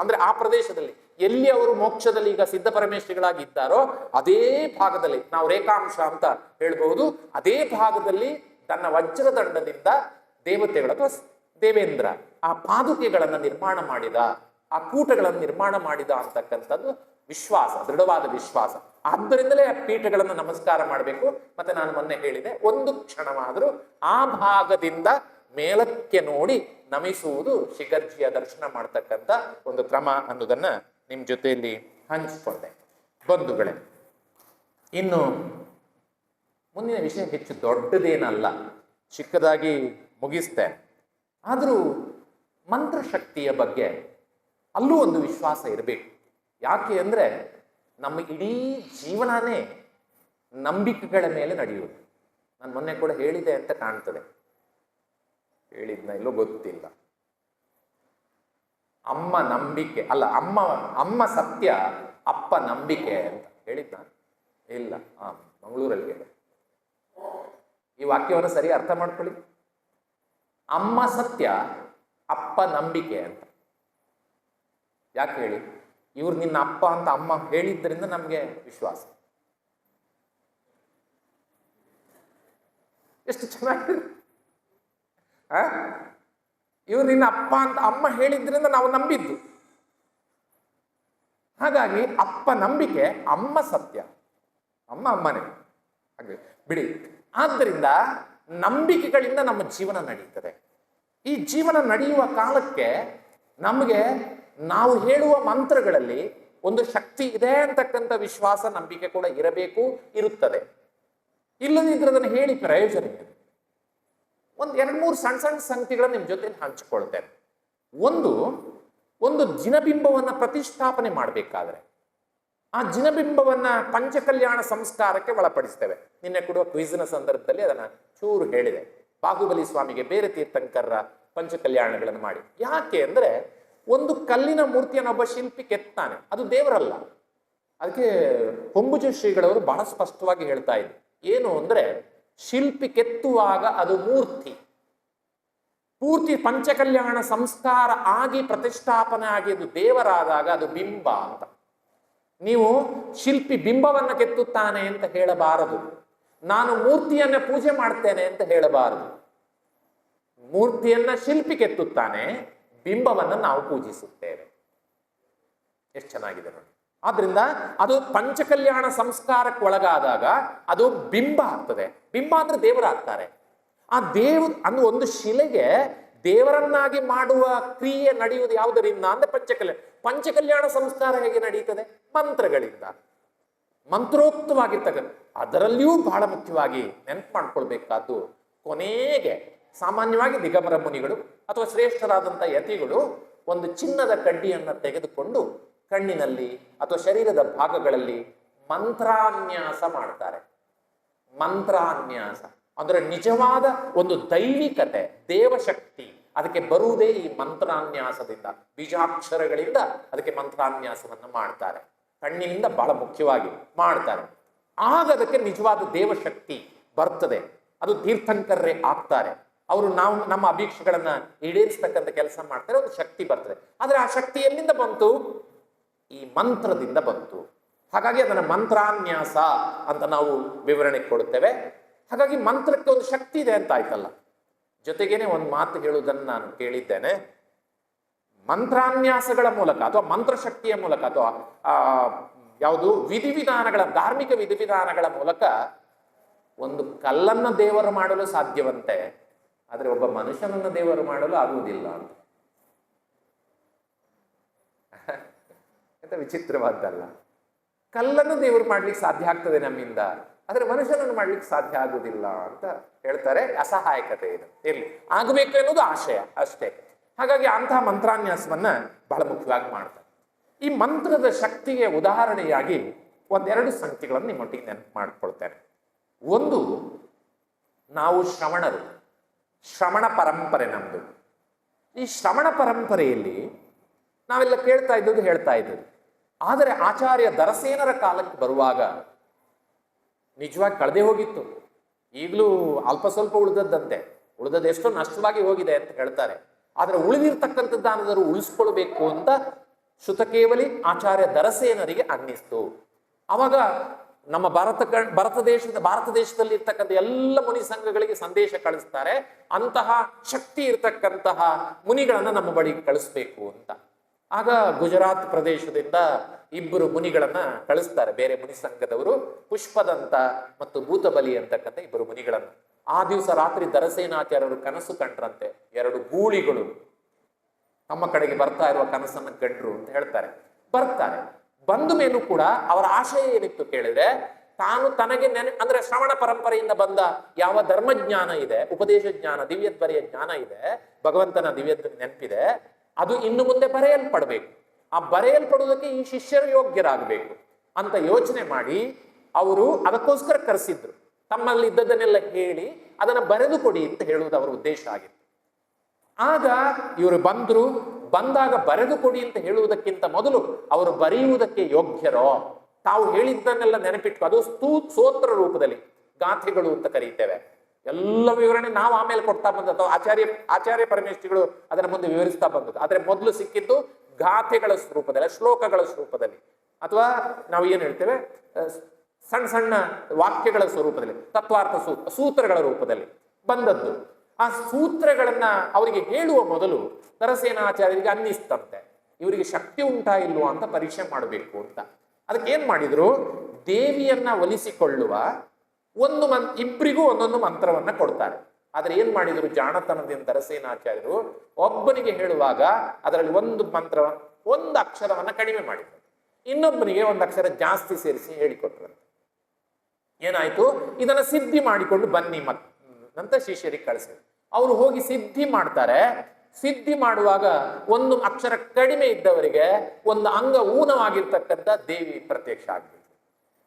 ಅಂದ್ರೆ ಆ ಪ್ರದೇಶದಲ್ಲಿ ಎಲ್ಲಿ ಅವರು ಮೋಕ್ಷದಲ್ಲಿ ಈಗ ಸಿದ್ಧ ಪರಮೇಶ್ವರಿಗಳಾಗಿ ಇದ್ದಾರೋ ಅದೇ ಭಾಗದಲ್ಲಿ, ನಾವು ರೇಖಾಂಶ ಅಂತ ಹೇಳ್ಬಹುದು, ಅದೇ ಭಾಗದಲ್ಲಿ ತನ್ನ ವಜ್ರದಂಡದಿಂದ ದೇವತೆಗಳ ಅಥವಾ ದೇವೇಂದ್ರ ಆ ಪಾದುಕೆಗಳನ್ನ ನಿರ್ಮಾಣ ಮಾಡಿದ, ಆ ಕೂಟಗಳನ್ನು ನಿರ್ಮಾಣ ಮಾಡಿದ ಅಂತಕ್ಕಂಥದ್ದು ವಿಶ್ವಾಸ, ದೃಢವಾದ ವಿಶ್ವಾಸ. ಆದ್ದರಿಂದಲೇ ಆ ಪೀಠಗಳನ್ನು ನಮಸ್ಕಾರ ಮಾಡಬೇಕು. ಮತ್ತೆ ನಾನು ಮೊನ್ನೆ ಹೇಳಿದೆ, ಒಂದು ಕ್ಷಣವಾದರೂ ಆ ಭಾಗದಿಂದ ಮೇಲಕ್ಕೆ ನೋಡಿ ನಮಿಸುವುದು ಶಿಖರ್ಜಿಯ ದರ್ಶನ ಮಾಡತಕ್ಕಂಥ ಒಂದು ಕ್ರಮ ಅನ್ನೋದನ್ನ ನಿಮ್ ಜೊತೆಯಲ್ಲಿ ಹಂಚಿಕೊಂಡೆ. ಬಂಧುಗಳೇ, ಇನ್ನು ಮುಂದಿನ ವಿಷಯ ಹೆಚ್ಚು ದೊಡ್ಡದೇನಲ್ಲ, ಚಿಕ್ಕದಾಗಿ ಮುಗಿಸ್ತೇನೆ. ಆದರೂ ಮಂತ್ರಶಕ್ತಿಯ ಬಗ್ಗೆ ಅಲ್ಲೂ ಒಂದು ವಿಶ್ವಾಸ ಇರಬೇಕು. ಯಾಕೆ ಅಂದ್ರೆ ನಮ್ಮ ಇಡೀ ಜೀವನನೇ ನಂಬಿಕೆಗಳ ಮೇಲೆ ನಡೆಯುವುದು. ನಾನು ಮೊನ್ನೆ ಕೂಡ ಹೇಳಿದೆ ಅಂತ ಕಾಣ್ತದೆ, ಹೇಳಿದ್ನ ಇಲ್ಲೋ ಗೊತ್ತಿಲ್ಲ. ಅಮ್ಮ ನಂಬಿಕೆ ಅಲ್ಲ, ಅಮ್ಮ ಸತ್ಯ, ಅಪ್ಪ ನಂಬಿಕೆ ಅಂತ ಹೇಳಿದ್ನ ಇಲ್ಲ. ಮಂಗಳೂರಲ್ಲಿ ಹೇಳಿ ಈ ವಾಕ್ಯವನ್ನು ಸರಿ ಅರ್ಥ ಮಾಡ್ಕೊಳ್ಳಿ. ಅಮ್ಮ ಸತ್ಯ, ಅಪ್ಪ ನಂಬಿಕೆ ಅಂತ. ಯಾಕೆ ಹೇಳಿ? ಇವ್ರು ನಿನ್ನ ಅಪ್ಪ ಅಂತ ಅಮ್ಮ ಹೇಳಿದ್ದರಿಂದ ನಮ್ಗೆ ವಿಶ್ವಾಸ. ಎಷ್ಟು ಚೆನ್ನಾಗಿದೆ. ಇವ್ರು ನಿನ್ನ ಅಪ್ಪ ಅಂತ ಅಮ್ಮ ಹೇಳಿದ್ರಿಂದ ನಾವು ನಂಬಿದ್ದು. ಹಾಗಾಗಿ ಅಪ್ಪ ನಂಬಿಕೆ, ಅಮ್ಮ ಸತ್ಯ. ಅಮ್ಮನೇ ಹಾಗೆ ಬಿಡಿ. ಆದ್ದರಿಂದ ನಂಬಿಕೆಗಳಿಂದ ನಮ್ಮ ಜೀವನ ನಡೀತದೆ. ಈ ಜೀವನ ನಡೆಯುವ ಕಾಲಕ್ಕೆ ನಮಗೆ ನಾವು ಹೇಳುವ ಮಂತ್ರಗಳಲ್ಲಿ ಒಂದು ಶಕ್ತಿ ಇದೆ ಅಂತಕ್ಕಂಥ ವಿಶ್ವಾಸ, ನಂಬಿಕೆ ಕೂಡ ಇರಬೇಕು, ಇರುತ್ತದೆ. ಇಲ್ಲದಿದ್ರೆ ಅದನ್ನು ಹೇಳಿ ಪ್ರಯೋಜನ ಇದೆ. ಒಂದು 2-3 ಸಣ್ಣ ಸಣ್ಣ ಸಂಗತಿಗಳನ್ನು ನಿಮ್ಮ ಜೊತೆ ಹಂಚಿಕೊಳ್ತೇನೆ. ಒಂದು ಜಿನಬಿಂಬವನ್ನ ಪ್ರತಿಷ್ಠಾಪನೆ ಮಾಡಬೇಕಾದ್ರೆ ಆ ಜಿನಬಿಂಬವನ್ನ ಪಂಚಕಲ್ಯಾಣ ಸಂಸ್ಕಾರಕ್ಕೆ ಒಳಪಡಿಸ್ತೇವೆ. ನಿನ್ನೆ ಕೊಡುವ ಕ್ವಿಜ್ನ ಸಂದರ್ಭದಲ್ಲಿ ಅದನ್ನ ಚೂರು ಹೇಳಿದೆ. ಬಾಹುಬಲಿ ಸ್ವಾಮಿಗೆ ಬೇರೆ ತೀರ್ಥಂಕರರ ಪಂಚಕಲ್ಯಾಣಗಳನ್ನು ಮಾಡಿ. ಯಾಕೆ ಅಂದ್ರೆ, ಒಂದು ಕಲ್ಲಿನ ಮೂರ್ತಿಯನ್ನು ಒಬ್ಬ ಶಿಲ್ಪಿ ಕೆತ್ತಾನೆ, ಅದು ದೇವರಲ್ಲ. ಅದಕ್ಕೆ ಹೊಂಬುಜ ಶ್ರೀಗಳವರು ಬಹಳ ಸ್ಪಷ್ಟವಾಗಿ ಹೇಳ್ತಾ ಇದ್ರು. ಏನು ಅಂದ್ರೆ, ಶಿಲ್ಪಿ ಕೆತ್ತುವಾಗ ಅದು ಪೂರ್ತಿ ಪಂಚಕಲ್ಯಾಣ ಸಂಸ್ಕಾರ ಆಗಿ ಪ್ರತಿಷ್ಠಾಪನೆ ಆಗಿ ಅದು ದೇವರಾದಾಗ ಅದು ಬಿಂಬ ಅಂತ. ನೀವು ಶಿಲ್ಪಿ ಬಿಂಬವನ್ನ ಕೆತ್ತುತ್ತಾನೆ ಅಂತ ಹೇಳಬಾರದು, ನಾನು ಮೂರ್ತಿಯನ್ನ ಪೂಜೆ ಮಾಡ್ತೇನೆ ಅಂತ ಹೇಳಬಾರದು. ಮೂರ್ತಿಯನ್ನ ಶಿಲ್ಪಿ ಕೆತ್ತುತ್ತಾನೆ, ಬಿಂಬವನ್ನ ನಾವು ಪೂಜಿಸುತ್ತೇವೆ. ಎಷ್ಟು ಚೆನ್ನಾಗಿದೆ ನೋಡಿ. ಆದ್ರಿಂದ ಅದು ಪಂಚಕಲ್ಯಾಣ ಸಂಸ್ಕಾರಕ್ಕೆ ಒಳಗಾದಾಗ ಅದು ಬಿಂಬ ಆಗ್ತದೆ. ಬಿಂಬ ಅಂದ್ರೆ ದೇವರಾಗ್ತಾರೆ. ಆ ಅಂದ್ರೆ ಒಂದು ಶಿಲೆಗೆ ದೇವರನ್ನಾಗಿ ಮಾಡುವ ಕ್ರಿಯೆ ನಡೆಯುವುದು ಯಾವುದರಿಂದ ಅಂದ್ರೆ ಪಂಚಕಲ್ಯಾಣ ಸಂಸ್ಕಾರ ಹೇಗೆ ನಡೀತದೆ? ಮಂತ್ರಗಳಿಂದ, ಮಂತ್ರೋಕ್ತವಾಗಿರ್ತಕ್ಕಂಥ. ಅದರಲ್ಲಿಯೂ ಬಹಳ ಮುಖ್ಯವಾಗಿ ನೆನಪು ಮಾಡ್ಕೊಳ್ಬೇಕಾದ್ದು, ಕೊನೆಗೆ ಸಾಮಾನ್ಯವಾಗಿ ದಿಗಂಬರ ಮುನಿಗಳು ಅಥವಾ ಶ್ರೇಷ್ಠರಾದಂಥ ಯತಿಗಳು ಒಂದು ಚಿನ್ನದ ಕಡ್ಡಿಯನ್ನು ತೆಗೆದುಕೊಂಡು ಕಣ್ಣಿನಲ್ಲಿ ಅಥವಾ ಶರೀರದ ಭಾಗಗಳಲ್ಲಿ ಮಂತ್ರಾನ್ಯಾಸ ಮಾಡ್ತಾರೆ. ಮಂತ್ರಾನ್ಯಾಸ ಅಂದ್ರೆ ನಿಜವಾದ ಒಂದು ದೈವಿಕತೆ, ದೇವಶಕ್ತಿ ಅದಕ್ಕೆ ಬರುವುದೇ ಈ ಮಂತ್ರಾನ್ಯಾಸದಿಂದ. ಬೀಜಾಕ್ಷರಗಳಿಂದ ಅದಕ್ಕೆ ಮಂತ್ರಾನ್ಯಾಸವನ್ನು ಮಾಡ್ತಾರೆ. ಕಣ್ಣಿನಿಂದ ಬಹಳ ಮುಖ್ಯವಾಗಿ ಮಾಡ್ತಾರೆ. ಆಗ ಅದಕ್ಕೆ ನಿಜವಾದ ದೇವಶಕ್ತಿ ಬರ್ತದೆ. ಅದು ತೀರ್ಥಂಕರರೇ ಆಗ್ತಾರೆ. ಅವರು ನಮ್ಮ ಅಭೀಕ್ಷೆಗಳನ್ನ ಈಡೇರಿಸ್ತಕ್ಕಂಥ ಕೆಲಸ ಮಾಡ್ತಾರೆ. ಒಂದು ಶಕ್ತಿ ಬರ್ತದೆ. ಆದ್ರೆ ಆ ಶಕ್ತಿ ಎಲ್ಲಿಂದ ಬಂತು? ಈ ಮಂತ್ರದಿಂದ ಬಂತು. ಹಾಗಾಗಿ ಅದನ್ನ ಮಂತ್ರಾನ್ಯಾಸ ಅಂತ ನಾವು ವಿವರಣೆ ಕೊಡುತ್ತೇವೆ. ಹಾಗಾಗಿ ಮಂತ್ರಕ್ಕೆ ಒಂದು ಶಕ್ತಿ ಇದೆ ಅಂತ ಆಯ್ತಲ್ಲ. ಜೊತೆಗೇನೆ ಒಂದು ಮಾತು ಹೇಳುವುದನ್ನು ನಾನು ಕೇಳಿದ್ದೇನೆ. ಮಂತ್ರಾನ್ಯಾಸಗಳ ಮೂಲಕ ಅಥವಾ ಮಂತ್ರಶಕ್ತಿಯ ಮೂಲಕ ಅಥವಾ ಯಾವುದು ವಿಧಿವಿಧಾನಗಳ ಧಾರ್ಮಿಕ ವಿಧಿವಿಧಾನಗಳ ಮೂಲಕ ಒಂದು ಕಲ್ಲನ್ನ ದೇವರು ಮಾಡಲು ಸಾಧ್ಯವಂತೆ, ಆದರೆ ಒಬ್ಬ ಮನುಷ್ಯನನ್ನ ದೇವರು ಮಾಡಲು ಆಗುವುದಿಲ್ಲ ಅಂತ. ವಿಚಿತ್ರವಾದ್ದಲ್ಲ. ಕಲ್ಲನ್ನು ದೇವರು ಮಾಡ್ಲಿಕ್ಕೆ ಸಾಧ್ಯ ಆಗ್ತದೆ ನಮ್ಮಿಂದ, ಆದರೆ ಮನುಷ್ಯನನ್ನು ಮಾಡ್ಲಿಕ್ಕೆ ಸಾಧ್ಯ ಆಗುವುದಿಲ್ಲ ಅಂತ ಹೇಳ್ತಾರೆ. ಅಸಹಾಯಕತೆ ಇದು ಇರ್ಲಿ, ಆಗಬೇಕು ಎನ್ನುವುದು ಆಶಯ ಅಷ್ಟೇ. ಹಾಗಾಗಿ ಅಂತಹ ಮಂತ್ರಾನ್ಯಾಸವನ್ನ ಬಹಳ ಮುಖ್ಯವಾಗಿ ಮಾಡ್ತಾರೆ. ಈ ಮಂತ್ರದ ಶಕ್ತಿಗೆ ಉದಾಹರಣೆಯಾಗಿ ಒಂದೆರಡು ಸಂಗತಿಗಳನ್ನು ನಿಮ್ಮೊಟ್ಟಿಗೆ ನೆನಪು ಮಾಡಿಕೊಳ್ತೇನೆ. ಒಂದು, ನಾವು ಶ್ರವಣರು, ಶ್ರವಣ ಪರಂಪರೆ ನಮ್ದು. ಈ ಶ್ರವಣ ಪರಂಪರೆಯಲ್ಲಿ ನಾವೆಲ್ಲ ಕೇಳ್ತಾ ಇದ್ದದ್ದು, ಹೇಳ್ತಾ ಇದ್ದದ್ದು. ಆದರೆ ಆಚಾರ್ಯ ದರಸೇನರ ಕಾಲಕ್ಕೆ ಬರುವಾಗ ನಿಜವಾಗಿ ಕಳೆದೇ ಹೋಗಿತ್ತು. ಈಗಲೂ ಅಲ್ಪ ಸ್ವಲ್ಪ ಉಳಿದದ್ದಂತೆ, ಉಳಿದದ್ದು ಎಷ್ಟೋ ನಷ್ಟವಾಗಿ ಹೋಗಿದೆ ಅಂತ ಹೇಳ್ತಾರೆ. ಆದರೆ ಉಳಿದಿರ್ತಕ್ಕಂಥದ್ದಾನಾದರೂ ಉಳಿಸ್ಕೊಳ್ಬೇಕು ಅಂತ ಶ್ರುತಕೇವಲಿ ಆಚಾರ್ಯ ದರಸೇನರಿಗೆ ಅನ್ನಿಸ್ತು. ಅವಾಗ ನಮ್ಮ ಭಾರತ ದೇಶದಲ್ಲಿ ಇರ್ತಕ್ಕಂಥ ಎಲ್ಲ ಮುನಿ ಸಂಘಗಳಿಗೆ ಸಂದೇಶ ಕಳಿಸ್ತಾರೆ, ಅಂತಹ ಶಕ್ತಿ ಇರ್ತಕ್ಕಂತಹ ಮುನಿಗಳನ್ನ ನಮ್ಮ ಬಳಿಗೆ ಕಳಿಸ್ಬೇಕು ಅಂತ. ಆಗ ಗುಜರಾತ್ ಪ್ರದೇಶದಿಂದ ಇಬ್ಬರು ಮುನಿಗಳನ್ನ ಕಳಿಸ್ತಾರೆ, ಬೇರೆ ಮುನಿ ಸಂಘದವರು, ಪುಷ್ಪದಂತ ಮತ್ತು ಭೂತಬಲಿ ಅಂತಕ್ಕಂಥ ಇಬ್ಬರು ಮುನಿಗಳನ್ನ. ಆ ದಿವಸ ರಾತ್ರಿ ದರಸೇನಾಚಾರ್ಯರು ಕನಸು ಕಂಡ್ರಂತೆ, ಎರಡು ಗೂಳಿಗಳು ನಮ್ಮ ಕಡೆಗೆ ಬರ್ತಾ ಇರುವ ಕನಸನ್ನು ಕಂಡ್ರು ಅಂತ ಹೇಳ್ತಾರೆ. ಬರ್ತಾರೆ, ಬಂದ ಮೇಲೂ ಕೂಡ ಅವರ ಆಶಯ ಏನಿತ್ತು ಕೇಳಿದ್ರೆ, ತಾನು ತನಗೆ ಅಂದ್ರೆ ಶ್ರವಣ ಪರಂಪರೆಯಿಂದ ಬಂದ ಯಾವ ಧರ್ಮಜ್ಞಾನ ಇದೆ, ಉಪದೇಶ ಜ್ಞಾನ, ದಿವ್ಯದ್ವರಿಯ ಜ್ಞಾನ ಇದೆ, ಭಗವಂತನ ದಿವ್ಯದ ನೆನಪಿದೆ, ಅದು ಇನ್ನು ಮುಂದೆ ಬರೆಯಲ್ಪಡಬೇಕು. ಆ ಬರೆಯಲ್ಪಡುವುದಕ್ಕೆ ಈ ಶಿಷ್ಯರು ಯೋಗ್ಯರಾಗಬೇಕು ಅಂತ ಯೋಚನೆ ಮಾಡಿ ಅವರು ಅದಕ್ಕೋಸ್ಕರ ಕರೆಸಿದ್ರು. ತಮ್ಮಲ್ಲಿ ಇದ್ದದನ್ನೆಲ್ಲ ಹೇಳಿ ಅದನ್ನು ಬರೆದು ಕೊಡಿ ಅಂತ ಹೇಳುವುದು ಅವರ ಉದ್ದೇಶ ಆಗಿತ್ತು. ಆಗ ಇವರು ಬಂದ್ರು. ಬಂದಾಗ ಬರೆದು ಕೊಡಿ ಅಂತ ಹೇಳುವುದಕ್ಕಿಂತ ಮೊದಲು ಅವರು ಬರೆಯುವುದಕ್ಕೆ ಯೋಗ್ಯರೋ, ತಾವು ಹೇಳಿದ್ದನ್ನೆಲ್ಲ ನೆನಪಿಟ್ಟು, ಅದು ಸ್ತೋತ್ರ ರೂಪದಲ್ಲಿ, ಗಾಥೆಗಳು ಅಂತ ಕರೀತೇವೆ. ಎಲ್ಲ ವಿವರಣೆ ನಾವು ಆಮೇಲೆ ಕೊಡ್ತಾ ಬಂದದ್ದು, ಆಚಾರ್ಯ ಪರಮೇಶ್ವರಿಗಳು ಅದರ ಮುಂದೆ ವಿವರಿಸ್ತಾ ಬಂದದ್ದು. ಆದ್ರೆ ಮೊದಲು ಸಿಕ್ಕಿದ್ದು ಗಾಥೆಗಳ ಸ್ವರೂಪದಲ್ಲಿ, ಶ್ಲೋಕಗಳ ಸ್ವರೂಪದಲ್ಲಿ, ಅಥವಾ ನಾವು ಏನ್ ಹೇಳ್ತೇವೆ ಸಣ್ಣ ಸಣ್ಣ ವಾಕ್ಯಗಳ ಸ್ವರೂಪದಲ್ಲಿ, ತತ್ವಾರ್ಥ ಸೂತ್ರಗಳ ರೂಪದಲ್ಲಿ ಬಂದದ್ದು. ಆ ಸೂತ್ರಗಳನ್ನ ಅವರಿಗೆ ಹೇಳುವ ಮೊದಲು ದರಸೇನಾಚಾರ್ಯರಿಗೆ ಅನ್ನಿಸ್ತಂತೆ, ಇವರಿಗೆ ಶಕ್ತಿ ಉಂಟಾ ಇಲ್ವಾ ಅಂತ ಪರೀಕ್ಷೆ ಮಾಡಬೇಕು ಅಂತ. ಅದಕ್ಕೆ ಏನ್ ಮಾಡಿದ್ರು, ದೇವಿಯನ್ನ ಒಲಿಸಿಕೊಳ್ಳುವ ಇಬ್ಬರಿಗೂ ಒಂದೊಂದು ಮಂತ್ರವನ್ನ ಕೊಡ್ತಾರೆ. ಆದ್ರೆ ಏನ್ ಮಾಡಿದ್ರು, ಜಾಣತನದಿಂದ ದರಸೇನಾಚಾರ್ಯರು ಒಬ್ಬನಿಗೆ ಹೇಳುವಾಗ ಅದರಲ್ಲಿ ಒಂದು ಅಕ್ಷರವನ್ನ ಕಡಿಮೆ ಮಾಡಿದ್ರು, ಇನ್ನೊಬ್ಬನಿಗೆ ಒಂದು ಅಕ್ಷರ ಜಾಸ್ತಿ ಸೇರಿಸಿ ಹೇಳಿಕೊಟ್ರು. ಏನಾಯ್ತು, ಇದನ್ನ ಸಿದ್ಧಿ ಮಾಡಿಕೊಂಡು ಬನ್ನಿ ಅಂತ ಶಿಷ್ಯರಿಗೆ ಕಳಿಸಿದ್ರು. ಅವರು ಹೋಗಿ ಸಿದ್ಧಿ ಮಾಡ್ತಾರೆ. ಸಿದ್ಧಿ ಮಾಡುವಾಗ ಒಂದು ಅಕ್ಷರ ಕಡಿಮೆ ಇದ್ದವರಿಗೆ ಒಂದು ಅಂಗ ಊನವಾಗಿರ್ತಕ್ಕಂಥ ದೇವಿ ಪ್ರತ್ಯಕ್ಷ ಆಗ್ತದೆ.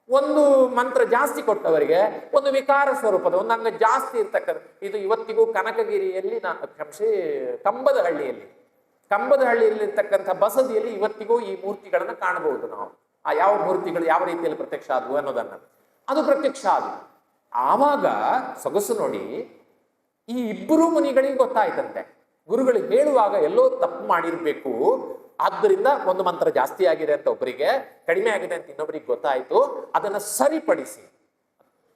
ಒಂದು ಮಂತ್ರ ಜಾಸ್ತಿ ಕೊಟ್ಟವರಿಗೆ ಒಂದು ವಿಕಾರ ಸ್ವರೂಪದ ಒಂದು ಅಂಗ ಜಾಸ್ತಿ ಇರ್ತಕ್ಕಂಥ. ಇದು ಇವತ್ತಿಗೂ ಕನಕಗಿರಿಯಲ್ಲಿ ಕಂಬದ ಹಳ್ಳಿಯಲ್ಲಿ ಇರ್ತಕ್ಕಂಥ ಬಸದಿಯಲ್ಲಿ ಇವತ್ತಿಗೂ ಈ ಮೂರ್ತಿಗಳನ್ನ ಕಾಣಬಹುದು ನಾವು. ಆ ಯಾವ ಮೂರ್ತಿಗಳು ಯಾವ ರೀತಿಯಲ್ಲಿ ಪ್ರತ್ಯಕ್ಷ ಆದವು ಅನ್ನೋದನ್ನ, ಅದು ಪ್ರತ್ಯಕ್ಷ ಆದವು. ಆವಾಗ ಸೊಗಸು ನೋಡಿ, ಈ ಇಬ್ಬರು ಮುನಿಗಳಿಗೆ ಗೊತ್ತಾಯ್ತಂತೆ, ಗುರುಗಳಿಗೆ ಹೇಳುವಾಗ ಎಲ್ಲೋ ತಪ್ಪು ಮಾಡಿರ್ಬೇಕು, ಆದ್ದರಿಂದ ಒಂದು ಮಂತ್ರ ಜಾಸ್ತಿ ಆಗಿದೆ ಅಂತ ಒಬ್ಬರಿಗೆ, ಕಡಿಮೆ ಆಗಿದೆ ಅಂತ ಇನ್ನೊಬ್ಬರಿಗೆ ಗೊತ್ತಾಯ್ತು. ಅದನ್ನ ಸರಿಪಡಿಸಿ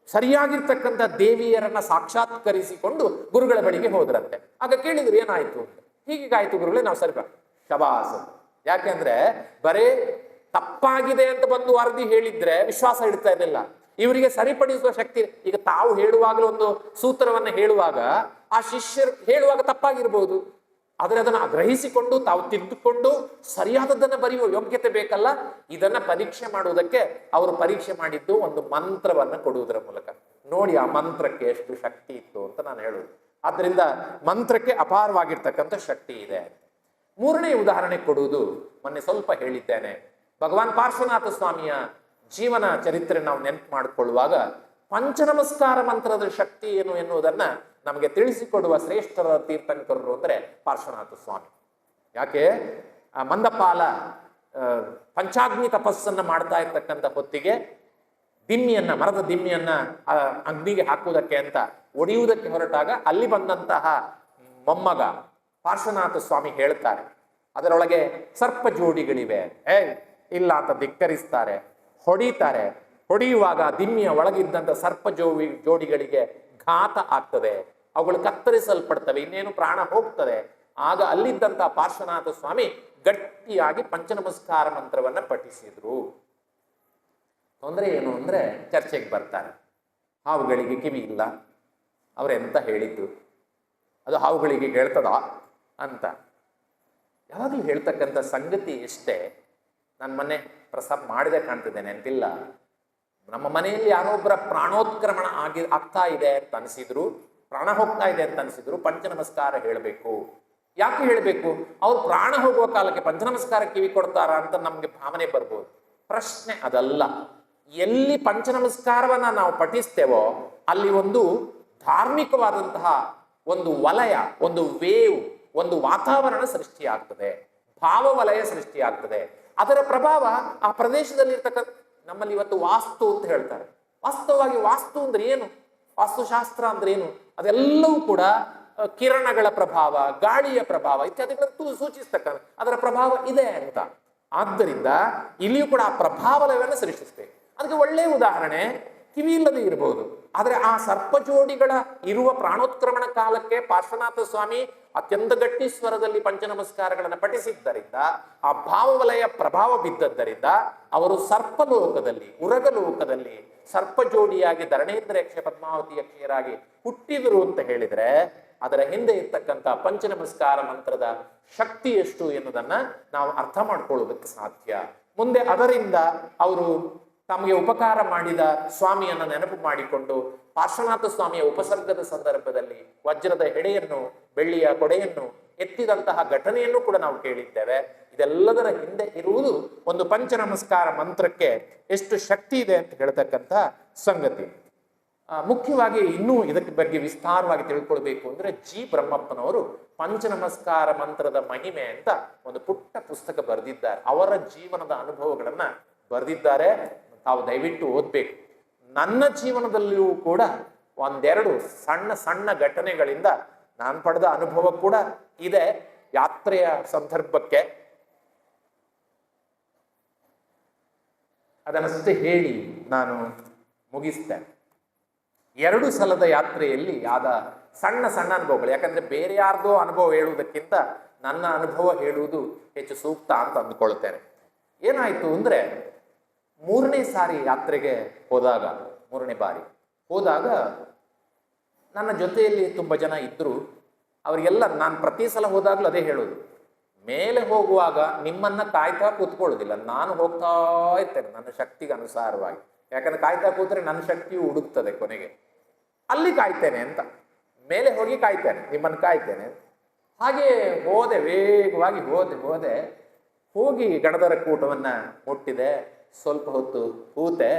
ಸರಿಯಾಗಿರ್ತಕ್ಕಂಥ ದೇವಿಯರನ್ನ ಸಾಕ್ಷಾತ್ಕರಿಸಿಕೊಂಡು ಗುರುಗಳ ಬಳಿಗೆ ಹೋದ್ರಂತೆ. ಆಗ ಕೇಳಿದ್ರು ಏನಾಯ್ತು ಅಂತ. ಹೀಗಾಯ್ತು ಗುರುಗಳೇ, ನಾವು ಶಬಾಸ್. ಯಾಕೆಂದ್ರೆ ಬರೇ ತಪ್ಪಾಗಿದೆ ಅಂತ ಬಂದು ವರದಿ ಹೇಳಿದ್ರೆ ವಿಶ್ವಾಸ ಇಡ್ತಾ ಇರಲಿಲ್ಲ. ಇವರಿಗೆ ಸರಿಪಡಿಸುವ ಶಕ್ತಿ. ಈಗ ತಾವು ಹೇಳುವಾಗಲೂ ಒಂದು ಸೂತ್ರವನ್ನ ಹೇಳುವಾಗ ಆ ಶಿಷ್ಯರು ಹೇಳುವಾಗ ತಪ್ಪಾಗಿರ್ಬೋದು, ಆದರೆ ಅದನ್ನು ಗ್ರಹಿಸಿಕೊಂಡು ತಾವು ತಿದ್ದುಕೊಂಡು ಸರಿಯಾದದ್ದನ್ನು ಬರೆಯುವ ಯೋಗ್ಯತೆ ಬೇಕಲ್ಲ. ಇದನ್ನ ಪರೀಕ್ಷೆ ಮಾಡುವುದಕ್ಕೆ ಅವರು ಪರೀಕ್ಷೆ ಮಾಡಿದ್ದು ಒಂದು ಮಂತ್ರವನ್ನ ಕೊಡುವುದರ ಮೂಲಕ. ನೋಡಿ ಆ ಮಂತ್ರಕ್ಕೆ ಎಷ್ಟು ಶಕ್ತಿ ಇತ್ತು ಅಂತ ನಾನು ಹೇಳುವುದು. ಆದ್ರಿಂದ ಮಂತ್ರಕ್ಕೆ ಅಪಾರವಾಗಿರ್ತಕ್ಕಂಥ ಶಕ್ತಿ ಇದೆ. ಮೂರನೇ ಉದಾಹರಣೆ ಕೊಡುವುದು ಮೊನ್ನೆ ಸ್ವಲ್ಪ ಹೇಳಿದ್ದೇನೆ. ಭಗವಾನ್ ಪಾರ್ಶ್ವನಾಥ ಸ್ವಾಮಿಯ ಜೀವನ ಚರಿತ್ರೆ ನಾವು ನೆನಪು ಮಾಡಿಕೊಳ್ಳುವಾಗ ಪಂಚನಮಸ್ಕಾರ ಮಂತ್ರದ ಶಕ್ತಿ ಏನು ಎನ್ನುವುದನ್ನ ನಮಗೆ ತಿಳಿಸಿಕೊಡುವ ಶ್ರೇಷ್ಠರ ತೀರ್ಥಂಕರರು ಅಂದ್ರೆ ಪಾರ್ಶ್ವನಾಥ ಸ್ವಾಮಿ. ಯಾಕೆ, ಮಂದಪಾಲ ಪಂಚಾಗ್ನಿ ತಪಸ್ಸನ್ನ ಮಾಡ್ತಾ ಇರ್ತಕ್ಕಂಥ ಹೊತ್ತಿಗೆ ಮರದ ದಿಮ್ಮಿಯನ್ನ ಅಗ್ನಿಗೆ ಹಾಕುವುದಕ್ಕೆ ಅಂತ ಒಡೆಯುವುದಕ್ಕೆ ಹೊರಟಾಗ ಅಲ್ಲಿ ಬಂದಂತಹ ಮೊಮ್ಮಗ ಪಾರ್ಶ್ವನಾಥ ಸ್ವಾಮಿ ಹೇಳ್ತಾರೆ, ಅದರೊಳಗೆ ಸರ್ಪ ಜೋಡಿಗಳಿವೆ, ಇಲ್ಲ ಅಂತ ಧಿಕ್ಕರಿಸ್ತಾರೆ, ಹೊಡಿತಾರೆ. ಹೊಡೆಯುವಾಗ ದಿಮ್ಮಿಯ ಒಳಗಿದ್ದಂಥ ಸರ್ಪ ಜೋಡಿಗಳಿಗೆ ಘಾತ ಆಗ್ತದೆ, ಅವುಗಳು ಕತ್ತರಿಸಲ್ಪಡ್ತವೆ, ಇನ್ನೇನು ಪ್ರಾಣ ಹೋಗ್ತದೆ. ಆಗ ಅಲ್ಲಿದ್ದಂಥ ಪಾರ್ಶ್ವನಾಥ ಸ್ವಾಮಿ ಗಟ್ಟಿಯಾಗಿ ಪಂಚನಮಸ್ಕಾರ ಮಂತ್ರವನ್ನ ಪಠಿಸಿದ್ರು. ತೊಂದರೆ ಏನು ಅಂದ್ರೆ ಚರ್ಚೆಗೆ ಬರ್ತಾರೆ, ಹಾವುಗಳಿಗೆ ಕಿವಿ ಇಲ್ಲ, ಅವರೆಂತ ಹೇಳಿದ್ದು, ಅದು ಹಾವುಗಳಿಗೆ ಹೇಳ್ತದ ಅಂತ ಯಾವಾಗಲೂ ಹೇಳ್ತಕ್ಕಂಥ ಸಂಗತಿ ಎಷ್ಟೇ. ನನ್ನ ಮನೆ ಪ್ರಸಾದ ಮಾಡಿದೆ ಕಾಣ್ತಿದೆ, ನೆನಪಿಲ್ಲ. ನಮ್ಮ ಮನೆಯಲ್ಲಿ ಯಾರೊಬ್ಬರ ಪ್ರಾಣೋತ್ಕ್ರಮಣ ಆಗ್ತಾ ಇದೆ ಅಂತ ಅನಿಸಿದ್ರು, ಪ್ರಾಣ ಹೋಗ್ತಾ ಇದೆ ಅಂತ ಅನಿಸಿದ್ರು, ಪಂಚನಮಸ್ಕಾರ ಹೇಳಬೇಕು. ಯಾಕೆ ಹೇಳಬೇಕು? ಅವ್ರು ಪ್ರಾಣ ಹೋಗುವ ಕಾಲಕ್ಕೆ ಪಂಚನಮಸ್ಕಾರ ಕಿವಿ ಕೊಡ್ತಾರ ಅಂತ ನಮ್ಗೆ ಭಾವನೆ ಬರ್ಬೋದು. ಪ್ರಶ್ನೆ ಅದಲ್ಲ. ಎಲ್ಲಿ ಪಂಚನಮಸ್ಕಾರವನ್ನ ನಾವು ಪಠಿಸ್ತೇವೋ ಅಲ್ಲಿ ಒಂದು ಧಾರ್ಮಿಕವಾದಂತಹ ಒಂದು ವಲಯ, ಒಂದು ವೇವ್, ಒಂದು ವಾತಾವರಣ ಸೃಷ್ಟಿಯಾಗ್ತದೆ, ಭಾವವಲಯ ಸೃಷ್ಟಿಯಾಗ್ತದೆ. ಅದರ ಪ್ರಭಾವ ಆ ಪ್ರದೇಶದಲ್ಲಿ ಇರ್ತಕ್ಕಂಥ, ನಮ್ಮಲ್ಲಿ ಇವತ್ತು ವಾಸ್ತು ಅಂತ ಹೇಳ್ತಾರೆ. ವಾಸ್ತವವಾಗಿ ವಾಸ್ತು ಅಂದ್ರೆ ಏನು, ವಾಸ್ತುಶಾಸ್ತ್ರ ಅಂದ್ರೆ ಏನು, ಅದೆಲ್ಲವೂ ಕೂಡ ಕಿರಣಗಳ ಪ್ರಭಾವ, ಗಾಳಿಯ ಪ್ರಭಾವ ಇತ್ಯಾದಿಗಳನ್ನು ಸೂಚಿಸ್ತಕ್ಕಂಥ ಅದರ ಪ್ರಭಾವ ಇದೆ ಅಂತ. ಆದ್ದರಿಂದ ಇಲ್ಲಿಯೂ ಕೂಡ ಆ ಪ್ರಭಾವಲಯವನ್ನು ಸೃಷ್ಟಿಸ್ತೇವೆ. ಅದಕ್ಕೆ ಒಳ್ಳೆಯ ಉದಾಹರಣೆ ಕಿವಿ ಇಲ್ಲದೆ ಇರಬಹುದು, ಆದರೆ ಆ ಸರ್ಪ ಜೋಡಿಗಳ ಇರುವ ಪ್ರಾಣೋತ್ಕ್ರಮಣ ಕಾಲಕ್ಕೆ ಪಾರ್ಶ್ವನಾಥ ಸ್ವಾಮಿ ಅತ್ಯಂತ ಗಟ್ಟಿ ಸ್ವರದಲ್ಲಿ ಪಂಚನಮಸ್ಕಾರಗಳನ್ನು ಪಠಿಸಿದ್ದರಿಂದ, ಆ ಭಾವವಲಯ ಪ್ರಭಾವ ಬಿದ್ದದ್ದರಿಂದ ಅವರು ಸರ್ಪಲೋಕದಲ್ಲಿ, ಉರಗಲೋಕದಲ್ಲಿ ಸರ್ಪ ಜೋಡಿಯಾಗಿ ಧರಣೇಂದ್ರ ಯಕ್ಷ ಪದ್ಮಾವತಿ ಯಕ್ಷರಾಗಿ ಹುಟ್ಟಿದರು ಅಂತ ಹೇಳಿದ್ರೆ ಅದರ ಹಿಂದೆ ಇರ್ತಕ್ಕಂಥ ಪಂಚನಮಸ್ಕಾರ ಮಂತ್ರದ ಶಕ್ತಿ ಎಷ್ಟು ಎನ್ನುವುದನ್ನ ನಾವು ಅರ್ಥ ಮಾಡ್ಕೊಳ್ಳೋದಕ್ಕೆ ಸಾಧ್ಯ. ಮುಂದೆ ಅದರಿಂದ ಅವರು ತಮಗೆ ಉಪಕಾರ ಮಾಡಿದ ಸ್ವಾಮಿಯನ್ನ ನೆನಪು ಮಾಡಿಕೊಂಡು ಪಾರ್ಶ್ವನಾಥ ಸ್ವಾಮಿಯ ಉಪಸರ್ಗದ ಸಂದರ್ಭದಲ್ಲಿ ವಜ್ರದ ಹೆಡೆಯನ್ನು, ಬೆಳ್ಳಿಯ ಕೊಡೆಯನ್ನು ಎತ್ತಿದಂತಹ ಘಟನೆಯನ್ನು ಕೂಡ ನಾವು ಕೇಳಿದ್ದೇವೆ. ಇದೆಲ್ಲದರ ಹಿಂದೆ ಇರುವುದು ಒಂದು ಪಂಚನಮಸ್ಕಾರ ಮಂತ್ರಕ್ಕೆ ಎಷ್ಟು ಶಕ್ತಿ ಇದೆ ಅಂತ ಹೇಳ್ತಕ್ಕಂಥ ಸಂಗತಿ. ಮುಖ್ಯವಾಗಿ ಇನ್ನೂ ಇದಕ್ಕೆ ಬಗ್ಗೆ ವಿಸ್ತಾರವಾಗಿ ತಿಳ್ಕೊಳ್ಬೇಕು ಅಂದ್ರೆ ಜಿ ಬ್ರಹ್ಮಪ್ಪನವರು ಪಂಚನಮಸ್ಕಾರ ಮಂತ್ರದ ಮಹಿಮೆ ಅಂತ ಒಂದು ಪುಟ್ಟ ಪುಸ್ತಕ ಬರೆದಿದ್ದಾರೆ. ಅವರ ಜೀವನದ ಅನುಭವಗಳನ್ನ ಬರೆದಿದ್ದಾರೆ, ತಾವು ದಯವಿಟ್ಟು ಓದ್ಬೇಕು. ನನ್ನ ಜೀವನದಲ್ಲಿಯೂ ಕೂಡ ಒಂದೆರಡು ಸಣ್ಣ ಸಣ್ಣ ಘಟನೆಗಳಿಂದ ನಾನು ಪಡೆದ ಅನುಭವ ಕೂಡ ಇದೆ. ಯಾತ್ರೆಯ ಸಂದರ್ಭಕ್ಕೆ ಅದನ್ನಷ್ಟೇ ಹೇಳಿ ನಾನು ಮುಗಿಸ್ತೇನೆ. 2 ಸಲದ ಯಾತ್ರೆಯಲ್ಲಿ ಆದ ಸಣ್ಣ ಸಣ್ಣ ಅನುಭವಗಳು, ಯಾಕಂದ್ರೆ ಬೇರೆ ಯಾರ್ದೋ ಅನುಭವ ಹೇಳುವುದಕ್ಕಿಂತ ನನ್ನ ಅನುಭವ ಹೇಳುವುದು ಹೆಚ್ಚು ಸೂಕ್ತ ಅಂತ ಅಂದ್ಕೊಳ್ತೇನೆ. ಏನಾಯ್ತು ಅಂದ್ರೆ 3ನೇ ಸಾರಿ ಯಾತ್ರೆಗೆ ಹೋದಾಗ, 3ನೇ ಬಾರಿ ಹೋದಾಗ ನನ್ನ ಜೊತೆಯಲ್ಲಿ ತುಂಬ ಜನ ಇದ್ರು. ಅವರಿಗೆಲ್ಲ ನಾನು ಪ್ರತಿ ಸಲ ಹೋದಾಗಲೂ ಅದೇ ಹೇಳೋದು, ಮೇಲೆ ಹೋಗುವಾಗ ನಿಮ್ಮನ್ನ ಕಾಯ್ತಾ ಕೂತ್ಕೊಳ್ಳೋದಿಲ್ಲ, ನಾನು ಹೋಗ್ತಾ ಇರ್ತೇನೆ ನನ್ನ ಶಕ್ತಿಗೆ ಅನುಸಾರವಾಗಿ. ಯಾಕಂದ್ರೆ ಕಾಯ್ತಾ ಕೂತ್ರೆ ನನ್ನ ಶಕ್ತಿಯು ಹುಡುಕ್ತದೆ ಕೊನೆಗೆ, ಅಲ್ಲಿ ಕಾಯ್ತೇನೆ ಅಂತ. ಮೇಲೆ ಹೋಗಿ ಕಾಯ್ತೇನೆ, ನಿಮ್ಮನ್ನು ಕಾಯ್ತೇನೆ. ಹಾಗೆ ಹೋದೆ, ವೇಗವಾಗಿ ಹೋದೆ ಹೋಗಿ ಗಣಧರ ಕೂಟವನ್ನ ಮುಟ್ಟಿದೆ. ಸ್ವಲ್ಪ ಹೊತ್ತು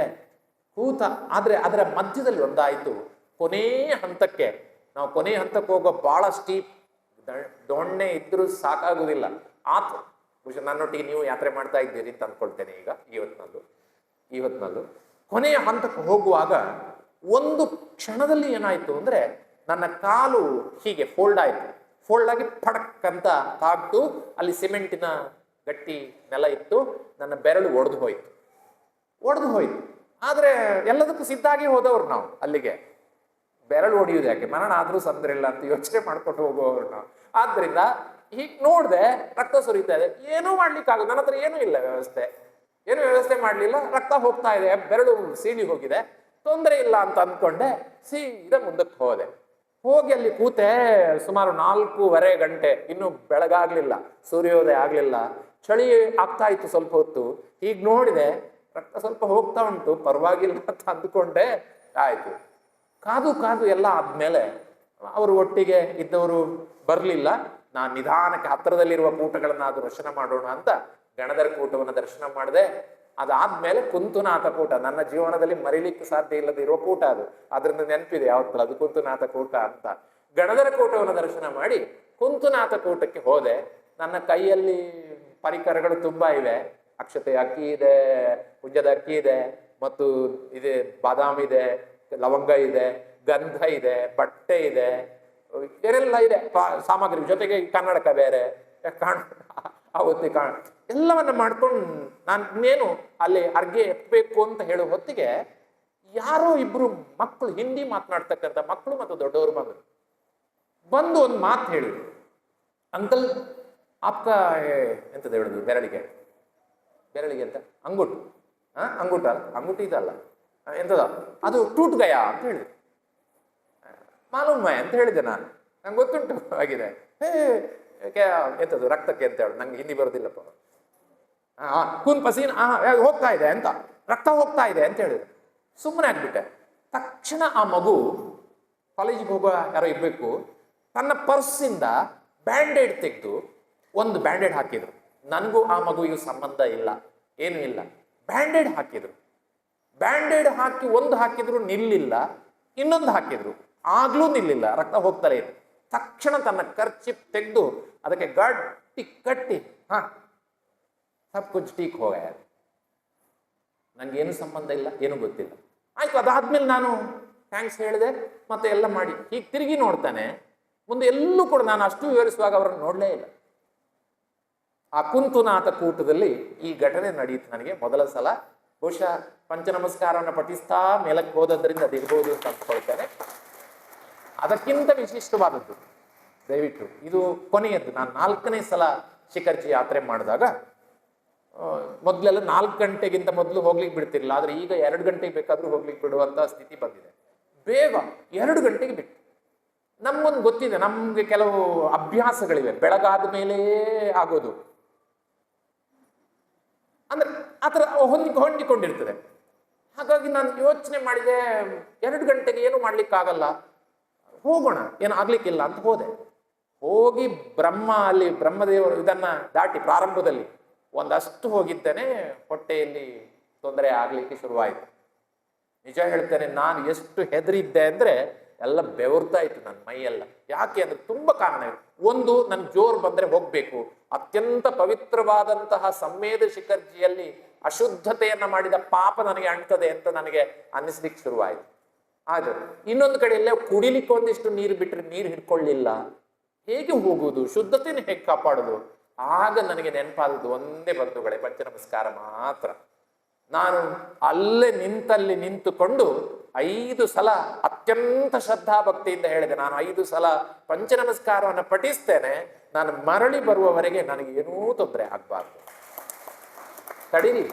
ಕೂತ ಆದ್ರೆ ಅದರ ಮಧ್ಯದಲ್ಲಿ ಒಂದಾಯ್ತು. ಕೊನೆಯ ಹಂತಕ್ಕೆ ನಾವು ಕೊನೆಯ ಹಂತಕ್ಕೆ ಹೋಗೋ ಬಹಳ ಸ್ಟೀಪ್ ದೊಣ್ಣೆ ಇದ್ರೂ ಸಾಕಾಗುವುದಿಲ್ಲ. ಆತು ಬಹುಶಃ ನನ್ನೊಟ್ಟಿಗೆ ನೀವು ಯಾತ್ರೆ ಮಾಡ್ತಾ ಇದ್ದೀರಿ ಅಂತ ಅಂದ್ಕೊಳ್ತೇನೆ. ಈಗ ಇವತ್ತಿನಲ್ಲೂ ಕೊನೆಯ ಹಂತಕ್ಕೆ ಹೋಗುವಾಗ ಒಂದು ಕ್ಷಣದಲ್ಲಿ ಏನಾಯ್ತು ಅಂದ್ರೆ ನನ್ನ ಕಾಲು ಹೀಗೆ ಫೋಲ್ಡ್ ಆಗಿ ಫಡಕ್ ಅಂತ ತಾಗ್ತು. ಅಲ್ಲಿ ಸಿಮೆಂಟಿನ ಗಟ್ಟಿ ನೆಲ ಇತ್ತು, ನನ್ನ ಬೆರಳು ಒಡೆದು ಹೋಯ್ತು. ಆದ್ರೆ ಎಲ್ಲದಕ್ಕೂ ಸಿದ್ಧಾಗಿ ಹೋದವ್ರು ನಾವು ಅಲ್ಲಿಗೆ. ಬೆರಳು ಹೊಡೆಯುವುದು ಯಾಕೆ, ಮರಣ ಆದ್ರೂ ಸಂದ್ರೆ ಇಲ್ಲ ಅಂತ ಯೋಚನೆ ಮಾಡ್ಕೊಂಡು ಹೋಗುವವ್ರು ನಾವು. ಆದ್ರಿಂದ ಹೀಗೆ ನೋಡ್ದೆ ರಕ್ತ ಸುರಿತಾ ಇದೆ, ಏನೂ ಮಾಡ್ಲಿಕ್ಕಾಗಲ್ಲ, ನನ್ನ ಹತ್ರ ಏನೂ ಇಲ್ಲ ಏನು ವ್ಯವಸ್ಥೆ ಮಾಡ್ಲಿಲ್ಲ. ರಕ್ತ ಹೋಗ್ತಾ ಇದೆ, ಬೆರಳು ಸೀಳಿ ಹೋಗಿದೆ, ತೊಂದರೆ ಇಲ್ಲ ಅಂತ ಅಂದ್ಕೊಂಡೆ ಸೀದಾ ಮುಂದಕ್ಕೆ ಹೋಗಿ ಅಲ್ಲಿ ಕೂತೆ. ಸುಮಾರು 4:15 ಗಂಟೆ, ಇನ್ನು ಬೆಳಗಾಗ್ಲಿಲ್ಲ, ಸೂರ್ಯೋದಯ ಆಗ್ಲಿಲ್ಲ, ಚಳಿ ಆಗ್ತಾ ಇತ್ತು ಸ್ವಲ್ಪ ಹೊತ್ತು. ಈಗ ನೋಡಿದೆ ರಕ್ತ ಸ್ವಲ್ಪ ಹೋಗ್ತಾ ಉಂಟು, ಪರವಾಗಿಲ್ಲ ಅಂತ ಅಂದ್ಕೊಂಡೆ. ಆಯ್ತು, ಕಾದು ಎಲ್ಲ ಆದ್ಮೇಲೆ ಅವರು ಒಟ್ಟಿಗೆ ಇದ್ದವರು ಬರ್ಲಿಲ್ಲ. ನಾನು ನಿಧಾನಕ್ಕೆ ಹತ್ತಿರದಲ್ಲಿರುವ ಕೂಟಗಳನ್ನಾದ್ರೂ ದರ್ಶನ ಮಾಡೋಣ ಅಂತ ಗಣಧರ ಕೂಟವನ್ನು ದರ್ಶನ ಮಾಡಿದೆ. ಅದಾದ್ಮೇಲೆ ಕುಂತುನಾಥ ಕೂಟ, ನನ್ನ ಜೀವನದಲ್ಲಿ ಮರಿಲಿಕ್ಕೆ ಸಾಧ್ಯ ಇಲ್ಲದೆ ಇರುವ ಕೂಟ ಅದು. ಅದರಿಂದ ನೆನಪಿದೆ ಯಾವತ್ತಲ್ಲ, ಅದು ಕುಂತುನಾಥ ಕೂಟ ಅಂತ. ಗಣಧರ ಕೂಟವನ್ನು ದರ್ಶನ ಮಾಡಿ ಕುಂತುನಾಥ ಕೂಟಕ್ಕೆ ಹೋದೆ. ನನ್ನ ಕೈಯಲ್ಲಿ ಪರಿಕರಗಳು ತುಂಬಾ ಇವೆ. ಅಕ್ಷತೆ ಅಕ್ಕಿ ಇದೆ, ಹುಂಜದ ಅಕ್ಕಿ ಇದೆ, ಮತ್ತು ಇದೆ ಬಾದಾಮ್ ಇದೆ, ಲವಂಗ ಇದೆ, ಗಂಧ ಇದೆ, ಬಟ್ಟೆ ಇದೆ, ಏನೆಲ್ಲ ಇದೆ ಸಾಮಗ್ರಿ. ಜೊತೆಗೆ ಕನ್ನಡಕ ಬೇರೆ, ಆವತ್ತಿ ಎಲ್ಲವನ್ನ ಮಾಡ್ಕೊಂಡು ನಾನು ಇನ್ನೇನು ಅಲ್ಲಿ ಅರ್ಗೆ ಎತ್ತಬೇಕು ಅಂತ ಹೇಳೋ ಹೊತ್ತಿಗೆ ಯಾರೋ ಇಬ್ರು ಮಕ್ಕಳು, ಹಿಂದಿ ಮಾತನಾಡ್ತಕ್ಕಂಥ ಮಕ್ಕಳು ಮತ್ತು ದೊಡ್ಡವರು ಬಂದು ಒಂದು ಮಾತು ಹೇಳಿದ್ರು. ಅಂಕಲ್ ಆಪ್ಕ ಎಂತದ ಹೇಳುದು ಬೆರಳಿಗೆ ಬೆರಳಿಗೆ ಅಂತ ಅಂಗುಟ್ಟು ಅಂಗುಟ ಅಂಗುಟಿ ಇದಲ್ಲ ಎಂತದ ಅದು ಟೂಟ್ ಗಯಾ ಅಂತ ಹೇಳಿದೆ. ಮಾಲೂಮ್ ಅಂತ ಹೇಳಿದೆ ನಾನು, ನಂಗೆ ಗೊತ್ತುಂಟು ಆಗಿದೆ. ಎಂತದ್ದು ರಕ್ತಕ್ಕೆ ಅಂತ ಹೇಳು, ನಂಗೆ ಹಿಂದಿ ಬರೋದಿಲ್ಲಪ್ಪ. ಕೂನ್ ಪಸೀನ್ ಹೋಗ್ತಾ ಇದೆ ಅಂತ, ರಕ್ತ ಹೋಗ್ತಾ ಇದೆ ಅಂತ ಹೇಳಿದೆ. ಸುಮ್ಮನೆ ಆಗ್ಬಿಟ್ಟೆ. ತಕ್ಷಣ ಆ ಮಗು ಕಾಲೇಜಿಗೆ ಹೋಗೋ ಯಾರೋ ಇರಬೇಕು, ತನ್ನ ಪರ್ಸಿಂದ ಬ್ಯಾಂಡೇಡ್ ತೆಗೆದು ಒಂದು ಬ್ಯಾಂಡೇಡ್ ಹಾಕಿದ್ರು. ನನಗೂ ಆ ಮಗುವಿಗೂ ಸಂಬಂಧ ಇಲ್ಲ, ಏನೂ ಇಲ್ಲ. ಬ್ಯಾಂಡೇಡ್ ಹಾಕಿದ್ರು. ಬ್ಯಾಂಡೇಡ್ ಹಾಕಿ ಒಂದು ಹಾಕಿದ್ರು ನಿಲ್ಲಿಲ್ಲ, ಇನ್ನೊಂದು ಹಾಕಿದ್ರು ಆಗ್ಲೂ ನಿಲ್ಲಿಲ್ಲ, ರಕ್ತ ಹೋಗ್ತಲೇ ಇತ್ತು. ತಕ್ಷಣ ತನ್ನ ಖರ್ಚಿಪ್ ತೆಗೆದು ಅದಕ್ಕೆ ಗಟ್ಟಿ ಕಟ್ಟಿ ಸಬ್ ಕುಚ್ ಟೀಕ್ ಹೋಗ. ನಂಗೇನು ಸಂಬಂಧ ಇಲ್ಲ, ಏನೂ ಗೊತ್ತಿಲ್ಲ. ಆಯ್ತು, ಅದಾದ್ಮೇಲೆ ನಾನು ಥ್ಯಾಂಕ್ಸ್ ಹೇಳಿದೆ, ಮತ್ತೆ ಎಲ್ಲ ಮಾಡಿ ಹೀಗೆ ತಿರುಗಿ ನೋಡ್ತಾನೆ. ಮುಂದೆ ಎಲ್ಲೂ ಕೂಡ ನಾನು ಅಷ್ಟು ವಿವರಿಸುವಾಗ ಅವರನ್ನು ನೋಡಲೇ ಇಲ್ಲ. ಆ ಕುಂತುನಾಥ ಕೂಟದಲ್ಲಿ ಈ ಘಟನೆ ನಡೆಯಿತು ನನಗೆ ಮೊದಲ ಸಲ. ಬಹುಶಃ ಪಂಚ ನಮಸ್ಕಾರವನ್ನು ಪಠಿಸ್ತಾ ಮೇಲಕ್ಕೆ ಹೋದದ್ರಿಂದ ಅದಿರ್ಬೋದು ಅಂತ ಅಂದ್ಕೊಳ್ತೇನೆ. ಅದಕ್ಕಿಂತ ವಿಶಿಷ್ಟವಾದದ್ದು, ದಯವಿಟ್ಟು ಇದು ಕೊನೆಯದ್ದು. ನಾನು 4ನೇ ಸಲ ಶಿಖರ್ಜಿ ಯಾತ್ರೆ ಮಾಡಿದಾಗ, ಮೊದಲೆಲ್ಲ 4 ಗಂಟೆಗಿಂತ ಮೊದಲು ಹೋಗ್ಲಿಕ್ಕೆ ಬಿಡ್ತಿರ್ಲಿಲ್ಲ, ಆದರೆ ಈಗ 2 ಗಂಟೆಗೆ ಬೇಕಾದ್ರೂ ಹೋಗ್ಲಿಕ್ಕೆ ಬಿಡುವಂತ ಸ್ಥಿತಿ ಬಂದಿದೆ. ಬೇಗ 2 ಗಂಟೆಗೆ ಬಿಟ್ಟು. ನಮ್ಗೊಂದು ಗೊತ್ತಿದೆ, ನಮ್ಗೆ ಕೆಲವು ಅಭ್ಯಾಸಗಳಿವೆ, ಬೆಳಗಾದ ಮೇಲೆ ಆಗೋದು ಅಂದ್ರೆ ಆ ಥರ ಹೊಂದಿಕೊಂಡಿರ್ತದೆ. ಹಾಗಾಗಿ ನಾನು ಯೋಚನೆ ಮಾಡಿದೆ, 2 ಗಂಟೆಗೆ ಏನು ಮಾಡ್ಲಿಕ್ಕಾಗಲ್ಲ, ಹೋಗೋಣ, ಏನು ಆಗ್ಲಿಕ್ಕಿಲ್ಲ ಅಂತ ಹೋದೆ. ಹೋಗಿ ಅಲ್ಲಿ ಬ್ರಹ್ಮದೇವರು ಇದನ್ನ ದಾಟಿ ಪ್ರಾರಂಭದಲ್ಲಿ ಒಂದಷ್ಟು ಹೋಗಿದ್ದೇನೆ. ಹೊಟ್ಟೆಯಲ್ಲಿ ತೊಂದರೆ ಆಗ್ಲಿಕ್ಕೆ ಶುರುವಾಯಿತು. ನಿಜ ಹೇಳ್ತೇನೆ, ನಾನು ಎಷ್ಟು ಹೆದರಿದ್ದೆ ಅಂದ್ರೆ ಎಲ್ಲ ಬೆವರ್ತಾ ಇತ್ತು ನನ್ನ ಮೈಯೆಲ್ಲ. ಯಾಕೆ ಅಂದ್ರೆ ತುಂಬಾ ಕಾರಣ ಇದೆ. ಒಂದು, ನನ್ ಜೋರು ಬಂದ್ರೆ ಹೋಗ್ಬೇಕು, ಅತ್ಯಂತ ಪವಿತ್ರವಾದಂತಹ ಸಂವೇದ ಶಿಖರ್ಜಿಯಲ್ಲಿ ಅಶುದ್ಧತೆಯನ್ನ ಮಾಡಿದ ಪಾಪ ನನಗೆ ಅಂಟದೆ ಅಂತ ನನಗೆ ಅನ್ನಿಸ್ಲಿಕ್ಕೆ ಶುರುವಾಯಿತು. ಆದ್ರೆ ಇನ್ನೊಂದು ಕಡೆಯಲ್ಲೇ ಕುಡಿಲಿಕ್ಕೆ ಒಂದಿಷ್ಟು ನೀರು ಬಿಟ್ಟರೆ ನೀರು ಹಿಡ್ಕೊಳ್ಳಿಲ್ಲ, ಹೇಗೆ ಹೋಗುವುದು, ಶುದ್ಧತೆಯನ್ನು ಹೇಗೆ ಕಾಪಾಡುದು? ಆಗ ನನಗೆ ನೆನಪಾದದ್ದು ಒಂದೇ ಬಂಧುಗಳೇ, ಪಂಚ ನಮಸ್ಕಾರ ಮಾತ್ರ. ನಾನು ಅಲ್ಲೇ ನಿಂತುಕೊಂಡು 5 ಸಲ ಅತ್ಯಂತ ಶ್ರದ್ಧಾ ಭಕ್ತಿಯಿಂದ ಹೇಳಿದೆ, ನಾನು 5 ಸಲ ಪಂಚ ನಮಸ್ಕಾರವನ್ನು ಪಠಿಸ್ತೇನೆ, ನಾನು ಮರಳಿ ಬರುವವರೆಗೆ ನನಗೆ ಏನೂ ತೊಂದರೆ ಆಗ್ಬಾರ್ದು. ತಡೀರಿ,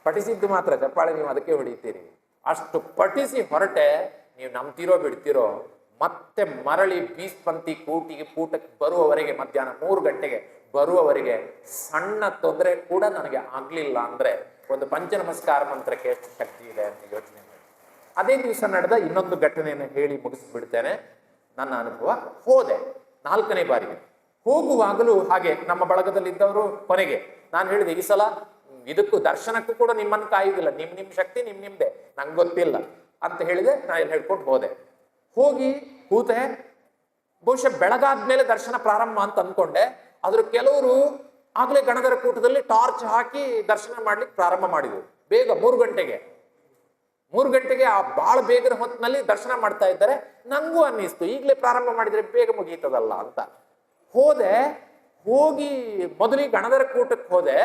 ಪಠಿಸಿದ್ದು ಮಾತ್ರ ಚಪ್ಪಾಳೆ ನೀವು ಅದಕ್ಕೆ ಹೊಡಿತೀರಿ. ಅಷ್ಟು ಪಠಿಸಿ ಹೊರಟೆ, ನೀವು ನಂಬ್ತಿರೋ ಬಿಡ್ತಿರೋ, ಮತ್ತೆ ಮರಳಿ ಬೀಸ್ಪಂತಿ ಕೂಟಕ್ಕೆ ಬರುವವರೆಗೆ, ಮಧ್ಯಾಹ್ನ 3 ಗಂಟೆಗೆ ಬರುವವರೆಗೆ ಸಣ್ಣ ತೊಂದರೆ ಕೂಡ ನನಗೆ ಆಗ್ಲಿಲ್ಲ. ಅಂದ್ರೆ ಒಂದು ಪಂಚ ನಮಸ್ಕಾರ ಮಂತ್ರಕ್ಕೆ ಎಷ್ಟು ಶಕ್ತಿ ಇದೆ ಅಂತ ಯೋಚನೆ ಮಾಡಿ. ಅದೇ ದಿವಸ ನಡೆದ ಇನ್ನೊಂದು ಘಟನೆಯನ್ನು ಹೇಳಿ ಮುಗಿಸ್ಬಿಡ್ತೇನೆ. ನನ್ನ ಅನುಭವ. ಹೋದೆ 4ನೇ ಬಾರಿಗೆ. ಹೋಗುವಾಗಲೂ ಹಾಗೆ ನಮ್ಮ ಬಳಗದಲ್ಲಿದ್ದವರು ಕೊನೆಗೆ ನಾನು ಹೇಳಿದೆ, ಈ ಸಲ ಇದಕ್ಕೂ ದರ್ಶನಕ್ಕೂ ಕೂಡ ನಿಮ್ಮನ್ನು ಕಾಯುವುದಿಲ್ಲ, ನಿಮ್ ಶಕ್ತಿ ನಿಮ್ದೇ, ನಂಗೆ ಗೊತ್ತಿಲ್ಲ ಅಂತ ಹೇಳಿದೆ. ನಾ ಇಲ್ಲಿ ಹೇಳ್ಕೊಂಡು ಹೋದೆ. ಹೋಗಿ ಕೂತೆ. ಬಹುಶಃ ಬೆಳಗಾದ್ಮೇಲೆ ದರ್ಶನ ಪ್ರಾರಂಭ ಅಂತ ಅನ್ಕೊಂಡೆ. ಆದ್ರೆ ಕೆಲವರು ಆಗ್ಲೇ ಗಣಧರ ಕೂಟದಲ್ಲಿ ಟಾರ್ಚ್ ಹಾಕಿ ದರ್ಶನ ಮಾಡ್ಲಿಕ್ಕೆ ಪ್ರಾರಂಭ ಮಾಡಿದ್ರು. ಬೇಗ 3 ಗಂಟೆಗೆ ಆ ಬಾಳ ಬೇಗದ ಹೊತ್ತಿನಲ್ಲಿ ದರ್ಶನ ಮಾಡ್ತಾ ಇದ್ದಾರೆ. ನಂಗೂ ಅನ್ನಿಸ್ತು, ಈಗಲೇ ಪ್ರಾರಂಭ ಮಾಡಿದ್ರೆ ಬೇಗ ಮುಗೀತದಲ್ಲ ಅಂತ. ಹೋಗಿ ಮೊದಲಿಗೆ ಗಣಧರ ಕೂಟಕ್ಕೆ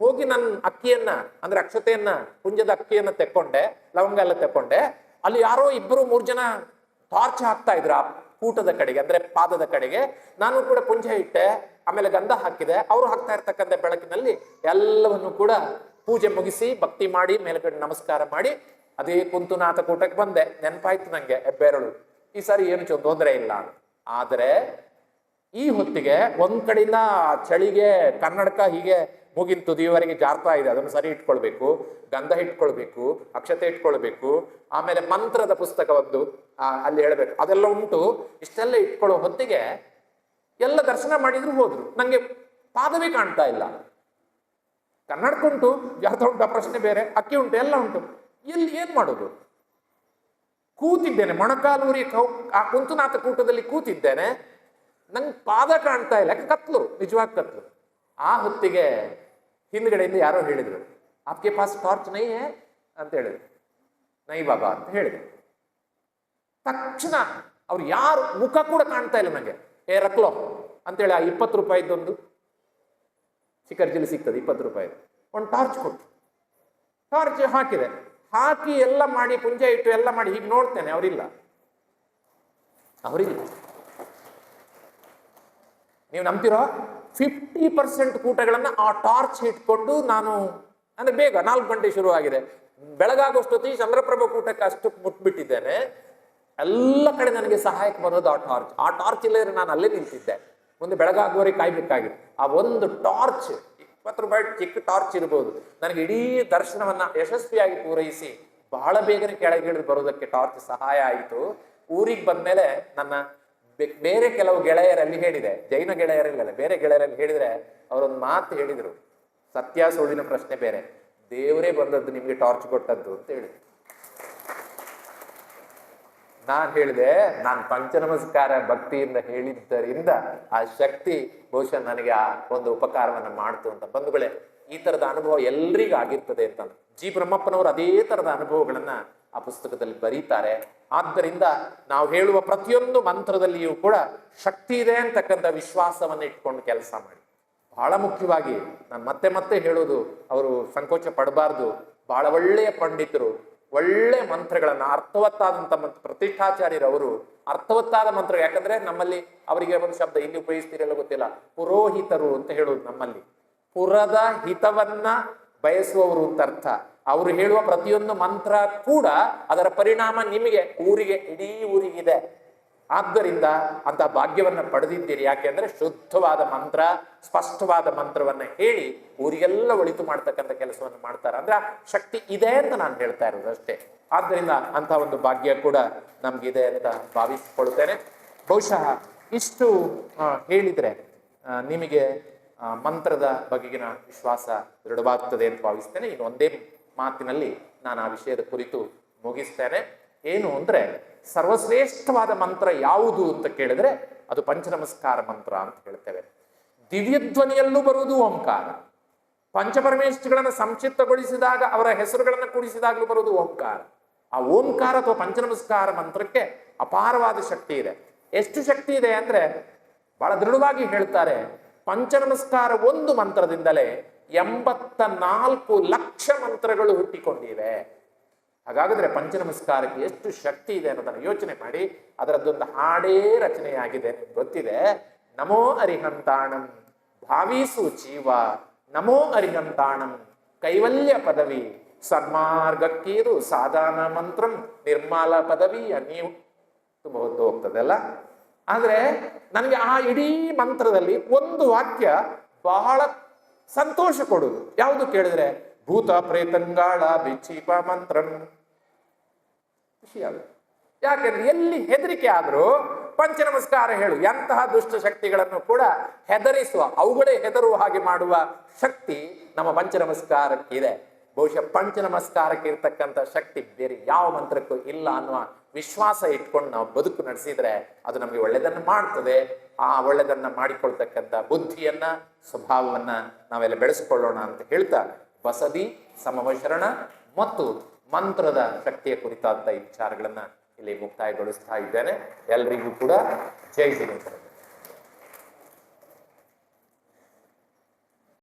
ಹೋಗಿ ನನ್ನ ಅಕ್ಕಿಯನ್ನ, ಅಂದ್ರೆ ಅಕ್ಷತೆಯನ್ನ, ಪುಂಜದ ಅಕ್ಕಿಯನ್ನ ತೆಕ್ಕೊಂಡೆ, ಲವಂಗ ಎಲ್ಲ ತೆಕ್ಕೊಂಡೆ. ಅಲ್ಲಿ ಯಾರೋ 2-3 ಜನ ಟಾರ್ಚ್ ಹಾಕ್ತಾ ಇದ್ರು ಆ ಕೂಟದ ಕಡೆಗೆ, ಅಂದ್ರೆ ಪಾದದ ಕಡೆಗೆ. ನಾನು ಕೂಡ ಪುಂಜ ಇಟ್ಟೆ, ಆಮೇಲೆ ಗಂಧ ಹಾಕಿದೆ. ಅವರು ಹಾಕ್ತಾ ಇರ್ತಕ್ಕಂಥ ಬೆಳಕಿನಲ್ಲಿ ಎಲ್ಲವನ್ನು ಕೂಡ ಪೂಜೆ ಮುಗಿಸಿ ಭಕ್ತಿ ಮಾಡಿ ಮೇಲ್ಗಡೆ ನಮಸ್ಕಾರ ಮಾಡಿ ಅದೇ ಕುಂತುನಾಥ ಕೂಟಕ್ಕೆ ಬಂದೆ. ನೆನಪಾಯ್ತು ನಂಗೆ ಹೆಬ್ಬೆರಳು, ಈ ಸಾರಿ ಏನು ತೊಂದರೆ ಇಲ್ಲ. ಆದ್ರೆ ಈ ಹೊತ್ತಿಗೆ ಒಂದ್ ಕಡೆಯಿಂದ ಚಳಿಗೆ ಕನ್ನಡಕ ಹೀಗೆ ಮೂಗಿನ ತುದಿಯವರೆಗೆ ಜಾರ್ತಾ ಇದೆ. ಅದನ್ನು ಸರಿ ಇಟ್ಕೊಳ್ಬೇಕು, ಗಂಧ ಇಟ್ಕೊಳ್ಬೇಕು, ಅಕ್ಷತೆ ಇಟ್ಕೊಳ್ಬೇಕು, ಆಮೇಲೆ ಮಂತ್ರದ ಪುಸ್ತಕ ಒಂದು ಅಲ್ಲಿ ಹೇಳ್ಬೇಕು, ಅದೆಲ್ಲ ಉಂಟು. ಇಷ್ಟೆಲ್ಲ ಇಟ್ಕೊಳ್ಳೋ ಹೊತ್ತಿಗೆ ಎಲ್ಲ ದರ್ಶನ ಮಾಡಿದ್ರು ಹೋದ್ರು. ನಂಗೆ ಪಾದವೇ ಕಾಣ್ತಾ ಇಲ್ಲ. ಕನ್ನಡಕ ಉಂಟು, ಜಾತ ಉಂಟು, ಆ ಪ್ರಶ್ನೆ ಬೇರೆ, ಅಕ್ಕಿ ಉಂಟು, ಎಲ್ಲ ಉಂಟು. ಎಲ್ಲಿ ಏನ್ ಮಾಡೋದು? ಕೂತಿದ್ದೇನೆ ಮೊಣಕಾಲೂರಿ ಆ ಕುಂತುನಾಥ ಕೂಟದಲ್ಲಿ ಕೂತಿದ್ದೇನೆ. ನಂಗೆ ಪಾದ ಕಾಣ್ತಾ ಇಲ್ಲ, ಕತ್ಲು, ನಿಜವಾದ ಕತ್ಲು. ಆ ಹೊತ್ತಿಗೆ ಹಿಂದ್ಗಡೆಯಿಂದ ಯಾರೋ ಹೇಳಿದ್ರು, ಆಪ್ಕೆ ಪಾಸ್ ಟಾರ್ಚ್ ನೈ ಹೇ ಅಂತ ಹೇಳಿದ್ರು. ನೈ ಬಾಬಾ ಅಂತ ಹೇಳಿದೆ. ತಕ್ಷಣ ಅವ್ರು ಯಾರು ಮುಖ ಕೂಡ ಕಾಣ್ತಾ ಇಲ್ಲ ನಂಗೆ. ರಕ್ಲೋ ಅಂತೇಳಿ ಆ 20 ರೂಪಾಯಿದೊಂದು ಶಿಖರ್ಜಿಲಿ ಸಿಗ್ತದೆ, 20 ರೂಪಾಯಿ ಒಂದು ಟಾರ್ಚ್ ಕೊಟ್ಟು ಟಾರ್ಚ್ ಹಾಕಿ ಎಲ್ಲ ಮಾಡಿ ಪುಂಜ ಇಟ್ಟು ಎಲ್ಲ ಮಾಡಿ ಹೀಗೆ ನೋಡ್ತೇನೆ. ಅವರಿಲ್ಲ. ನೀವು ನಂಬ್ತಿರೋ 50% ಕೂಟಗಳನ್ನ ಆ ಟಾರ್ಚ್ ಇಟ್ಕೊಂಡು ನಾನು ಅಂದ್ರೆ ಬೇಗ 4 ಗಂಟೆ ಶುರು ಆಗಿದೆ, ಬೆಳಗಾಗೋಷ್ಟೊತ್ತಿಗೆ ಚಂದ್ರಪ್ರಭು ಕೂಟಕ್ಕೆ ಅಷ್ಟು ಮುಟ್ಬಿಟ್ಟಿದ್ದೇನೆ. ಎಲ್ಲ ಕಡೆ ನನಗೆ ಸಹಾಯಕ್ಕೆ ಬರೋದು ಆ ಟಾರ್ಚ್ ಇಲ್ಲದ್ರೆ ನಾನು ಅಲ್ಲೇ ನಿಂತಿದ್ದೆ, ಮುಂದೆ ಬೆಳಗಾಗುವವರೆಗೆ ಕಾಯ್ಬೇಕಾಗಿತ್ತು. ಆ ಒಂದು ಟಾರ್ಚ್, 20 ರೂಪಾಯಿ ಚಿಕ್ಕ ಟಾರ್ಚ್ ಇರ್ಬೋದು, ನನಗೆ ಇಡೀ ದರ್ಶನವನ್ನ ಯಶಸ್ವಿಯಾಗಿ ಪೂರೈಸಿ ಬಹಳ ಬೇಗನೆ ಕೆಳಗಿಳಿದು ಬರೋದಕ್ಕೆ ಟಾರ್ಚ್ ಸಹಾಯ ಆಯಿತು. ಊರಿಗೆ ಬಂದ್ಮೇಲೆ ನನ್ನ ಬೇರೆ ಕೆಲವು ಗೆಳೆಯರಲ್ಲಿ ಹೇಳಿದೆ, ಜೈನ ಗೆಳೆಯರಲ್ಲ ಬೇರೆ ಗೆಳೆಯರಲ್ಲಿ ಹೇಳಿದ್ರೆ ಅವರೊಂದು ಮಾತು ಹೇಳಿದ್ರು, ಸತ್ಯ ಸುಳ್ಳಿನ ಪ್ರಶ್ನೆ ಬೇರೆ, ದೇವರೇ ಬಂದದ್ದು ನಿಮ್ಗೆ ಟಾರ್ಚ್ ಕೊಟ್ಟದ್ದು ಅಂತ ಹೇಳಿದ್ರು. ನಾನು ಹೇಳಿದೆ, ನಾನು ಪಂಚನಮಸ್ಕಾರ ಭಕ್ತಿಯಿಂದ ಹೇಳಿದ್ದರಿಂದ ಆ ಶಕ್ತಿ ಬಹುಶಃ ನನಗೆ ಆ ಒಂದು ಉಪಕಾರವನ್ನ ಮಾಡ್ತು ಅಂತ. ಬಂಧುಗಳೇ, ಈ ತರದ ಅನುಭವ ಎಲ್ರಿಗೂ ಆಗಿರ್ತದೆ ಅಂತ ಜಿ ಬ್ರಹ್ಮಪ್ಪನವರು ಅದೇ ತರದ ಅನುಭವಗಳನ್ನ ಆ ಪುಸ್ತಕದಲ್ಲಿ ಬರೀತಾರೆ. ಆದ್ದರಿಂದ ನಾವು ಹೇಳುವ ಪ್ರತಿಯೊಂದು ಮಂತ್ರದಲ್ಲಿಯೂ ಕೂಡ ಶಕ್ತಿ ಇದೆ ಅಂತಕ್ಕಂಥ ವಿಶ್ವಾಸವನ್ನು ಇಟ್ಕೊಂಡು ಕೆಲಸ ಮಾಡಿ. ಬಹಳ ಮುಖ್ಯವಾಗಿ ನಾನು ಮತ್ತೆ ಮತ್ತೆ ಹೇಳೋದು, ಅವರು ಸಂಕೋಚ ಪಡಬಾರ್ದು. ಬಹಳ ಒಳ್ಳೆಯ ಪಂಡಿತರು ಒಳ್ಳೆ ಮಂತ್ರಗಳನ್ನ ಅರ್ಥವತ್ತಾದಂಥ ಮಂತ್ರ, ಪ್ರತಿಷ್ಠಾಚಾರ್ಯರವರು ಅರ್ಥವತ್ತಾದ ಮಂತ್ರ, ಯಾಕಂದ್ರೆ ನಮ್ಮಲ್ಲಿ ಅವರಿಗೆ ಒಂದು ಶಬ್ದ ಇಲ್ಲಿ ಉಪಯೋಗಿಸ್ತೀರಲ್ಲ ಗೊತ್ತಿಲ್ಲ, ಪುರೋಹಿತರು ಅಂತ ಹೇಳೋದು. ನಮ್ಮಲ್ಲಿ ಪುರದ ಹಿತವನ್ನ ಬಯಸುವವರು ಅಂತ ಅರ್ಥ. ಅವರು ಹೇಳುವ ಪ್ರತಿಯೊಂದು ಮಂತ್ರ ಕೂಡ ಅದರ ಪರಿಣಾಮ ನಿಮಗೆ ಊರಿಗೆ, ಇಡೀ ಊರಿಗಿದೆ. ಆದ್ದರಿಂದ ಅಂತ ಭಾಗ್ಯವನ್ನ ಪಡೆದಿದ್ದೀರಿ. ಯಾಕೆಂದ್ರೆ ಶುದ್ಧವಾದ ಮಂತ್ರ, ಸ್ಪಷ್ಟವಾದ ಮಂತ್ರವನ್ನ ಹೇಳಿ ಊರಿಗೆಲ್ಲ ಒಳಿತು ಮಾಡ್ತಕ್ಕಂಥ ಕೆಲಸವನ್ನು ಮಾಡ್ತಾರೆ. ಅಂದ್ರೆ ಶಕ್ತಿ ಇದೆ ಅಂತ ನಾನು ಹೇಳ್ತಾ ಇರೋದು ಅಷ್ಟೇ. ಆದ್ದರಿಂದ ಅಂತ ಒಂದು ಭಾಗ್ಯ ಕೂಡ ನಮ್ಗಿದೆ ಅಂತ ಭಾವಿಸಿಕೊಳ್ತೇನೆ. ಬಹುಶಃ ಇಷ್ಟು ಹೇಳಿದ್ರೆ ನಿಮಗೆ ಮಂತ್ರದ ಬಗೆಗಿನ ವಿಶ್ವಾಸ ದೃಢವಾಗ್ತದೆ ಅಂತ ಭಾವಿಸ್ತೇನೆ. ಇನ್ನು ಒಂದೇ ಮಾತಿನಲ್ಲಿ ನಾನು ಆ ವಿಷಯದ ಕುರಿತು ಮುಗಿಸ್ತೇನೆ. ಏನು ಅಂದ್ರೆ, ಸರ್ವಶ್ರೇಷ್ಠವಾದ ಮಂತ್ರ ಯಾವುದು ಅಂತ ಕೇಳಿದ್ರೆ ಅದು ಪಂಚನಮಸ್ಕಾರ ಮಂತ್ರ ಅಂತ ಹೇಳ್ತೇವೆ. ದಿವ್ಯಧ್ವನಿಯಲ್ಲೂ ಬರುವುದು ಓಂಕಾರ. ಪಂಚಪರಮೇಶ್ವರಗಳನ್ನ ಸಂಕ್ಷಿಪ್ತಗೊಳಿಸಿದಾಗ ಅವರ ಹೆಸರುಗಳನ್ನು ಕೂಡಿಸಿದಾಗಲೂ ಬರುವುದು ಓಂಕಾರ. ಆ ಓಂಕಾರ ಅಥವಾ ಪಂಚನಮಸ್ಕಾರ ಮಂತ್ರಕ್ಕೆ ಅಪಾರವಾದ ಶಕ್ತಿ ಇದೆ. ಎಷ್ಟು ಶಕ್ತಿ ಇದೆ ಅಂದ್ರೆ, ಬಹಳ ದೃಢವಾಗಿ ಹೇಳ್ತಾರೆ, ಪಂಚನಮಸ್ಕಾರ ಒಂದು ಮಂತ್ರದಿಂದಲೇ 84 ಲಕ್ಷ ಮಂತ್ರಗಳು ಹುಟ್ಟಿಕೊಂಡಿವೆ. ಹಾಗಾದ್ರೆ ಪಂಚನಮಸ್ಕಾರಕ್ಕೆ ಎಷ್ಟು ಶಕ್ತಿ ಇದೆ ಅನ್ನೋದನ್ನು ಯೋಚನೆ ಮಾಡಿ. ಅದರದ್ದೊಂದು ಹಾಡೇ ರಚನೆಯಾಗಿದೆ, ಗೊತ್ತಿದೆ. ನಮೋ ಅರಿಹಂತಾಣಂ ಭಾವೀಸು ಜೀವ, ನಮೋ ಅರಿಹಂತಾಣಂ ಕೈವಲ್ಯ ಪದವಿ, ಸನ್ಮಾರ್ಗಕ್ಕೀರು ಸಾಧಾರಣ ಮಂತ್ರಂ ನಿರ್ಮಾಲ ಪದವಿ ನೀವು. ತುಂಬ ಹೊತ್ತು ಹೋಗ್ತದಲ್ಲ. ಆದ್ರೆ ನನಗೆ ಆ ಇಡೀ ಮಂತ್ರದಲ್ಲಿ ಒಂದು ವಾಕ್ಯ ಬಹಳ ಸಂತೋಷ ಕೊಡುವುದು. ಯಾವುದು ಕೇಳಿದ್ರೆ, ಭೂತ ಪ್ರೇತಂಗಾಳ ಬಿಚ್ಚೀಪ ಮಂತ್ರಂ. ಖುಷಿ ಆಗುತ್ತೆ. ಯಾಕೆಂದ್ರೆ ಎಲ್ಲಿ ಹೆದರಿಕೆ ಆದ್ರೂ ಪಂಚನಮಸ್ಕಾರ ಹೇಳು. ಎಂತಹ ದುಷ್ಟ ಶಕ್ತಿಗಳನ್ನು ಕೂಡ ಹೆದರಿಸುವ, ಅವುಗಳೇ ಹೆದರುವ ಹಾಗೆ ಮಾಡುವ ಶಕ್ತಿ ನಮ್ಮ ಪಂಚನಮಸ್ಕಾರಕ್ಕಿದೆ. ಬಹುಶಃ ಪಂಚನಮಸ್ಕಾರಕ್ಕೆ ಇರ್ತಕ್ಕಂಥ ಶಕ್ತಿ ಬೇರೆ ಯಾವ ಮಂತ್ರಕ್ಕೂ ಇಲ್ಲ ಅನ್ನುವ ವಿಶ್ವಾಸ ಇಟ್ಕೊಂಡು ನಾವು ಬದುಕು ನಡೆಸಿದ್ರೆ ಅದು ನಮಗೆ ಒಳ್ಳೆಯದನ್ನು ಮಾಡ್ತದೆ. ಆ ಒಳ್ಳೆಯದನ್ನ ಮಾಡಿಕೊಳ್ತಕ್ಕಂಥ ಬುದ್ಧಿಯನ್ನ, ಸ್ವಭಾವವನ್ನ ನಾವೆಲ್ಲ ಬೆಳೆಸಿಕೊಳ್ಳೋಣ ಅಂತ ಹೇಳ್ತಾ ಬಸದಿ, ಸಮವಶರಣ ಮತ್ತು ಮಂತ್ರದ ಶಕ್ತಿಯ ಕುರಿತಾದಂಥ ಈ ವಿಚಾರಗಳನ್ನ ಇಲ್ಲಿ ಮುಕ್ತಾಯಗೊಳಿಸ್ತಾ ಇದ್ದೇನೆ. ಎಲ್ರಿಗೂ ಕೂಡ ಜೈ ಶ್ರೀ.